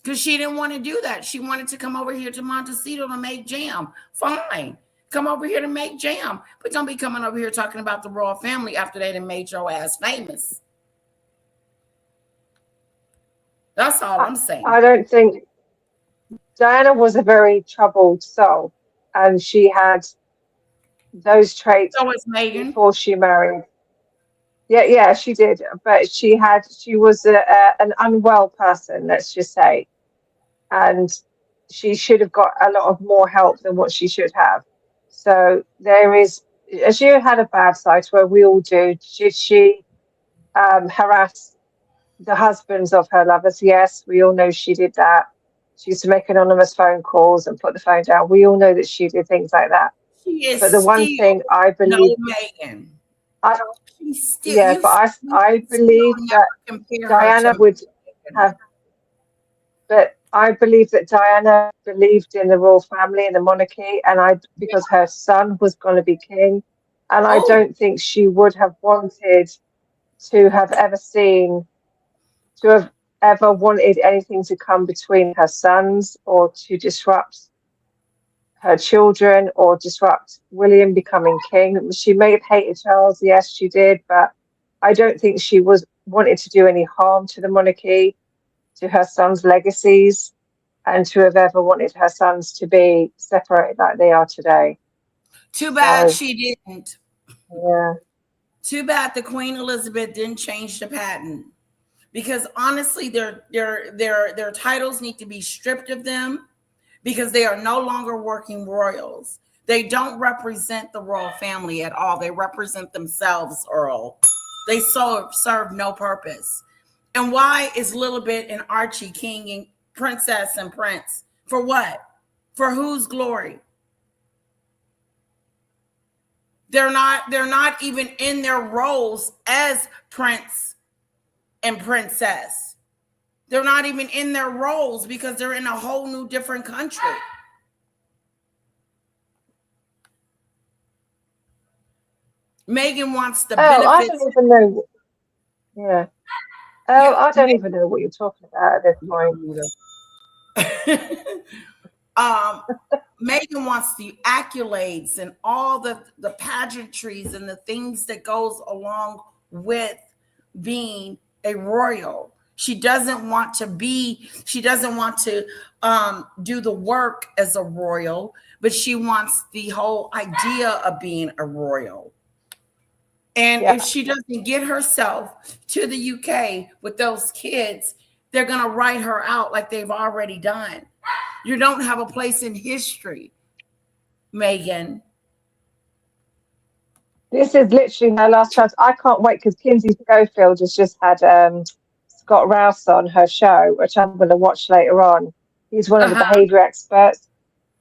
because she didn't want to do that. She wanted to come over here to Montecito to make jam. Fine. Come over here to make jam. But don't be coming over here talking about the royal family after they done made your ass famous. That's all I'm saying. I don't think Diana was a very troubled soul, and she had those traits before she married. Yeah, she did. But she was an unwell person, let's just say. And she should have got a lot of more help than what she should have. So there is, she had a bad side where we all do. Did she harass the husbands of her lovers? Yes, we all know she did that. She used to make anonymous phone calls and put the phone down. We all know that she did things like that. She is. But the one thing I believe, Meghan. I believe that Diana would have. But I believe that Diana believed in the royal family and the monarchy, and because her son was going to be king, and I don't think she would have wanted to have ever wanted anything to come between her sons, or to disrupt her children, or disrupt William becoming king. She may have hated Charles, yes, she did, but I don't think she wanted to do any harm to the monarchy, to her sons' legacies, and to have ever wanted her sons to be separated like they are today. Too bad she didn't. Yeah. Too bad the Queen Elizabeth didn't change the patent, because honestly, their titles need to be stripped of them, because they are no longer working royals. They don't represent the royal family at all. They represent themselves, Earl. They serve no purpose. And why is Lilibet and Archie king and princess and prince? For what? For whose glory? They're not even in their roles as prince and princess. They're not even in their roles because they're in a whole new different country. Meghan wants the benefits. I don't even know. Yeah. I don't even know what you're talking about at this point. Meghan wants the accolades and all the pageantries and the things that goes along with being a royal. She doesn't want to do the work as a royal, but she wants the whole idea of being a royal. And if she doesn't get herself to the UK with those kids, they're going to write her out like they've already done. You don't have a place in history, Meghan. This is literally her last chance. I can't wait because Kinsey Schofield has just had Scott Rouse on her show, which I'm going to watch later on. He's one of the behavior experts.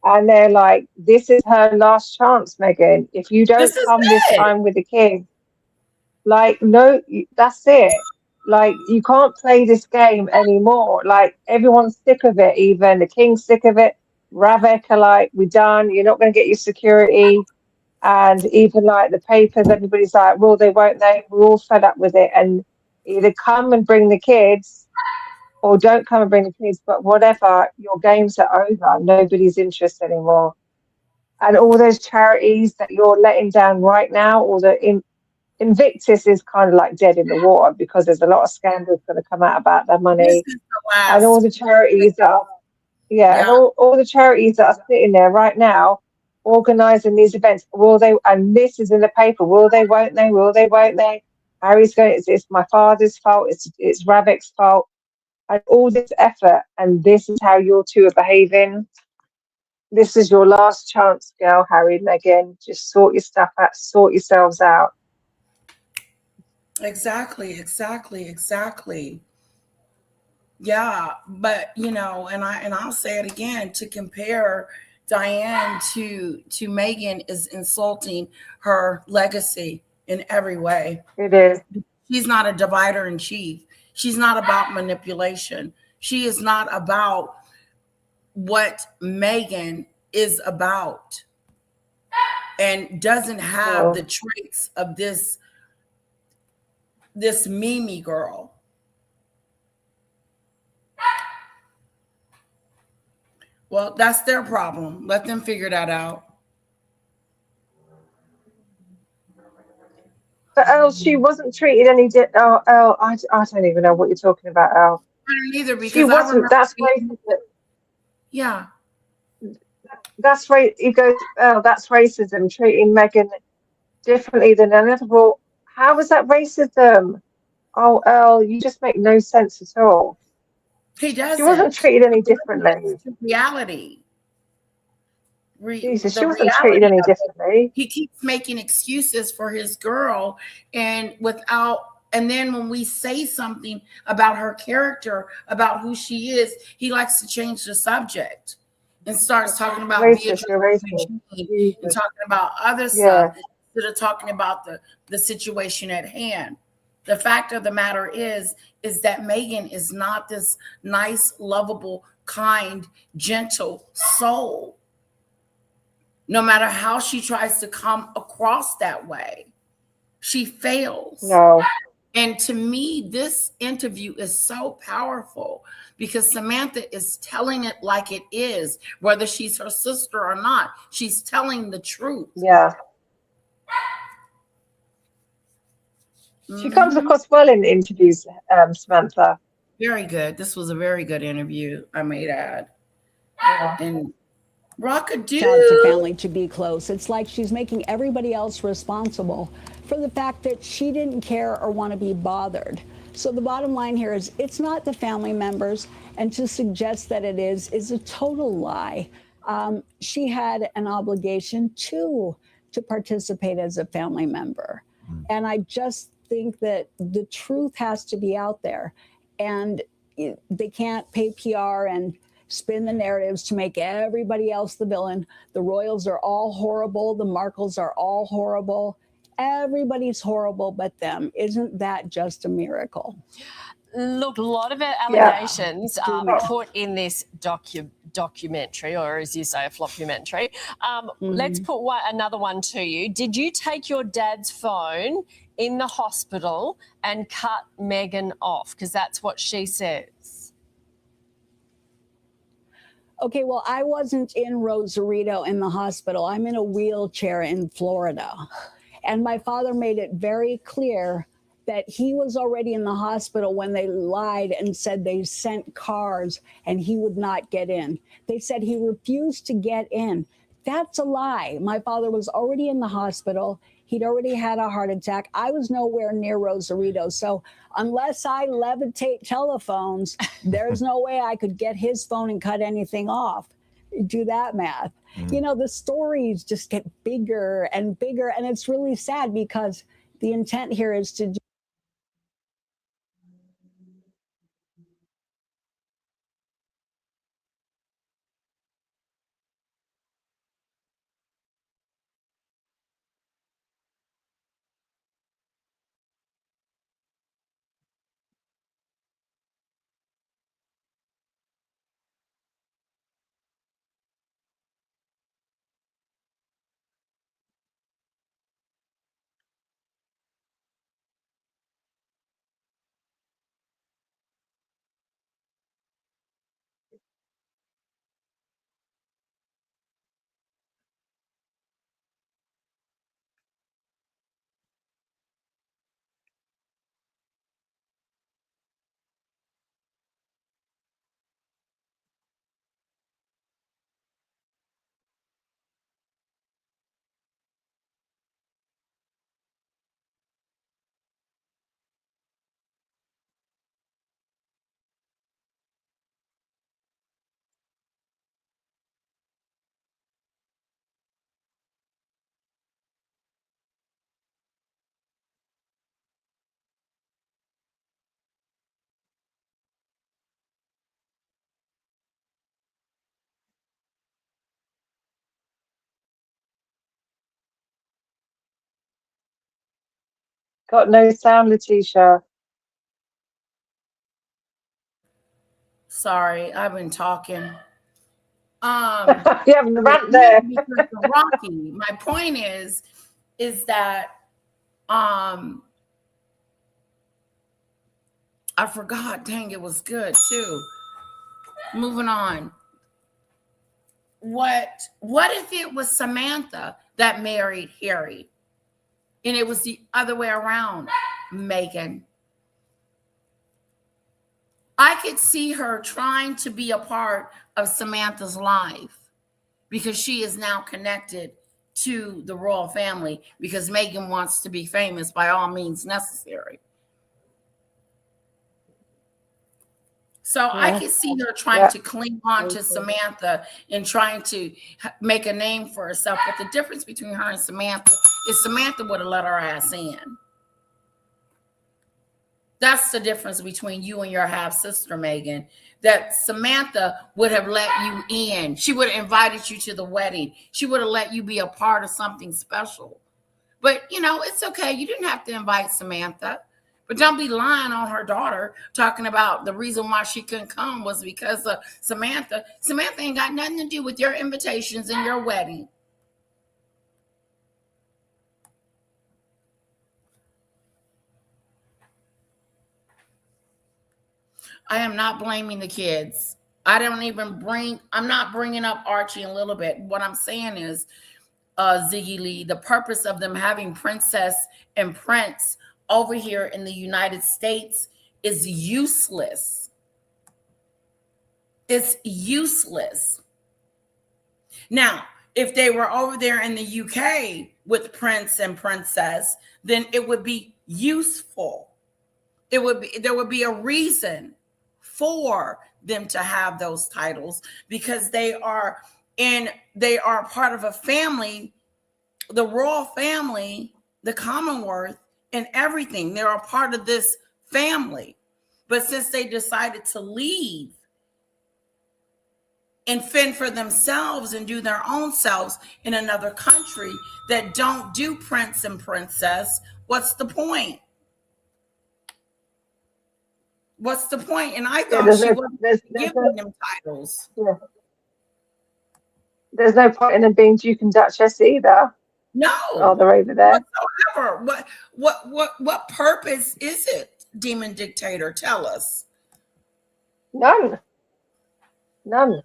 And they're like, this is her last chance, Meghan. If you don't come this time with the kids, like, no, that's it. Like, you can't play this game anymore. Like, everyone's sick of it. Even the king's sick of it. Ravek are like, we're done. You're not going to get your security. And even like the papers, everybody's like, will they, won't they? We're all fed up with it. And either come and bring the kids or don't come and bring the kids. But whatever, your games are over. Nobody's interested anymore. And all those charities that you're letting down right now, or Invictus is kind of like dead in the water because there's a lot of scandals going to come out about their money. And all the charities that are, and all the charities that are sitting there right now organizing these events, will they, and this is in the paper, will they, won't they, will they, won't they? Harry's going, it's my father's fault, it's Ravek's fault, and all this effort, and this is how you two are behaving. This is your last chance, girl, Harry, Meghan. Just sort your stuff out, sort yourselves out. Exactly. Yeah, but and I'll say it again, to compare Diane to Meghan is insulting her legacy in every way. It is. She's not a divider in chief. She's not about manipulation. She is not about what Meghan is about, and doesn't have the traits of this Mimi girl. Well, that's their problem. Let them figure that out. But Elle, she wasn't treated any Elle, I don't even know what you're talking about, Elle. I don't either, because she wasn't. That's racism. Yeah. That's right. He goes, oh, that's racism, treating Meghan differently than another. Well, how was that racism? Oh, Elle, you just make no sense at all. He doesn't. She wasn't treated any differently. Reality. Jesus, she wasn't treated any differently. He keeps making excuses for his girl, and then when we say something about her character, about who she is, he likes to change the subject and starts talking about racist, and talking about other stuff instead of talking about the situation at hand. The fact of the matter is that Meghan is not this nice, lovable, kind, gentle soul. No matter how she tries to come across that way, she fails. No. And to me, this interview is so powerful because Samantha is telling it like it is, whether she's her sister or not. She's telling the truth. Yeah. She comes across well in interviews, Samantha. Very good. This was a very good interview, I may add. Yeah. And Child to family to be close. It's like she's making everybody else responsible for the fact that she didn't care or want to be bothered. So the bottom line here is it's not the family members, and to suggest that it is a total lie. She had an obligation to participate as a family member. And I just think that the truth has to be out there, and they can't pay PR and spin the narratives to make everybody else the villain. The royals are all horrible. The Markles are all horrible. Everybody's horrible but them. Isn't that just a miracle? Look, a lot of allegations are put in this documentary, or as you say, a floppumentary. Let's put another one to you. Did you take your dad's phone in the hospital and cut Meghan off? Because that's what she says. Okay, well, I wasn't in Rosarito in the hospital. I'm in a wheelchair in Florida. And my father made it very clear that he was already in the hospital when they lied and said they sent cars and he would not get in. They said he refused to get in. That's a lie. My father was already in the hospital. He'd already had a heart attack. I was nowhere near Rosarito. So unless I levitate telephones, there's no way I could get his phone and cut anything off. Do that math. You know, the stories just get bigger and bigger. And it's really sad because the intent here is to Got no sound, Letitia. Sorry, I've been talking. You having a rant there. Because of Rocky. My point is that I forgot. Dang, it was good too. Moving on. What if it was Samantha that married Harry, and it was the other way around, Meghan? I could see her trying to be a part of Samantha's life because she is now connected to the royal family because Meghan wants to be famous by all means necessary. So I could see her trying to cling on to Samantha and trying to make a name for herself. But the difference between her and Samantha is Samantha would have let her ass in. That's the difference between you and your half sister, Meghan. That Samantha would have let you in. She would have invited you to the wedding. She would have let you be a part of something special. But, you know, it's okay. You didn't have to invite Samantha. But don't be lying on her daughter, talking about the reason why she couldn't come was because of Samantha. Samantha ain't got nothing to do with your invitations and your wedding. I am not blaming the kids. I'm not bringing up Archie a little bit. What I'm saying is, Ziggy Lee, the purpose of them having Princess and Prince over here in the United States is useless. It's useless. Now, if they were over there in the UK with Prince and Princess, then it would be useful. There would be a reason for them to have those titles, because they are part of a family, the royal family, the Commonwealth, and everything. They're a part of this family. But since they decided to leave and fend for themselves and do their own selves in another country that don't do prince and princess, what's the point? What's the point? And I thought she wasn't giving them titles. Yeah. There's no point in them being Duke and Duchess either. No. Oh, they're over there. Whatsoever. What purpose is it, Demon Dictator? Tell us. None. It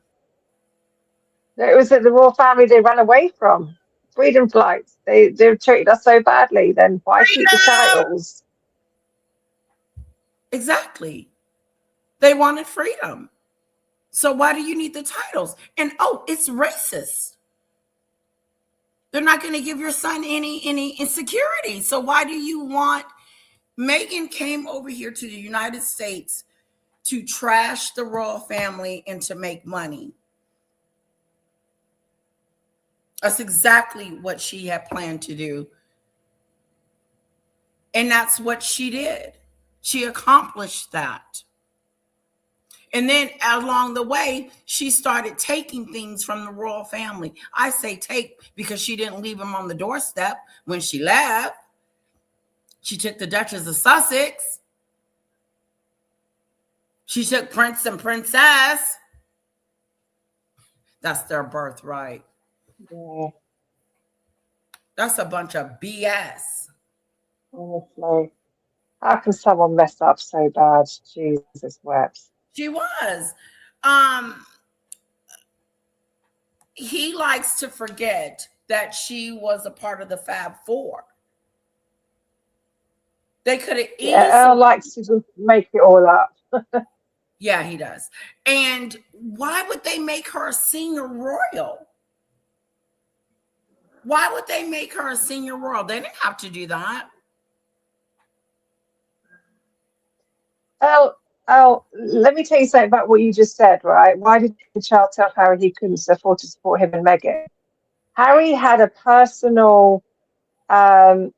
was the royal family they ran away from. Freedom flights. They treated us so badly. Then why keep the titles? Exactly. They wanted freedom. So why do you need the titles? And it's racist. They're not going to give your son any insecurity. So why do you want? Meghan came over here to the United States to trash the royal family and to make money. That's exactly what she had planned to do. And that's what she did. She accomplished that. And then along the way, she started taking things from the royal family. I say take because she didn't leave them on the doorstep when she left. She took the Duchess of Sussex. She took Prince and Princess. That's their birthright. Yeah. That's a bunch of BS. Honestly. How can someone mess up so bad? Jesus wept. She was. He likes to forget that she was a part of the Fab Four. They could have easily. Yeah, Earl likes to just make it all up. Yeah, he does. And why would they make her a senior royal? Why would they make her a senior royal? They didn't have to do that. Earl, let me tell you something about what you just said, right? Why did Charles tell Harry he couldn't afford to support him and Meghan? Harry had a personal, what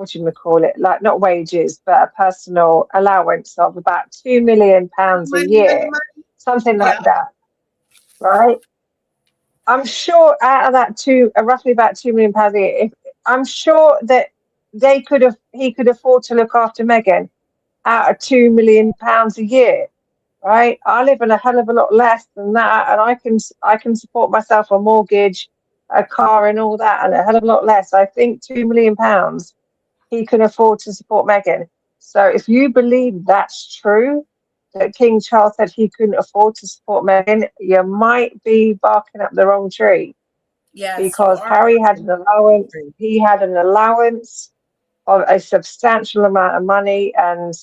do you call it? Like not wages, but a personal allowance of about £2 million a year, something like that, right? I'm sure out of that roughly about £2 million a year, I'm sure that he could afford to look after Meghan out of £2 million a year, right? I live on a hell of a lot less than that, and I can support myself a mortgage, a car, and all that, and a hell of a lot less. I think £2 million he can afford to support Meghan. So if you believe that's true, that King Charles said he couldn't afford to support Meghan, you might be barking up the wrong tree. Yes, because Harry had an allowance. He had an allowance of a substantial amount of money, and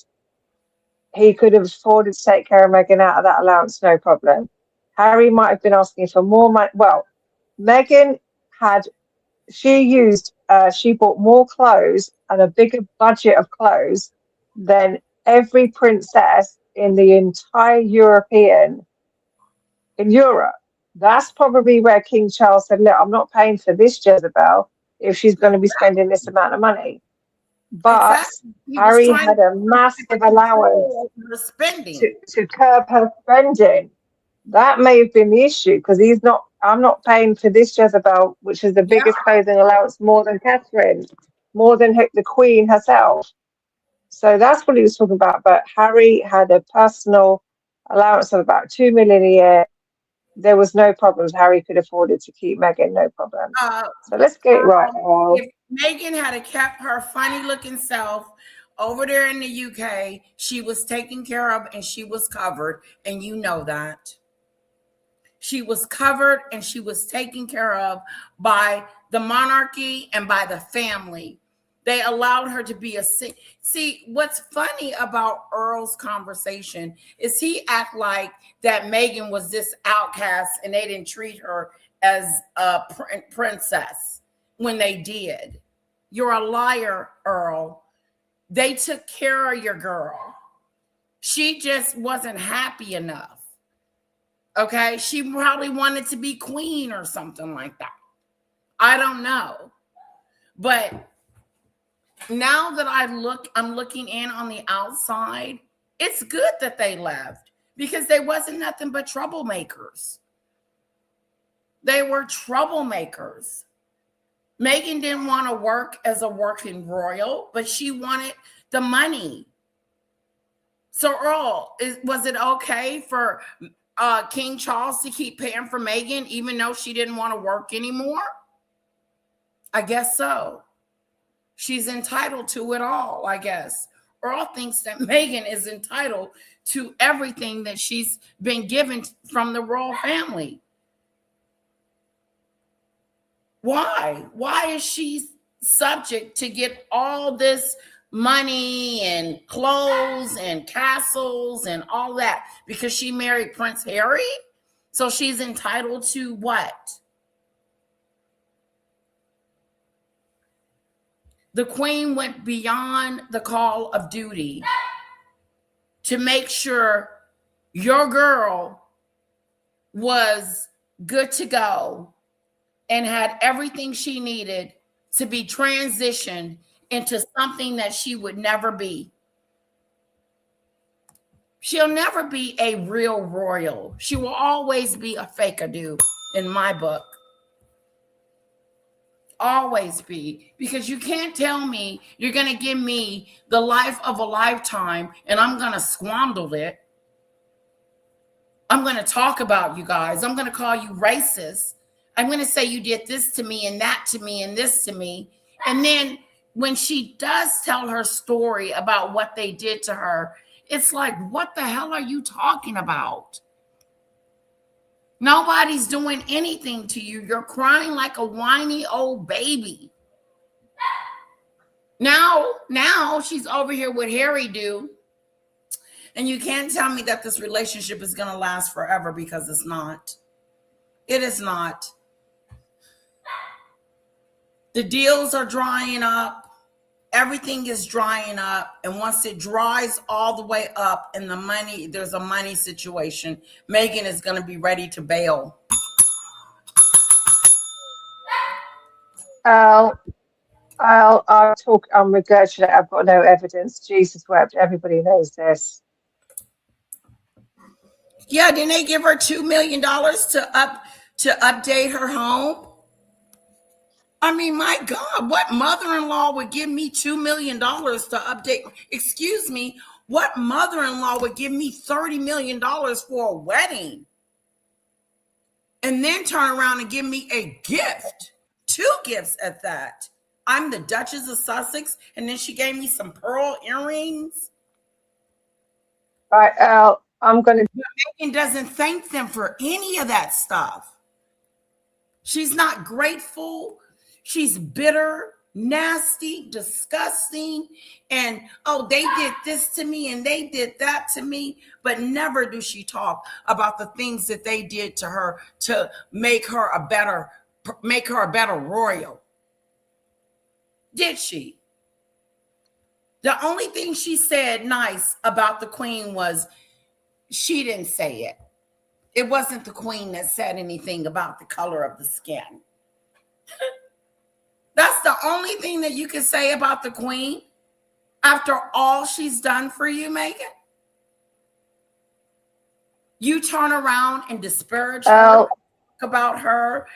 he could have afforded to take care of Meghan out of that allowance, no problem. Harry might have been asking for more money. Well, Meghan she bought more clothes and a bigger budget of clothes than every princess in the entire in Europe. That's probably where King Charles said, look, I'm not paying for this Jezebel if she's going to be spending this amount of money. But Harry had a massive allowance to curb her spending. That may have been the issue, because I'm not paying for this Jezebel, which is the biggest clothing allowance, more than Catherine, more than the Queen herself. So that's what he was talking about. But Harry had a personal allowance of about £2 million a year. There was no problems. Harry could afford it to keep Meghan, no problem. So let's get it right. If Meghan had kept her funny looking self over there in the UK, she was taken care of and she was covered. And you know that. She was covered and she was taken care of by the monarchy and by the family. They allowed her to be a see. What's funny about Earl's conversation is he act like that Meghan was this outcast and they didn't treat her as a princess when they did. You're a liar, Earl. They took care of your girl. She just wasn't happy enough. Okay, she probably wanted to be queen or something like that. I don't know, but now that I'm looking in on the outside, it's good that they left because they wasn't nothing but troublemakers. They were troublemakers. Meghan didn't want to work as a working royal, but she wanted the money. So Earl, was it okay for King Charles to keep paying for Meghan even though she didn't want to work anymore? I guess so. She's entitled to it all, I guess. Earl thinks that Meghan is entitled to everything that she's been given from the royal family. Why? Why is she subject to get all this money and clothes and castles and all that? Because she married Prince Harry? So she's entitled to what? The Queen went beyond the call of duty to make sure your girl was good to go and had everything she needed to be transitioned into something that she would never be. She'll never be a real royal. She will always be a fake-a-do in my book. Always be, because you can't tell me you're going to give me the life of a lifetime and I'm going to squander it. I'm going to talk about you guys. I'm going to call you racist. I'm going to say you did this to me and that to me and this to me. And then when she does tell her story about what they did to her, it's like, what the hell are you talking about? Nobody's doing anything to you. You're crying like a whiny old baby. Now she's over here with Harry do. And you can't tell me that this relationship is going to last forever, because it's not. It is not. The deals are drying up. Everything is drying up. And once it dries all the way up and the money, there's a money situation, Meghan is going to be ready to bail. I'll talk, I'll regurgitate. I've got no evidence. Jesus wept. Everybody knows this. Yeah, didn't they give her $2 million to update her home? I mean, my God, what mother-in-law would give me $2 million to update? Excuse me, what mother-in-law would give me $30 million for a wedding? And then turn around and give me a gift, 2 gifts at that. I'm the Duchess of Sussex, and then she gave me some pearl earrings. All right, Al, I'm going to... Meghan doesn't thank them for any of that stuff. She's not grateful. She's bitter, nasty, disgusting, and oh, they did this to me and they did that to me, but never do she talk about the things that they did to her to make her a better royal. Did she? The only thing she said nice about the Queen was she didn't say it. It wasn't the Queen that said anything about the color of the skin. That's the only thing that you can say about the Queen after all she's done for you, Meghan. You turn around and disparage her, talk about her,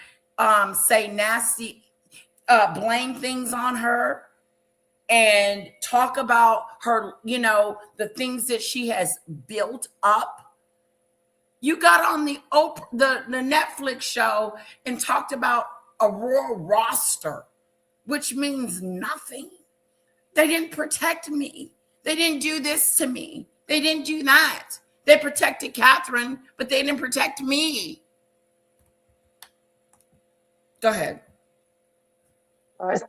say nasty, blame things on her, and talk about her, the things that she has built up. You got on the Netflix show and talked about a royal roster, which means nothing. They didn't protect me. They didn't do this to me. They didn't do that. They protected Catherine, but they didn't protect me. Go ahead. All right.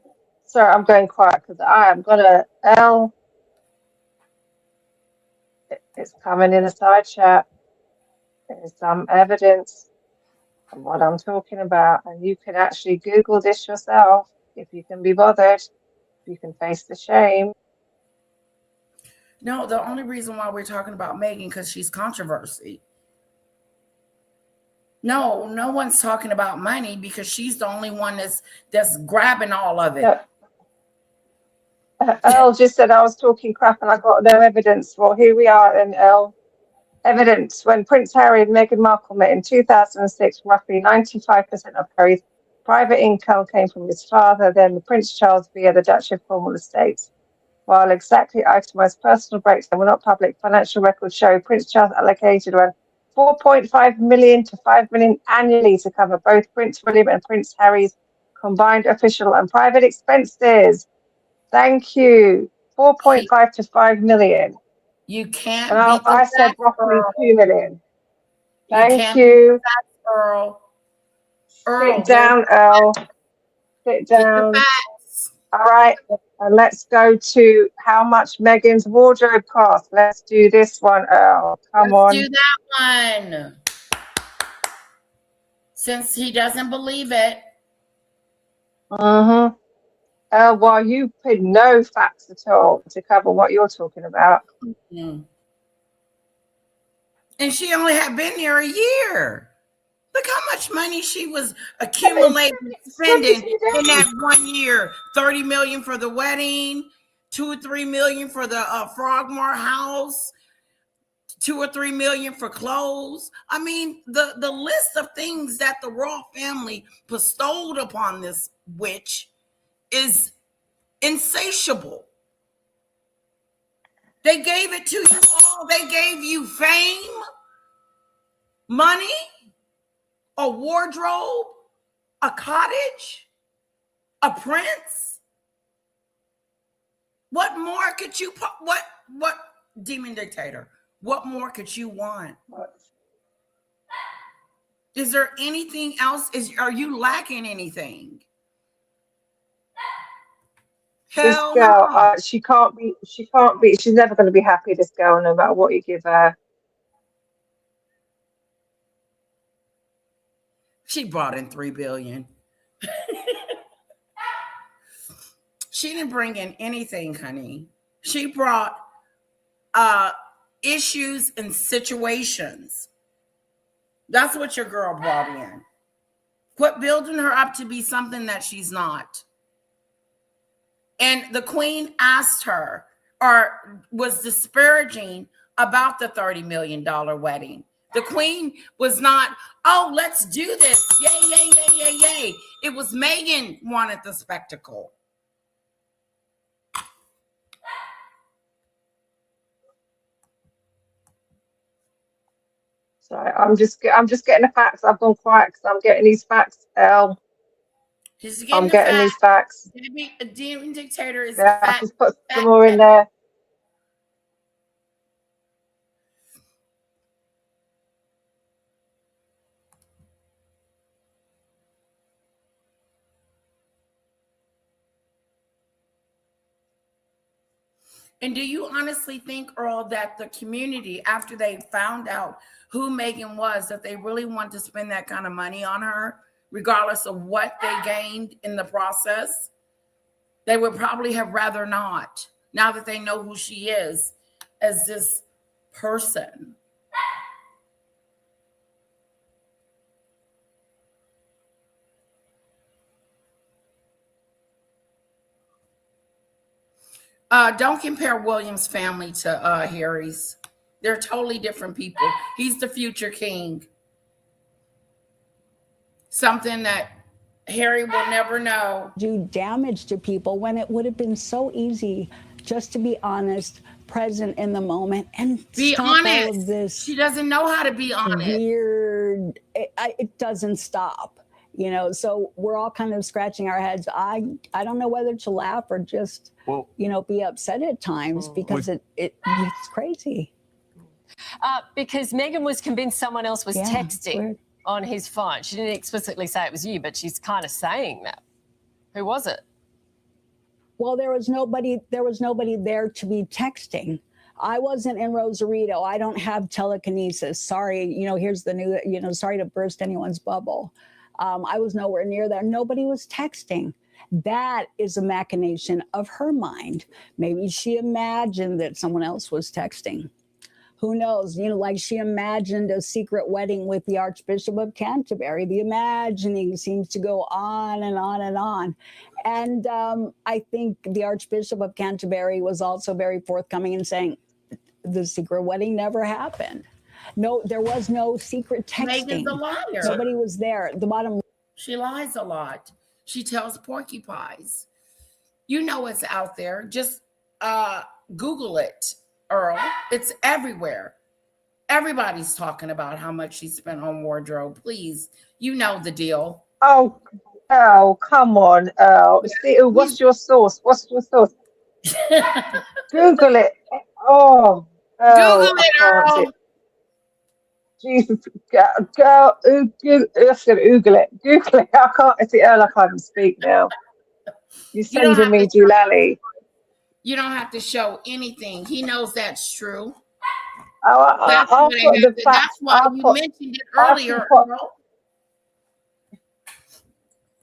Sorry, I'm going quiet because I am gonna it's coming in a side chat. There's some evidence of what I'm talking about, and you can actually Google this yourself if you can be bothered. You can face the shame. No, the only reason why we're talking about Meghan because she's controversy. No one's talking about money because she's the only one that's grabbing all of it. No. Earl just said I was talking crap and I got no evidence. Well, here we are then, Earl. Evidence. When Prince Harry and Meghan Markle met in 2006, roughly 95% of Harry's private income came from his father, then Prince Charles via the Duchy of Cornwall estates. While exactly itemised personal breakdown were not public, financial records show Prince Charles allocated around 4.5 million to 5 million annually to cover both Prince William and Prince Harry's combined official and private expenses. Thank you. 4.5 to 5 million. You can't And beat the I said facts, roughly Earl. 2 million. You Thank can't beat you. the facts, Earl. Sit down, Earl. Sit Get the down. facts. All right. And let's go to how much Meghan's wardrobe cost. Let's do this one, Earl. Come Let's on. do that one. Since he doesn't believe it. Mm-hmm. Well, you put no facts at all to cover what you're talking about. Mm-hmm. And she only had been there a year. Look how much money she was accumulating, spending in that 1 year. 30 million for the wedding, 2 or 3 million for the Frogmore house, 2 or 3 million for clothes. I mean, the list of things that the royal family bestowed upon this witch is insatiable. They gave it to you all. They gave you fame, money, a wardrobe, a cottage, a prince. What more could you what demon dictator? What more could you want? Is there anything else? Are you lacking anything? This Hell girl, no. she can't be, she's never going to be happy, this girl, no matter what you give her. She brought in $3 billion. She didn't bring in anything, honey. She brought issues and situations. That's what your girl brought in. Quit building her up to be something that she's not. And the queen asked her, or was disparaging about the $30 million wedding. The queen was not, oh, let's do this. Yay, yay, yay, yay, yay. It was Meghan wanted the spectacle. Sorry, I'm just getting the facts. I've gone quiet because I'm getting these facts, Elle. I'm getting these facts. A demon dictator is Yeah, fact. just put some more in there. And do you honestly think, Earl, that the community, after they found out who Meghan was, that they really want to spend that kind of money on her, regardless of what they gained in the process? They would probably have rather not, now that they know who she is as this person. Don't compare William's family to Harry's. They're totally different people. He's the future king. Something that Harry will never know. Do damage to people when it would have been so easy just to be honest, present in the moment, and be stop honest. all of this. She doesn't know how to be honest. Weird. It doesn't stop. You know, so we're all kind of scratching our heads. I don't know whether to laugh or just, be upset at times because it's crazy. Because Meghan was convinced someone else was texting on his phone. She didn't explicitly say it was you, but she's kind of saying that. Who was it? Well, there was nobody there to be texting. I wasn't in Rosarito. I don't have telekinesis. Sorry, here's the new, sorry to burst anyone's bubble. I was nowhere near there. Nobody was texting. That is a machination of her mind. Maybe she imagined that someone else was texting. Who knows? Like she imagined a secret wedding with the Archbishop of Canterbury. The imagining seems to go on and on and on. And I think the Archbishop of Canterbury was also very forthcoming in saying the secret wedding never happened. No, there was no secret texting. Meghan's a liar. Nobody was there. The bottom. She lies a lot. She tells porcupines. It's out there. Just Google it, Earl. It's everywhere. Everybody's talking about how much she spent on wardrobe. Please, you know the deal. Oh, come on, Earl. See, what's your source? Google it. Oh, Google it, Earl. Jesus, girl, Google it. Google it. I can't see, Earl. I can't even speak now. You're sending me Julali. You don't have to show anything. He knows that's true. That's why you mentioned it earlier, Earl.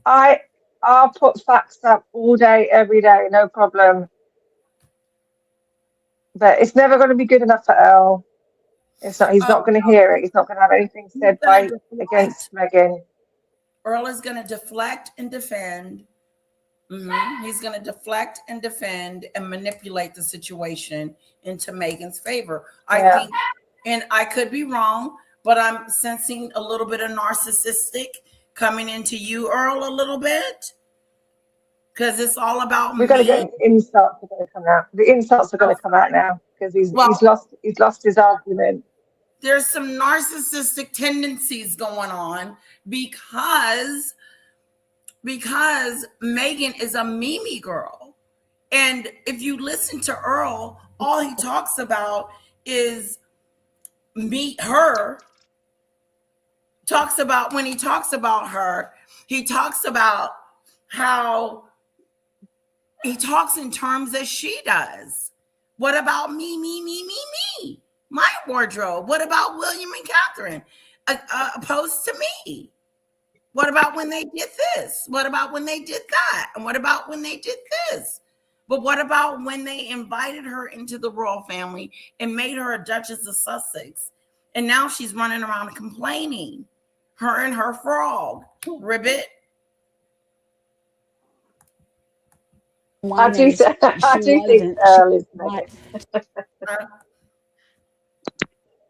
I'll put facts up all day, every day, no problem. But it's never going to be good enough for Earl. It's not. He's not going to hear it. He's not going to have anything said against Meghan. Earl is going to deflect and defend. He's going to deflect and defend and manipulate the situation into Meghan's favor. I think, and I could be wrong, but I'm sensing a little bit of narcissistic coming into you, Earl, a little bit. Because it's all about We're going to get insults are going to come out. The insults are going to come out now because he's lost his argument. There's some narcissistic tendencies going on because Meghan is a Mimi girl. And if you listen to Earl, all he talks about is her. When he talks about her, he talks about how he talks in terms as she does. What about me? My wardrobe. What about William and Catherine opposed to me? What about when they did this? What about when they did that? And what about when they did this? But what about when they invited her into the royal family and made her a Duchess of Sussex? And now she's running around complaining. Her and her frog. Ribbit. I do think Earl is Meghan.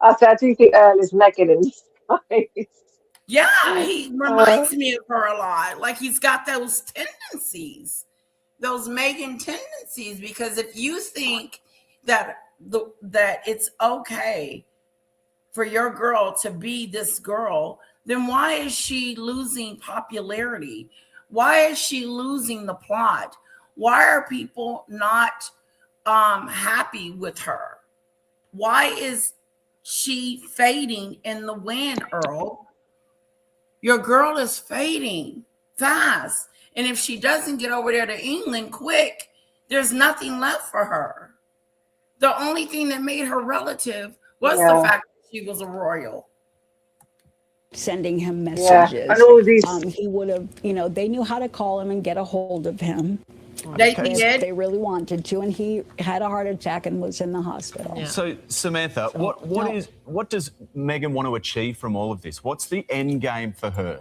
I do think Earl is Meghan in disguise. Yeah, he reminds me of her a lot. Like he's got those tendencies, those Meghan tendencies. Because if you think that it's okay for your girl to be this girl, then why is she losing popularity? Why is she losing the plot? Why are people not happy with her? Why is she fading in the wind, Earl? Your girl is fading fast. And if she doesn't get over there to England quick, there's nothing left for her. The only thing that made her relative was the fact that she was a royal. Sending him messages. And all these... he would have, they knew how to call him and get a hold of him. They did. They really wanted to, and he had a heart attack and was in the hospital. Yeah. So, Samantha, what does Meghan want to achieve from all of this? What's the end game for her?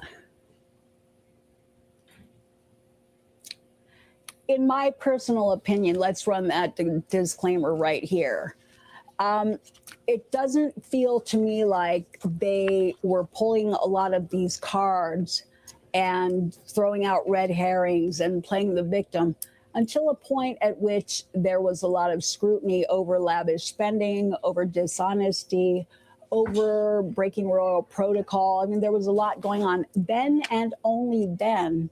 In my personal opinion, let's run that disclaimer right here. It doesn't feel to me like they were pulling a lot of these cards and throwing out red herrings and playing the victim until a point at which there was a lot of scrutiny over lavish spending, over dishonesty, over breaking royal protocol. I mean, there was a lot going on. Then and only then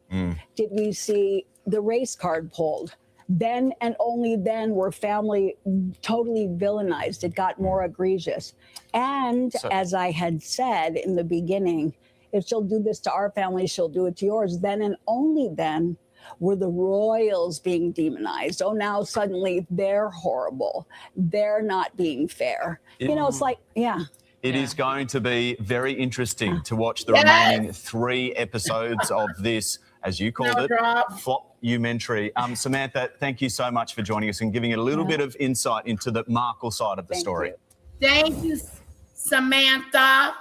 did we see the race card pulled. Then and only then were family totally villainized. It got more egregious. And as I had said in the beginning, if she'll do this to our family, she'll do it to yours. Then and only then were the royals being demonized. Oh, now suddenly they're horrible. They're not being fair. It's like, It is going to be very interesting to watch the Yes. remaining 3 episodes of this, as you called it, drop. flop-umentary. Samantha, thank you so much for joining us and giving it a little bit of insight into the Markle side of the story. Thank you, Samantha.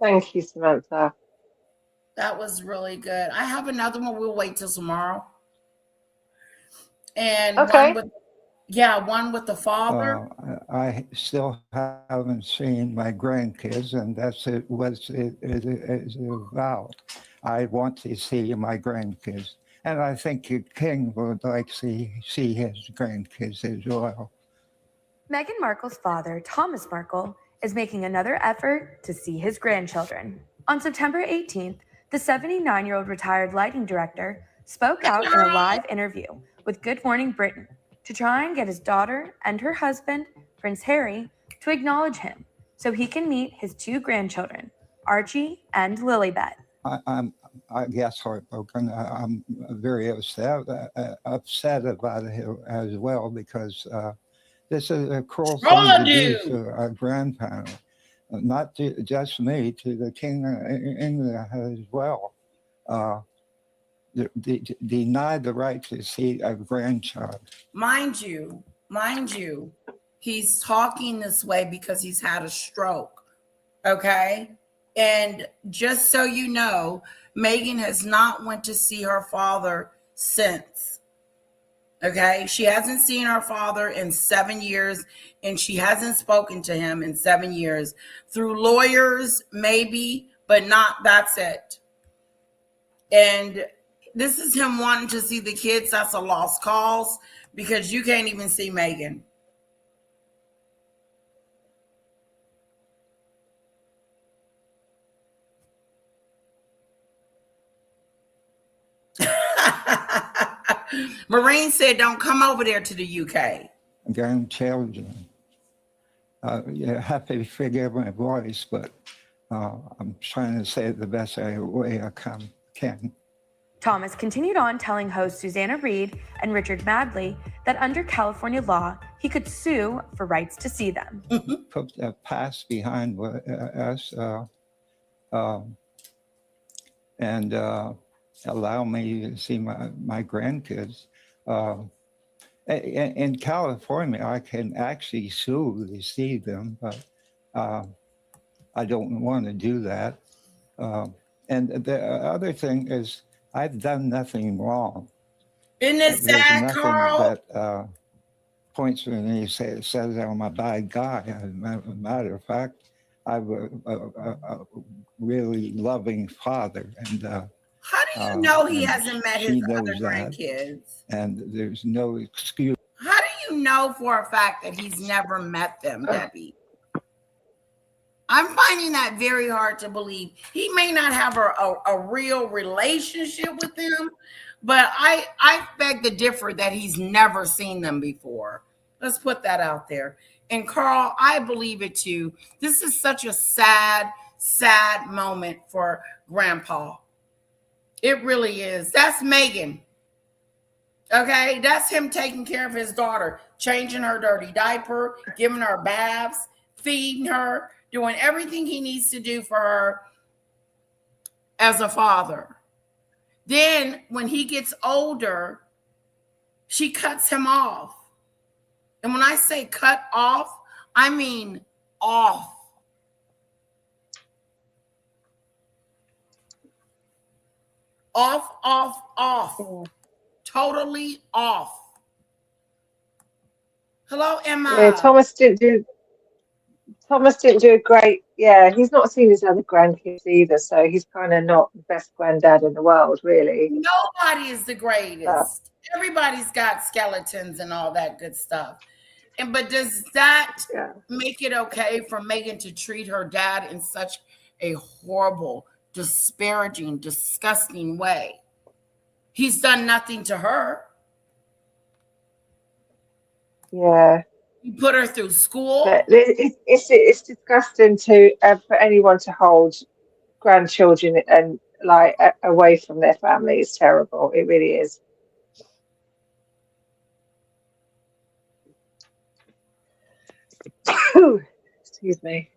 Thank you, Samantha. That was really good. I have another one. We'll wait till tomorrow. And Okay. one with the father. I still haven't seen my grandkids, and that's it. Is a vow. I want to see my grandkids, and I think King would like to see his grandkids as well. Meghan Markle's father, Thomas Markle, is making another effort to see his grandchildren. On September 18th, the 79-year-old retired lighting director spoke out in a live interview with Good Morning Britain to try and get his daughter and her husband, Prince Harry, to acknowledge him so he can meet his 2 grandchildren, Archie and Lilibet. I guess heartbroken. I'm very upset about it as well, because this is a cruel thing to do to our grandparents. Not just me, to the King of England as well. Denied the right to see a grandchild. Mind you, he's talking this way because he's had a stroke. Okay. And just so you know, Meghan has not went to see her father since. Okay. She hasn't seen her father in 7 years, and she hasn't spoken to him in 7 years. Through lawyers, maybe, but that's it. And this is him wanting to see the kids. That's a lost cause, because you can't even see Meghan. Marine said, don't come over there to the UK. Grandchildren. You have to forgive my voice, but I'm trying to say it the best way I can. Thomas continued on telling hosts Susanna Reid and Richard Madley that under California law, he could sue for rights to see them. Put the past behind us and allow me to see my grandkids. In California, I can actually sue to see them, but I don't want to do that. And the other thing is, I've done nothing wrong. Isn't it sad, Carl? That points when he says I'm a bad guy. As a matter of fact, I'm a really loving father. And how do you know he hasn't met his other grandkids? And there's no excuse. How do you know for a fact that he's never met them, Debbie? I'm finding that very hard to believe. He may not have a real relationship with them, but I beg to differ that he's never seen them before. Let's put that out there. And Carl, I believe it too. This is such a sad, sad moment for Grandpa. It really is. That's Meghan. Okay, that's him taking care of his daughter, changing her dirty diaper, giving her baths, feeding her, doing everything he needs to do for her as a father. Then when he gets older, she cuts him off. And when I say cut off, I mean off. Off. Totally off. Hello, Emma. Yeah, Thomas didn't do a great. Yeah, he's not seen his other grandkids either, so he's kind of not the best granddad in the world, really. Nobody is the greatest. Everybody's got skeletons and all that good stuff. But does that make it okay for Meghan to treat her dad in such a horrible, disparaging, disgusting way? He's done nothing to her. Yeah. He put her through school. But it's disgusting to for anyone to hold grandchildren and like away from their family is terrible. It really is. Excuse me.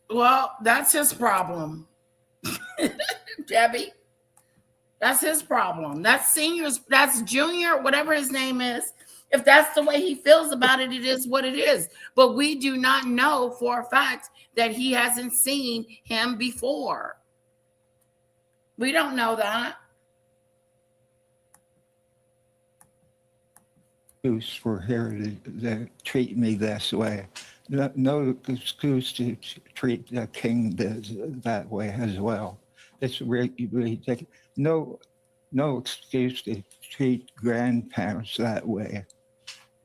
Well, that's his problem. Debbie. That's his problem. That's Junior, whatever his name is. If that's the way he feels about it, it is what it is. But we do not know for a fact that he hasn't seen him before. We don't know that. Excuse for her to treat me this way. No excuse to treat the king that way as well. It's really ridiculous. No excuse to treat grandparents that way.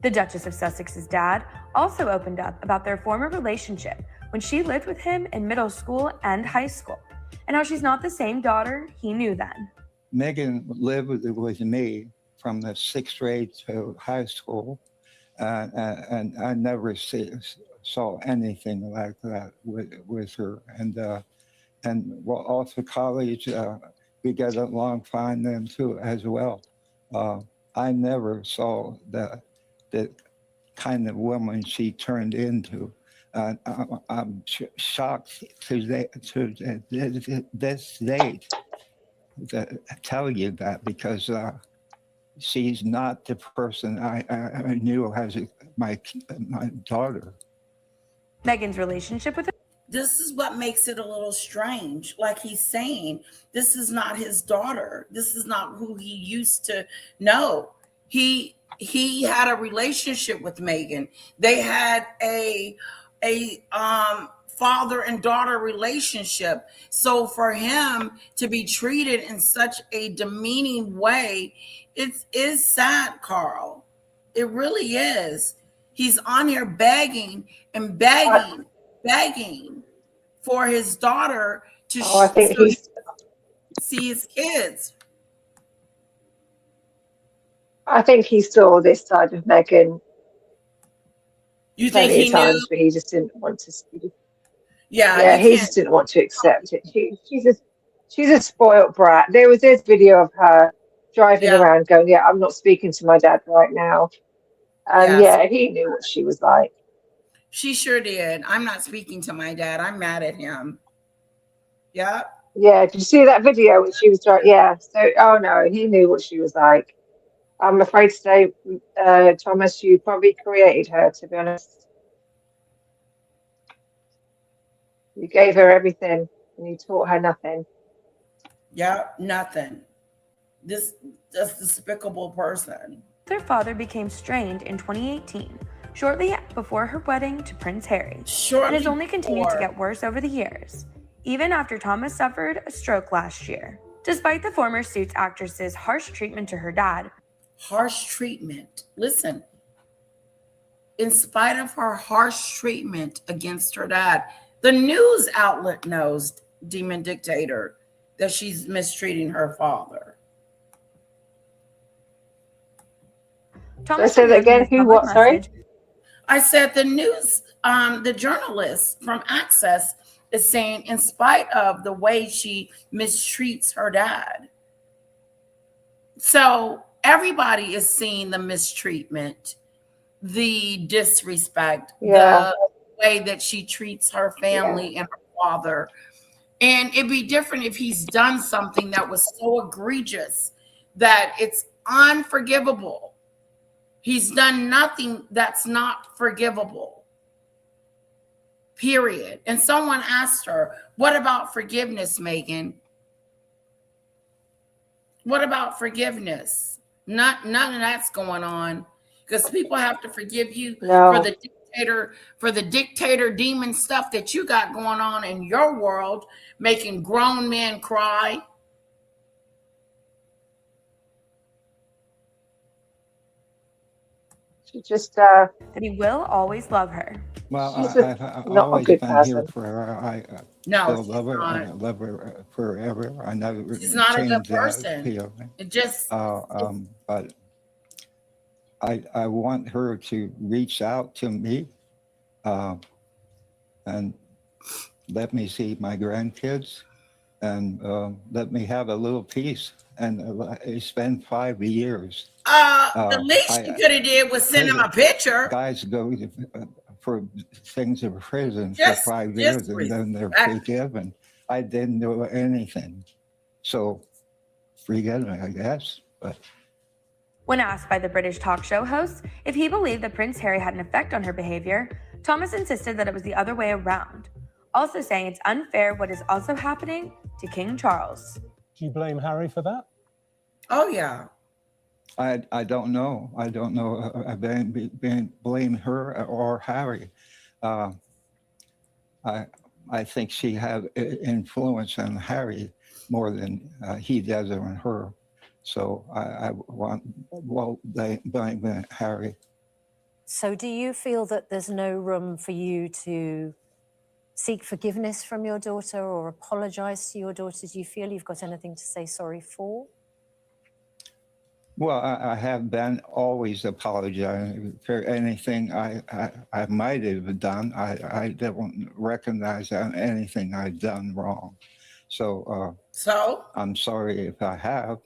The Duchess of Sussex's dad also opened up about their former relationship when she lived with him in middle school and high school, and how she's not the same daughter he knew then. Meghan lived with me from the 6th grade to high school, and I never saw anything like that with her. And well, also college, we get along fine then too as well. I never saw the kind of woman she turned into. I'm shocked to this date to tell you that, because she's not the person I knew as my daughter. Meghan's relationship with her. This is what makes it a little strange. Like he's saying, this is not his daughter. This is not who he used to know. He had a relationship with Meghan. They had a father and daughter relationship. So for him to be treated in such a demeaning way, it is sad, Carl. It really is. He's on here begging and begging for his daughter to I think see his kids. I think he saw this side of Meghan You think plenty he of knew? times, but he just didn't want to see. Yeah, Yeah, you he can't. just didn't want to accept it. She's a spoilt brat. There was this video of her driving Yeah, around going, "Yeah, I'm not speaking to my dad right now." And yes, yeah, he knew what she was like. she sure did. I'm not speaking to my dad. I'm mad at him. Yeah, Yeah, did you see that video when she was driving? Yeah. So, oh no, he knew what she was like. I'm afraid to say, Thomas, you probably created her, to be honest. You gave her everything and you taught her nothing. yeah, nothing. This despicable person. Their father became strained in 2018, shortly before her wedding to Prince Harry, and has only continued to get worse over the years, even after Thomas suffered a stroke last year. Despite the former Suits actress's harsh treatment to her dad. Harsh treatment. Listen, in spite of her harsh treatment against her dad, the news outlet knows, Demon Dictator, that she's mistreating her father. Thomas say that again. Who? What? Sorry. I said the news, the journalist from Access is saying, in spite of the way she mistreats her dad. So everybody is seeing the mistreatment, the disrespect, the way that she treats her family and her father. And it'd be different if he's done something that was so egregious that it's unforgivable. He's done nothing that's not forgivable. Period. And someone asked her, what about forgiveness, Meghan? What about forgiveness? None of that's going on, because people have to forgive you for the dictator demon stuff that you got going on in your world, making grown men cry. She just that he will always love her. Well, I've not always a good been person. here for her. I No, still love her. I love her forever. I never she's not a good changed that person. feeling. It just But I want her to reach out to me and let me see my grandkids. and let me have a little peace. And it's been 5 years. The least you could have did was send him a picture. Guys go for things in prison for 5 years and then they're forgiven. I didn't do anything. So forget it, I guess. But when asked by the British talk show host if he believed that Prince Harry had an effect on her behavior, Thomas insisted that it was the other way around, also saying it's unfair what is also happening to King Charles. Do you blame Harry for that? Oh, yeah. I don't know. I don't know. I blame her or Harry. I think she had influence on Harry more than he does on her. So I blame Harry. So do you feel that there's no room for you to seek forgiveness from your daughter or apologize to your daughter? Do you feel you've got anything to say sorry for? Well, I have been always apologizing for anything I might have done. I don't recognize anything I've done wrong. So I'm sorry if I have,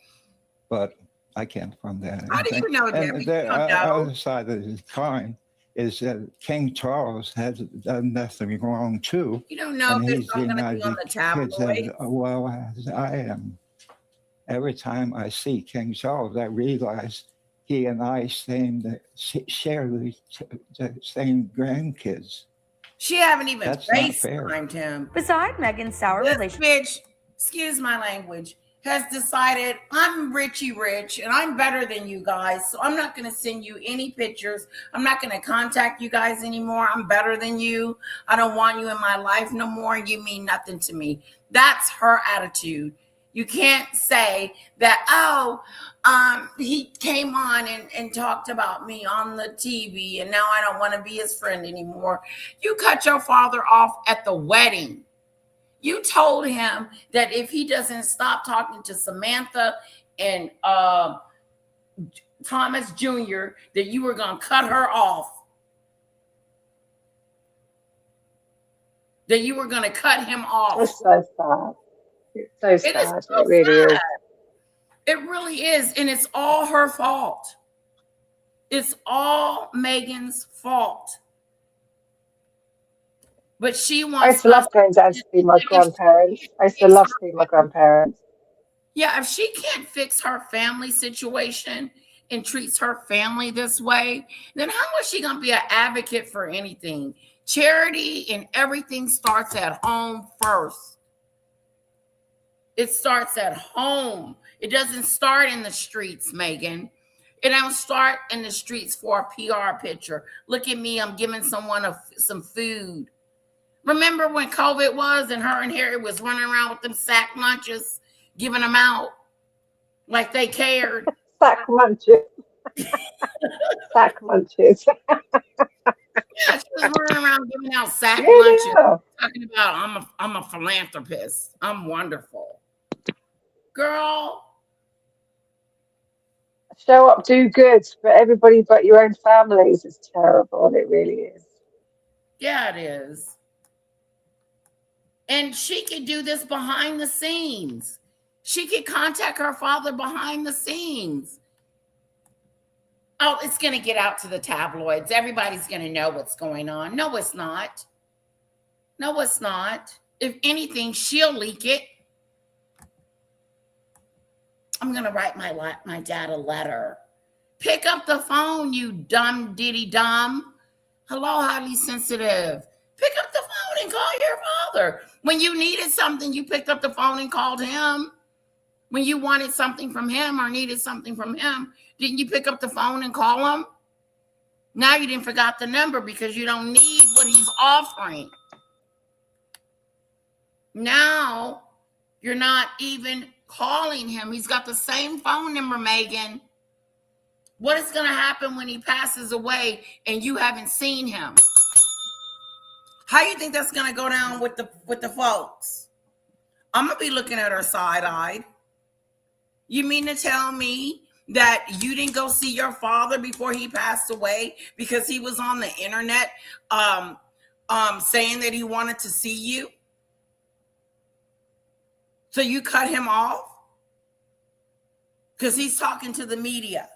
but I can't find that. How do you know that? And the other side of the coin is that King Charles has done nothing wrong too. You don't know and if he's it's going to be on the tabloids. As well as I am. Every time I see King Charles, I realize he and I share the same grandkids. She haven't even That's not fair. FaceTimed him. Besides Meghan's sour This relationship, bitch, excuse my language, has decided I'm Richie Rich and I'm better than you guys. So I'm not going to send you any pictures. I'm not going to contact you guys anymore. I'm better than you. I don't want you in my life no more. You mean nothing to me. That's her attitude. You can't say that, he came on and talked about me on the TV and now I don't want to be his friend anymore. You cut your father off at the wedding. You told him that if he doesn't stop talking to Samantha and Thomas Jr., that you were going to cut her off. That you were going to cut him off. That's so sad. It's so sad. So it really sad. is. It really is. And it's all her fault. It's all Meghan's fault. But she wants. I used to love going down to see my grandparents. I used to love seeing my grandparents. Yeah, if she can't fix her family situation and treats her family this way, then how is she going to be an advocate for anything? Charity and everything starts at home first. It starts at home. It doesn't start in the streets, Meghan. It don't start in the streets for a PR picture. Look at me, I'm giving someone some food. Remember when COVID was and her and Harry was running around with them sack lunches, giving them out like they cared? Sack lunches. Sack lunches. Yeah, she was running around giving out sack lunches. Talking about I'm a philanthropist. I'm wonderful. Girl. Show up, do good for everybody but your own families. It's terrible. It really is. Yeah, it is. And she could do this behind the scenes. She could contact her father behind the scenes. Oh, it's going to get out to the tabloids. Everybody's going to know what's going on. No, it's not. No, it's not. If anything, she'll leak it. I'm going to write my dad a letter. Pick up the phone, you dumb diddy dumb. Hello, highly sensitive. Pick up the phone and call your father. When you needed something, you picked up the phone and called him. When you wanted something from him or needed something from him, didn't you pick up the phone and call him? Now you didn't forgot the number because you don't need what he's offering. Now you're not even calling him. He's got the same phone number, Meghan. What is going to happen when he passes away and you haven't seen him? How do you think that's going to go down with the folks? I'm going to be looking at her side-eyed. You mean to tell me that you didn't go see your father before he passed away because he was on the internet saying that he wanted to see you? So you cut him off because he's talking to the media.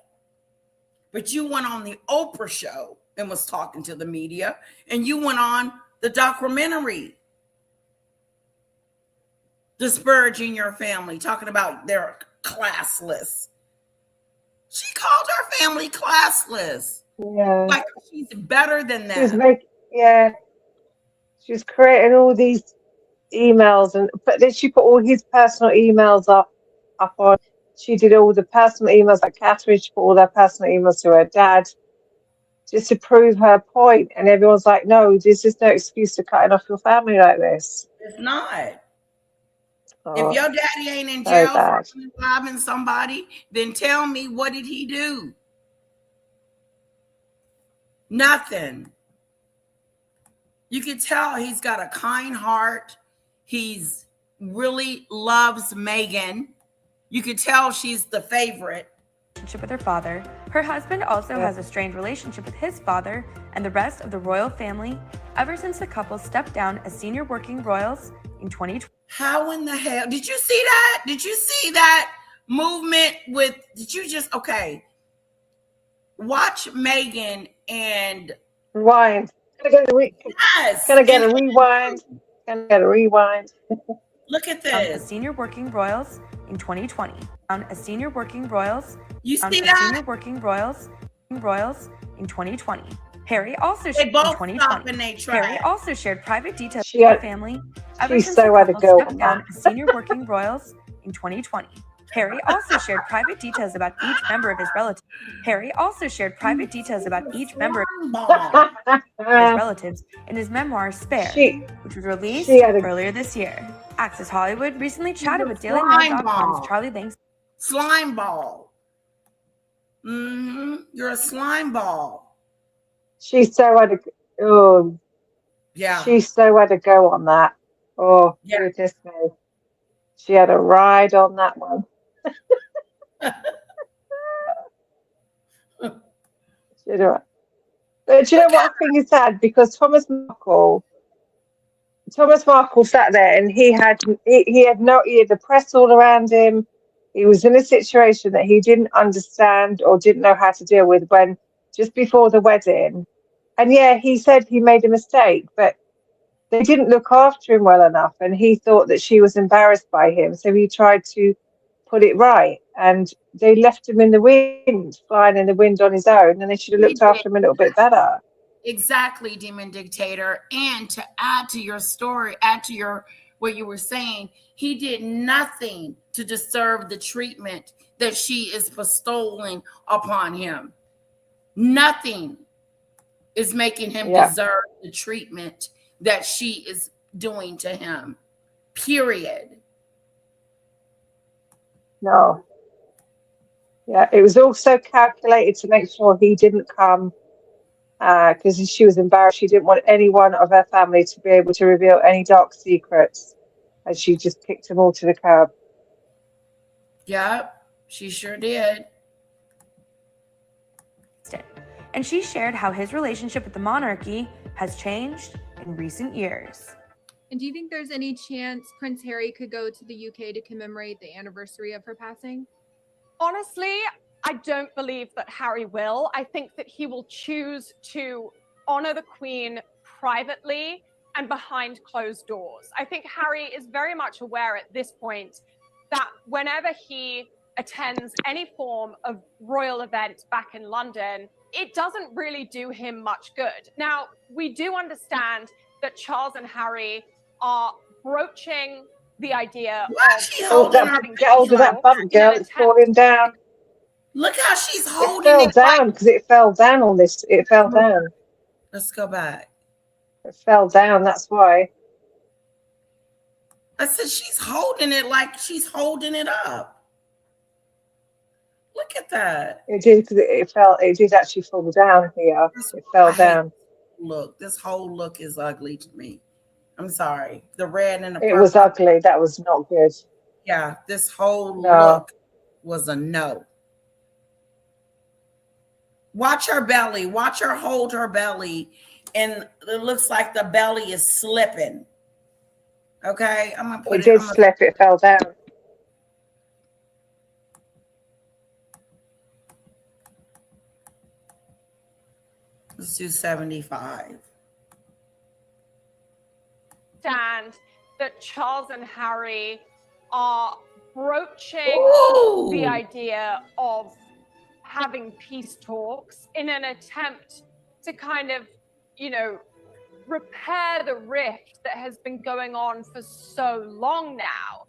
But you went on the Oprah show and was talking to the media, and you went on the documentary disparaging your family, talking about they're classless. She called her family classless. Yeah. Like she's better than She was that. she was creating all these emails, but then she put all his personal emails up on. She did all the personal emails like Catherine. She put all their personal emails to her dad just to prove her point. And everyone's like, no, this is no excuse to cutting off your family like this. It's not. Oh, If your daddy ain't in so jail bad. for robbing somebody, then tell me, what did he do? Nothing. You can tell he's got a kind heart. He's really loves Meghan. You could tell she's the favorite. With her father. Her husband also has a strained relationship with his father and the rest of the royal family ever since the couple stepped down as senior working royals in 2020. How in the hell did you see that? Did you see that movement with? Did you just watch Meghan and Rewind? Yes. Can I get a rewind? Can I get a rewind? Look at As this. senior working royals in 2020. As senior working royals. You see that? Senior working royals in 2020. Harry also They both in 2020. stop and they try. Harry also shared private details She of had- the family ever she's since so the had to couple go stepped on down that. as senior working royals in 2020. Harry also shared private details about each member of his relatives. Harry also shared private details about each member of his relatives in his memoir Spare, which was released earlier this year. Access Hollywood recently chatted with DailyMail.com's Charlie Banks. Slime ball. You're a slime ball. She so had to. Yeah. She so had to go on that. Oh, goodness me. She had a ride on that one. But you know what I think is sad? Because Thomas Markle sat there and he had the press all around him. He was in a situation that he didn't understand or didn't know how to deal with when just before the wedding. And yeah, he said he made a mistake, but they didn't look after him well enough, and he thought that she was embarrassed by him, so he tried to put it right, and they left him in the wind, flying in the wind on his own, and they should have looked after him a little bit better. Exactly, Demon Dictator. And to add to your story, add to your what you were saying, he did nothing to deserve the treatment that she is bestowing upon him. Nothing is making him deserve the treatment that she is doing to him. Period. No. Yeah, it was also calculated to make sure he didn't come because she was embarrassed. She didn't want anyone of her family to be able to reveal any dark secrets, and she just kicked them all to the curb. Yep, she sure did. And she shared how his relationship with the monarchy has changed in recent years. And do you think there's any chance Prince Harry could go to the UK to commemorate the anniversary of her passing? Honestly, I don't believe that Harry will. I think that he will choose to honor the Queen privately and behind closed doors. I think Harry is very much aware at this point that whenever he attends any form of royal event back in London, it doesn't really do him much good. Now, we do understand that Charles and Harry are broaching the idea of Get hold of that bump, girl. It's falling down. Look how she's holding it. Fell down because it fell down on this. It fell down. Let's go back. It fell down. That's why. I said she's holding it like she's holding it up. Look at that. It did because it fell. It did actually fall down here. It fell down. Look, this whole look is ugly to me. I'm sorry. The red and the It purple. was ugly. That was not good. Yeah, this whole look was a no. Watch her belly. Watch her hold her belly. And it looks like the belly is slipping. Okay, I'm gonna put It it. did slip. It fell down. Let's do 75. Stand that Charles and Harry are broaching Ooh. the idea of having peace talks in an attempt to kind of, you know, repair the rift that has been going on for so long now.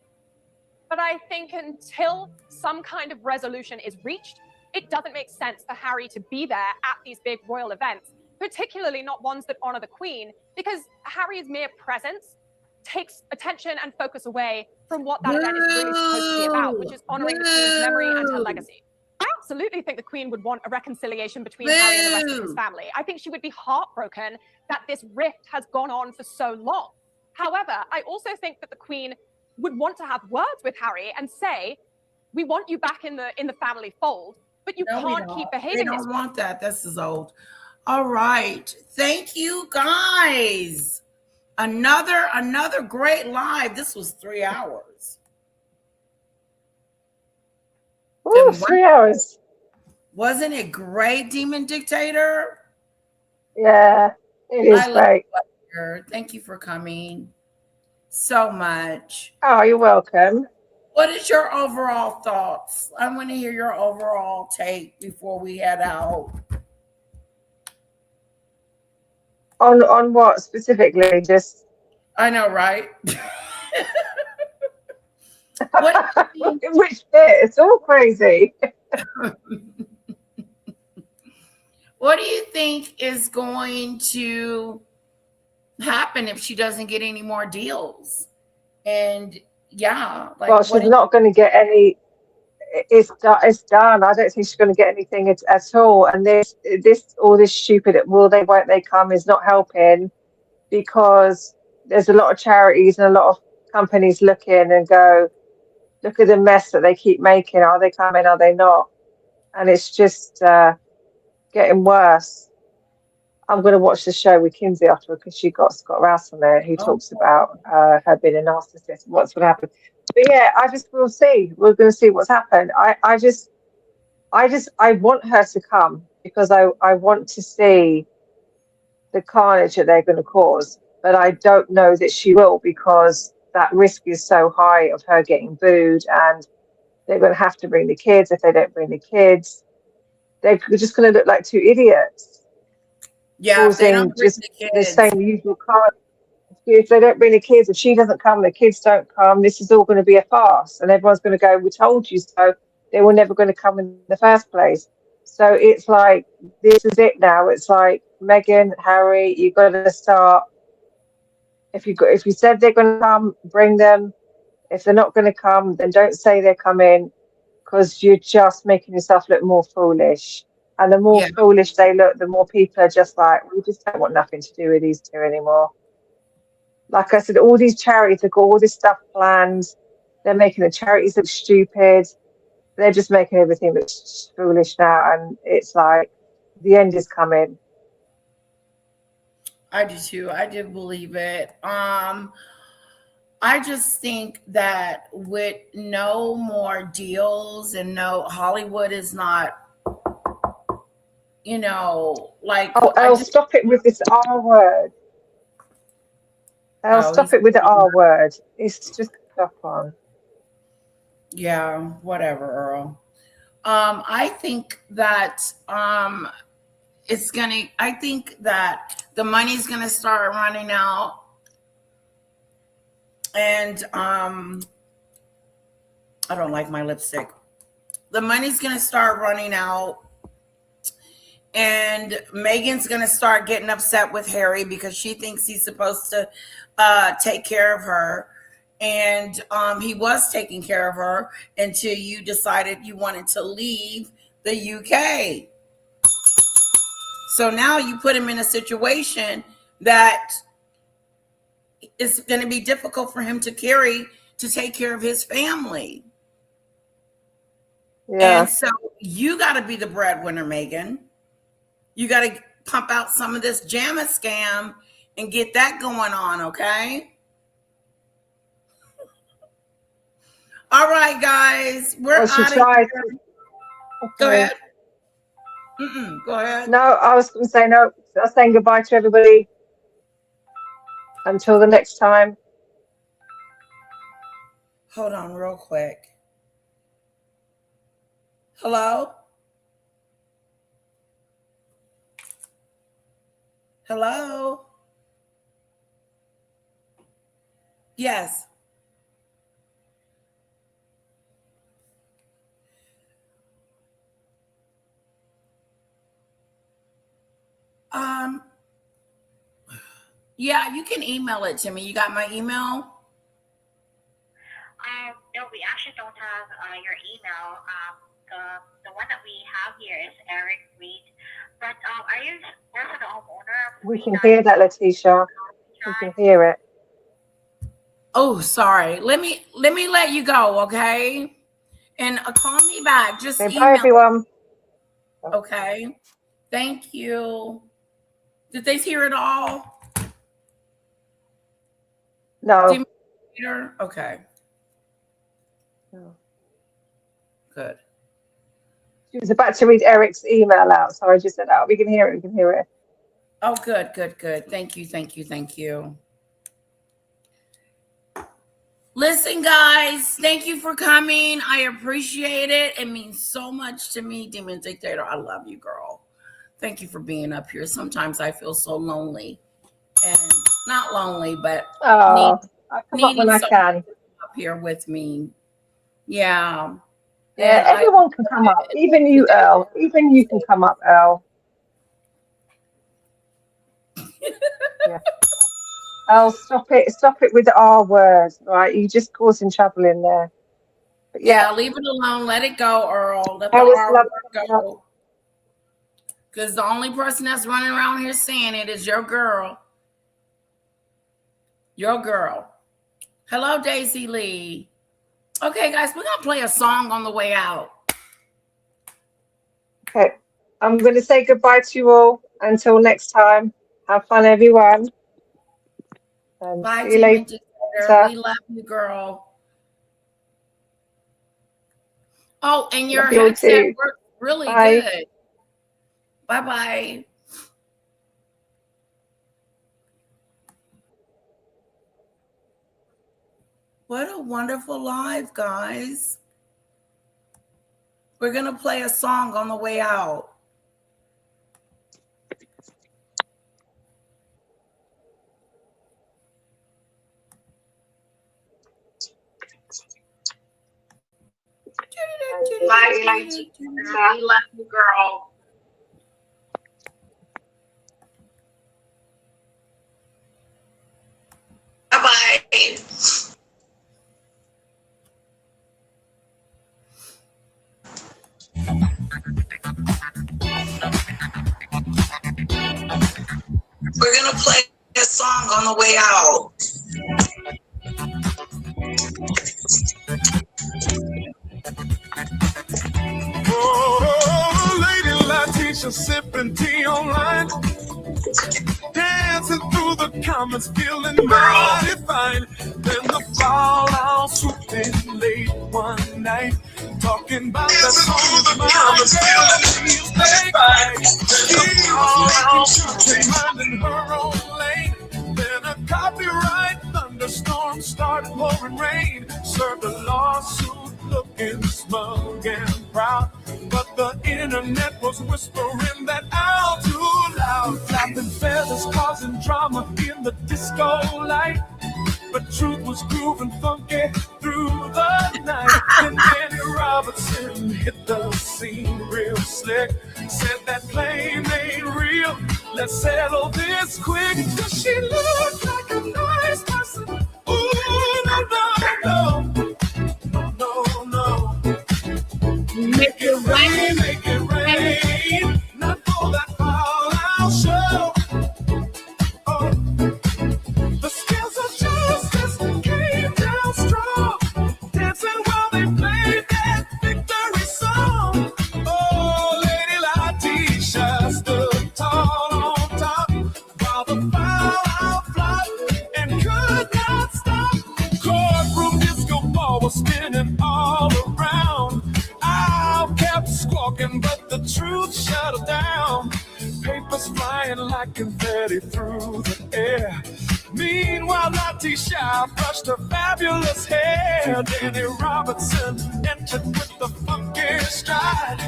But I think until some kind of resolution is reached, it doesn't make sense for Harry to be there at these big royal events, particularly not ones that honor the Queen, because Harry's mere presence takes attention and focus away from what that event is really supposed to be about, which is honoring the Queen's memory and her legacy. I absolutely think the Queen would want a reconciliation between Harry and the rest of his family. I think she would be heartbroken that this rift has gone on for so long. However, I also think that the Queen would want to have words with Harry and say, we want you back in the family fold, but you can't keep behaving They this don't way. want that. This is old. All right. Thank you guys. Another great live. This was 3 hours. Ooh, 3 hours. Wasn't it great, Demon Dictator? Yeah, it is I love great. you. Thank you for coming so much. Oh, you're welcome. What is your overall thoughts? I want to hear your overall take before we head out. On what specifically? Just I know, right? which bit? It's all crazy. What do you think is going to happen if she doesn't get any more deals? And yeah, like, Well, she's not going to get any. It's done. I don't think she's going to get anything at all. And all this stupid will they, won't they come is not helping, because there's a lot of charities and a lot of companies looking and go, look at the mess that they keep making. Are they coming? Are they not? And it's just getting worse. I'm going to watch the show with Kinsey after, because she got Scott Rouse on there, who talks about her being a narcissist. What's going to happen? But yeah, we'll see. We're going to see what's happened. I want her to come, because I want to see the carnage that they're going to cause. But I don't know that she will, because that risk is so high of her getting booed, and they're going to have to bring the kids. If they don't bring the kids, they're just going to look like two idiots. Yeah, if they don't bring just the kids, the same usual carnage. If they don't bring the kids, if she doesn't come, the kids don't come, this is all going to be a farce, and everyone's going to go, we told you so. They were never going to come in the first place. So it's like, this is it now. It's like, Meghan, Harry, you've got to start. If you said they're going to come, bring them. If they're not going to come, then don't say they're coming, because you're just making yourself look more foolish. And the more foolish they look, the more people are just like, we just don't want nothing to do with these two anymore. Like I said, all these charities have got all this stuff planned. They're making the charities look stupid. They're just making everything look foolish now. And it's like, the end is coming. I do too. I do believe it. I just think that with no more deals and no, Hollywood is not, like. I'll stop it with this R word. I'll stop it with the R word. It's just stuff on. Yeah, whatever, Earl. I think that I think that the money's gonna start running out. And I don't like my lipstick. The money's gonna start running out. And Meghan's going to start getting upset with Harry because she thinks he's supposed to take care of her. And he was taking care of her until you decided you wanted to leave the UK. So now you put him in a situation that is going to be difficult for him to take care of his family. Yeah. And so you got to be the breadwinner, Meghan. You got to pump out some of this JAMA scam and get that going on, okay? All right, guys, we're Well, she out of tried. here. Okay. Go ahead. Go ahead. No, I was going to say no. I was saying goodbye to everybody. Until the next time. Hold on real quick. Hello? Hello? Yes. Yeah, you can email it to me. You got my email? No, we actually don't have your email. The one that we have here is Eric Reed. But are you also the homeowner? We can hear that, Letitia. We can hear it. Oh, sorry. Let me let you go, okay? And call me back. Just Okay, email. bye, everyone. Okay. Thank you. Did they hear it all? No. Okay. No. Good. She was about to read Eric's email out, so I just said, "Oh, we can hear it. We can hear it." Oh, good. Thank you. Listen, guys, thank you for coming. I appreciate it. It means so much to me. Demon Dictator, I love you, girl. Thank you for being up here. Sometimes I feel so lonely. And not lonely, but I come up when I can. Up here with me. Yeah. Yeah, everyone can come up. Even you, Earl. Even you can come up, Earl. Yeah. Earl, stop it. Stop it with the R word, right? You're just causing trouble in there. But yeah, leave it alone. Let it go, Earl. Let the Earl is R word lovely. go. Because the only person that's running around here saying it is your girl. Your girl. Hello, Daisy Lee. Okay, guys, we're going to play a song on the way out. Okay. I'm going to say goodbye to you all. Until next time. Have fun, everyone. And Bye, see you later. We love you, girl. Oh, and your Love you all headset too. works really Bye. good. Bye-bye. What a wonderful live, guys. We're going to play a song on the way out. Bye. We love you, girl. Bye-bye. We're going to play a song on the way out. Oh, Lady Letitia sipping tea online, dancing through the comments, feeling mighty fine. Then the fallout swooped in late one night, talking about that song is mine. She's minding her own lane. Then a copyright thunderstorm started pouring rain. Served a lawsuit looking smug and proud, but the internet was whispering that out too loud. Flapping feathers causing drama in the disco light, but truth was grooving funky through the night. And Danny Robertson hit the scene real slick, said that claim ain't real, let's settle this quick. Cause she looked like a nice person. Ooh, no. Make it rain, not for that fallout show. Oh, the scales of justice came down strong, dancing while they played that victory song. Oh, Lady Letitia stood tall on top, while the fallout flopped and could not stop. Courtroom disco ball was spinning truth shut her down. Papers flying like confetti through the air. Meanwhile, Letitia brushed her fabulous hair. Danny Robertson entered with the funky stride,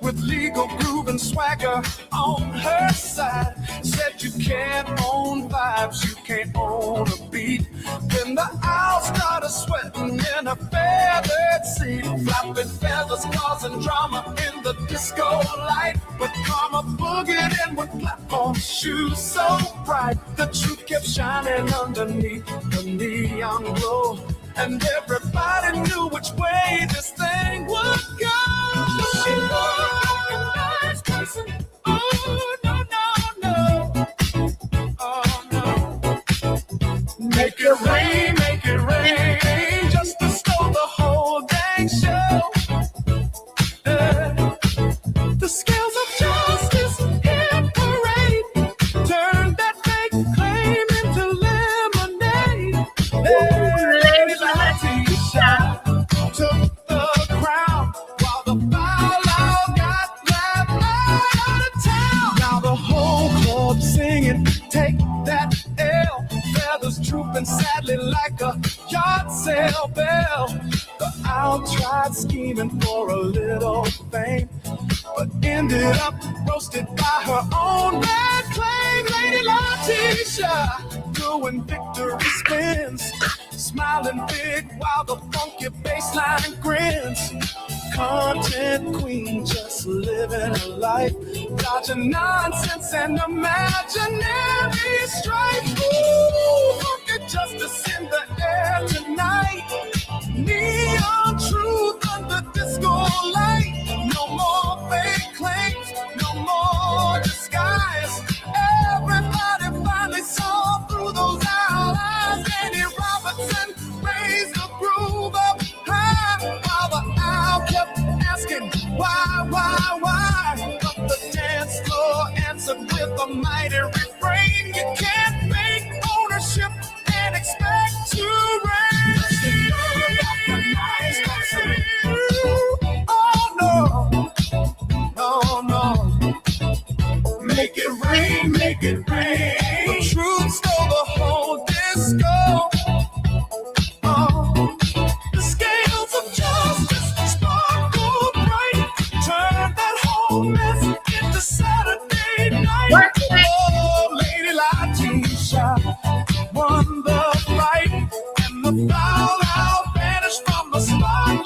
with legal groove and swagger on her side. Said you can't own vibes, you can't own a beat. Then the owl started sweating in a feathered seat, flapping feathers causing drama in the disco light. But Karma boogied in with platform shoes so bright, the truth kept shining underneath the neon glow, and everybody knew which way this thing would go. She looked like a nice person. Oh, no, no, no. Oh, no. Make it rain, just to stole the whole dang show. The scales of justice hit parade, turned that fake claim into lemonade. Lady Letitia took the crown, while the foul out got left out of town. Now the whole club singing, take that L. Feathers drooping sadly like a yard sale bell. The owl tried scheming for a little fame, but ended up roasted by her own bad claim. Lady Letitia doing victory spins, smiling big while the funky bassline grins. Content queen just living her life, dodging nonsense and imaginary strife. Ooh, funky justice in the air tonight. Neon truth under disco light. No more fake claims, no more disguise. Everybody finally saw through those eyes. Danny Robertson raised the groove up high, while the owl kept asking why. But the dance floor answered with a mighty refrain. You can't make ownership and expect to reign. Oh no. Make it rain. The truth stole the whole disco. Oh, the scales of justice sparkle bright, turn that whole mess into Saturday night. Oh, Lady Letitia won the fight, and the foul out vanished from the spotlight.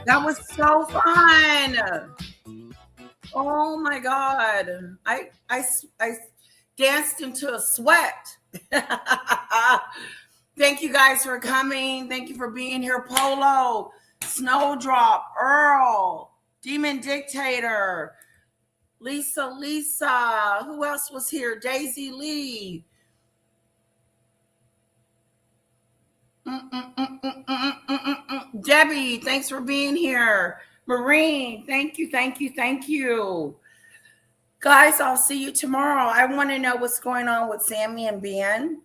That was so fun. Oh my God. I danced into a sweat. Thank you guys for coming. Thank you for being here. Polo, Snowdrop, Earl, Demon Dictator, Lisa. Who else was here? Daisy Lee. Debbie, thanks for being here. Marine, thank you. Guys, I'll see you tomorrow. I want to know what's going on with Sammy and Ben.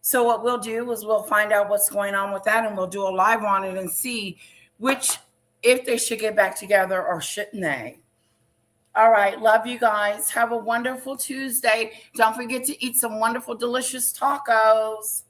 So what we'll do is we'll find out what's going on with that, and we'll do a live on it and see if they should get back together or shouldn't they. All right. Love you guys. Have a wonderful Tuesday. Don't forget to eat some wonderful, delicious tacos.